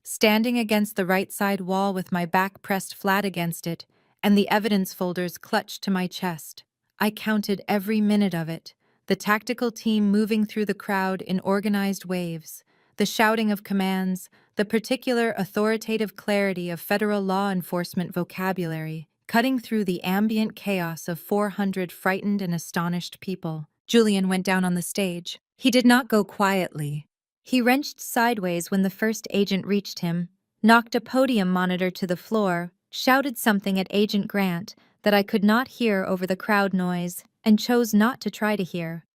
Standing against the right side wall with my back pressed flat against it, and the evidence folders clutched to my chest, I counted every minute of it, the tactical team moving through the crowd in organized waves, the shouting of commands, the particular authoritative clarity of federal law enforcement vocabulary, cutting through the ambient chaos of 400 frightened and astonished people. Julian went down on the stage. He did not go quietly. He wrenched sideways when the first agent reached him, knocked a podium monitor to the floor, shouted something at Agent Grant that I could not hear over the crowd noise, and chose not to try to hear.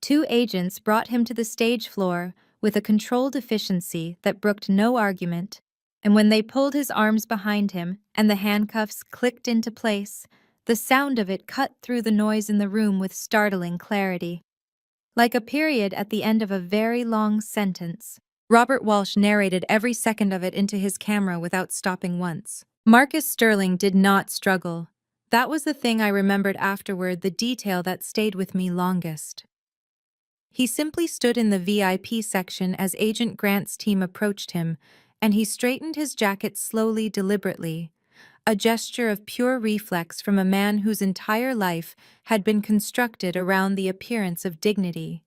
2 agents brought him to the stage floor with a controlled efficiency that brooked no argument, and when they pulled his arms behind him and the handcuffs clicked into place, the sound of it cut through the noise in the room with startling clarity. Like a period at the end of a very long sentence, Robert Walsh narrated every second of it into his camera without stopping once. Marcus Sterling did not struggle. That was the thing I remembered afterward, the detail that stayed with me longest. He simply stood in the VIP section as Agent Grant's team approached him, and he straightened his jacket slowly, deliberately, a gesture of pure reflex from a man whose entire life had been constructed around the appearance of dignity.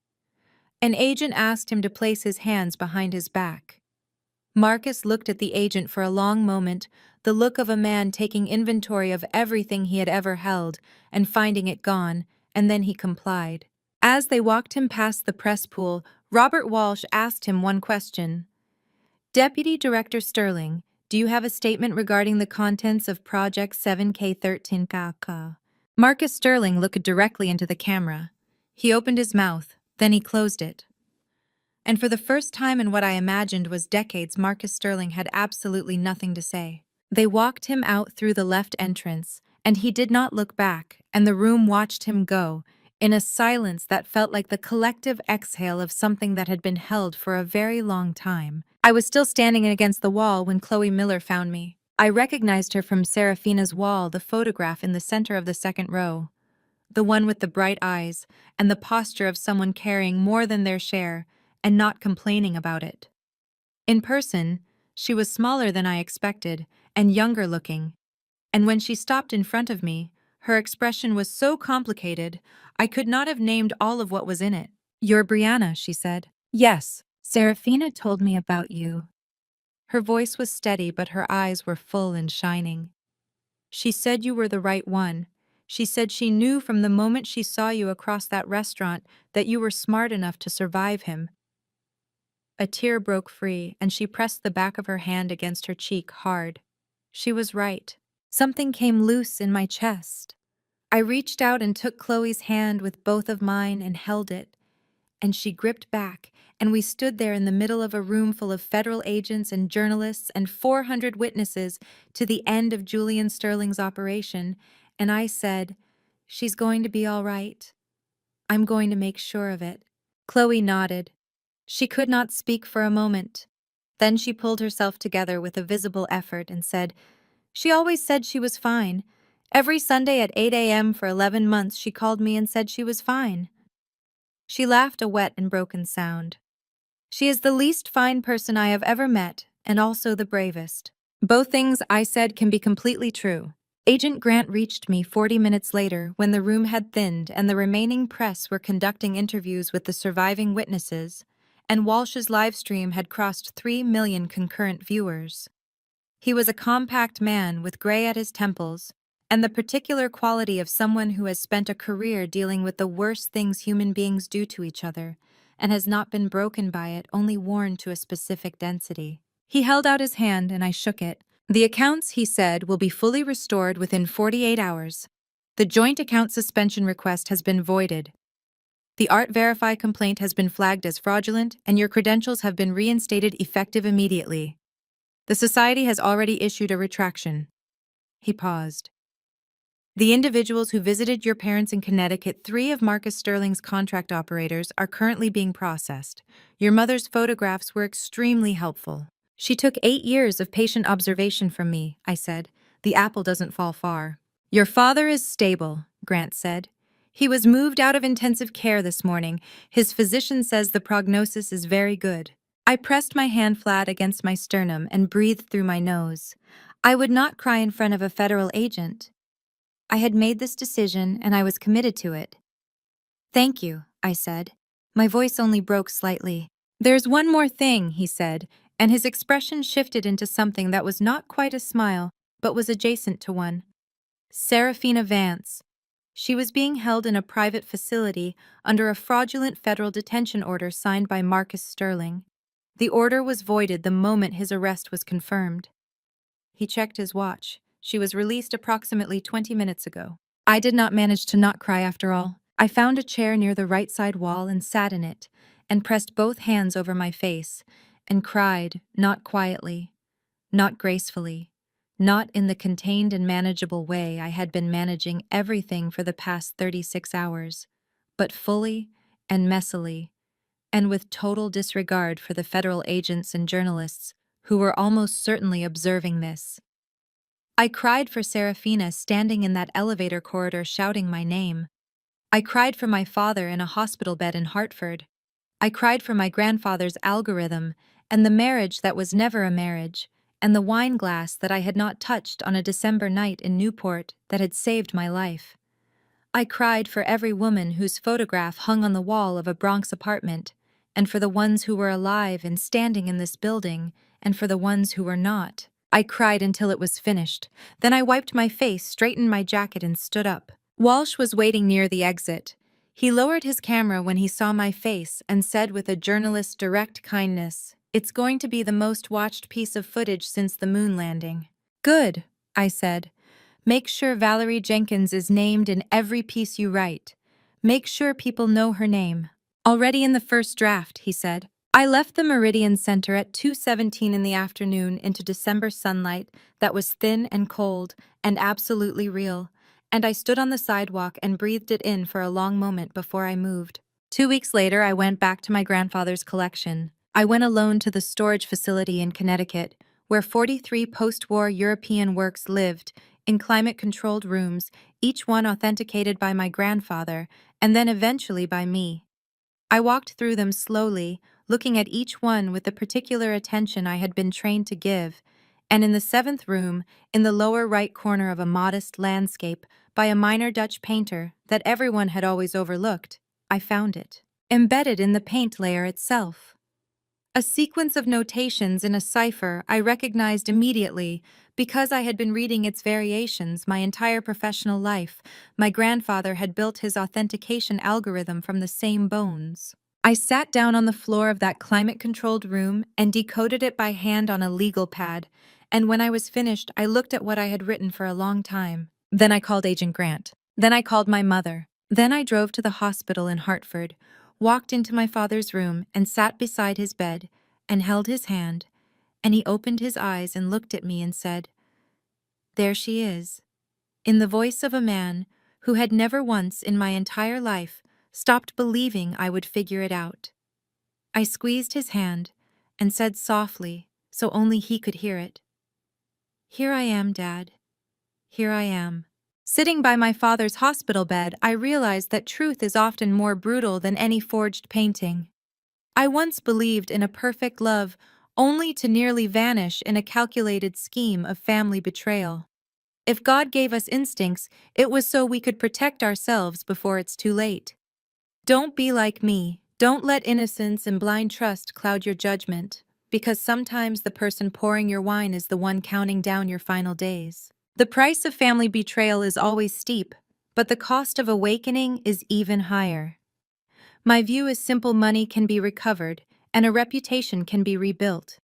An agent asked him to place his hands behind his back. Marcus looked at the agent for a long moment, the look of a man taking inventory of everything he had ever held and finding it gone, and then he complied. As they walked him past the press pool, Robert Walsh asked him one question. Deputy Director Sterling, do you have a statement regarding the contents of Project 7K13KK? Marcus Sterling looked directly into the camera. He opened his mouth, then he closed it. And for the first time in what I imagined was decades, Marcus Sterling had absolutely nothing to say. They walked him out through the left entrance, and he did not look back, and the room watched him go, in a silence that felt like the collective exhale of something that had been held for a very long time. I was still standing against the wall when Chloe Miller found me. I recognized her from Seraphina's wall, the photograph in the center of the second row. The one with the bright eyes, and the posture of someone carrying more than their share, and not complaining about it. In person, she was smaller than I expected, and younger looking. And when she stopped in front of me, her expression was so complicated, I could not have named all of what was in it. You're Brianna, she said. Yes, Seraphina told me about you. Her voice was steady, but her eyes were full and shining. She said you were the right one. She said she knew from the moment she saw you across that restaurant that you were smart enough to survive him. A tear broke free, and she pressed the back of her hand against her cheek hard. She was right. Something came loose in my chest. I reached out and took Chloe's hand with both of mine and held it, and she gripped back, and we stood there in the middle of a room full of federal agents and journalists and 400 witnesses to the end of Julian Sterling's operation, and I said, "She's going to be all right. I'm going to make sure of it." Chloe nodded. She could not speak for a moment. Then she pulled herself together with a visible effort and said, "She always said she was fine. Every Sunday at 8 a.m. for 11 months she called me and said she was fine." She laughed a wet and broken sound. "She is the least fine person I have ever met, and also the bravest." Both things I said can be completely true. Agent Grant reached me 40 minutes later when the room had thinned and the remaining press were conducting interviews with the surviving witnesses, and Walsh's live stream had crossed 3 million concurrent viewers. He was a compact man with gray at his temples, and the particular quality of someone who has spent a career dealing with the worst things human beings do to each other, and has not been broken by it, only worn to a specific density. He held out his hand and I shook it. "The accounts," he said, "will be fully restored within 48 hours. The joint account suspension request has been voided." The Art Verify complaint has been flagged as fraudulent, and your credentials have been reinstated effective immediately. The Society has already issued a retraction. He paused. The individuals who visited your parents in Connecticut, 3 of Marcus Sterling's contract operators, are currently being processed. Your mother's photographs were extremely helpful. She took 8 years of patient observation from me, I said. The apple doesn't fall far. Your father is stable, Grant said. He was moved out of intensive care this morning. His physician says the prognosis is very good. I pressed my hand flat against my sternum and breathed through my nose. I would not cry in front of a federal agent. I had made this decision and I was committed to it. Thank you, I said. My voice only broke slightly. There's one more thing, he said, and his expression shifted into something that was not quite a smile, but was adjacent to one. Serafina Vance. She was being held in a private facility under a fraudulent federal detention order signed by Marcus Sterling. The order was voided the moment his arrest was confirmed. He checked his watch. She was released approximately 20 minutes ago. I did not manage to not cry after all. I found a chair near the right side wall and sat in it, and pressed both hands over my face, and cried, not quietly, not gracefully, not in the contained and manageable way I had been managing everything for the past 36 hours, but fully and messily, and with total disregard for the federal agents and journalists who were almost certainly observing this. I cried for Serafina standing in that elevator corridor shouting my name. I cried for my father in a hospital bed in Hartford. I cried for my grandfather's algorithm, and the marriage that was never a marriage, and the wine glass that I had not touched on a December night in Newport that had saved my life. I cried for every woman whose photograph hung on the wall of a Bronx apartment, and for the ones who were alive and standing in this building, and for the ones who were not. I cried until it was finished. Then I wiped my face, straightened my jacket, and stood up. Walsh was waiting near the exit. He lowered his camera when he saw my face and said with a journalist's direct kindness, "It's going to be the most watched piece of footage since the moon landing." "Good," I said. "Make sure Valerie Jenkins is named in every piece you write. Make sure people know her name." "Already in the first draft," he said. I left the Meridian Center at 2:17 in the afternoon into December sunlight that was thin and cold and absolutely real, and I stood on the sidewalk and breathed it in for a long moment before I moved. 2 weeks later, I went back to my grandfather's collection. I went alone to the storage facility in Connecticut, where 43 post-war European works lived, in climate-controlled rooms, each one authenticated by my grandfather, and then eventually by me. I walked through them slowly, looking at each one with the particular attention I had been trained to give, and in the 7th room, in the lower right corner of a modest landscape by a minor Dutch painter that everyone had always overlooked, I found it, embedded in the paint layer itself. A sequence of notations in a cipher I recognized immediately because I had been reading its variations my entire professional life. My grandfather had built his authentication algorithm from the same bones. I sat down on the floor of that climate-controlled room and decoded it by hand on a legal pad, and when I was finished, I looked at what I had written for a long time. Then I called Agent Grant. Then I called my mother. Then I drove to the hospital in Hartford, walked into my father's room and sat beside his bed and held his hand, and he opened his eyes and looked at me and said, "There she is," in the voice of a man who had never once in my entire life stopped believing I would figure it out. I squeezed his hand and said softly, so only he could hear it, "Here I am, Dad. Here I am." Sitting by my father's hospital bed, I realized that truth is often more brutal than any forged painting. I once believed in a perfect love only to nearly vanish in a calculated scheme of family betrayal. If God gave us instincts, it was so we could protect ourselves before it's too late. Don't be like me. Don't let innocence and blind trust cloud your judgment, because sometimes the person pouring your wine is the one counting down your final days. The price of family betrayal is always steep, but the cost of awakening is even higher. My view is simple: money can be recovered, and a reputation can be rebuilt.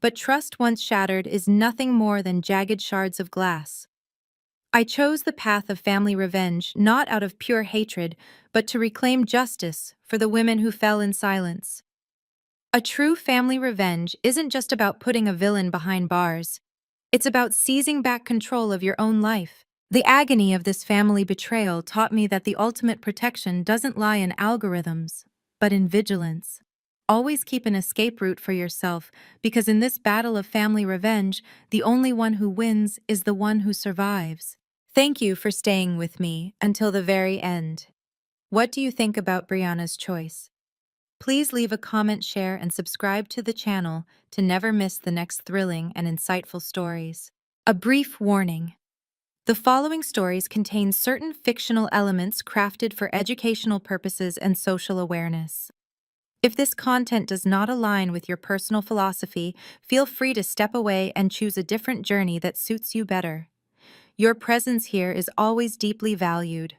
But trust once shattered is nothing more than jagged shards of glass. I chose the path of family revenge not out of pure hatred, but to reclaim justice for the women who fell in silence. A true family revenge isn't just about putting a villain behind bars. It's about seizing back control of your own life. The agony of this family betrayal taught me that the ultimate protection doesn't lie in algorithms, but in vigilance. Always keep an escape route for yourself, because in this battle of family revenge, the only one who wins is the one who survives. Thank you for staying with me until the very end. What do you think about Brianna's choice? Please leave a comment, share, and subscribe to the channel to never miss the next thrilling and insightful stories. A brief warning. The following stories contain certain fictional elements crafted for educational purposes and social awareness. If this content does not align with your personal philosophy, feel free to step away and choose a different journey that suits you better. Your presence here is always deeply valued.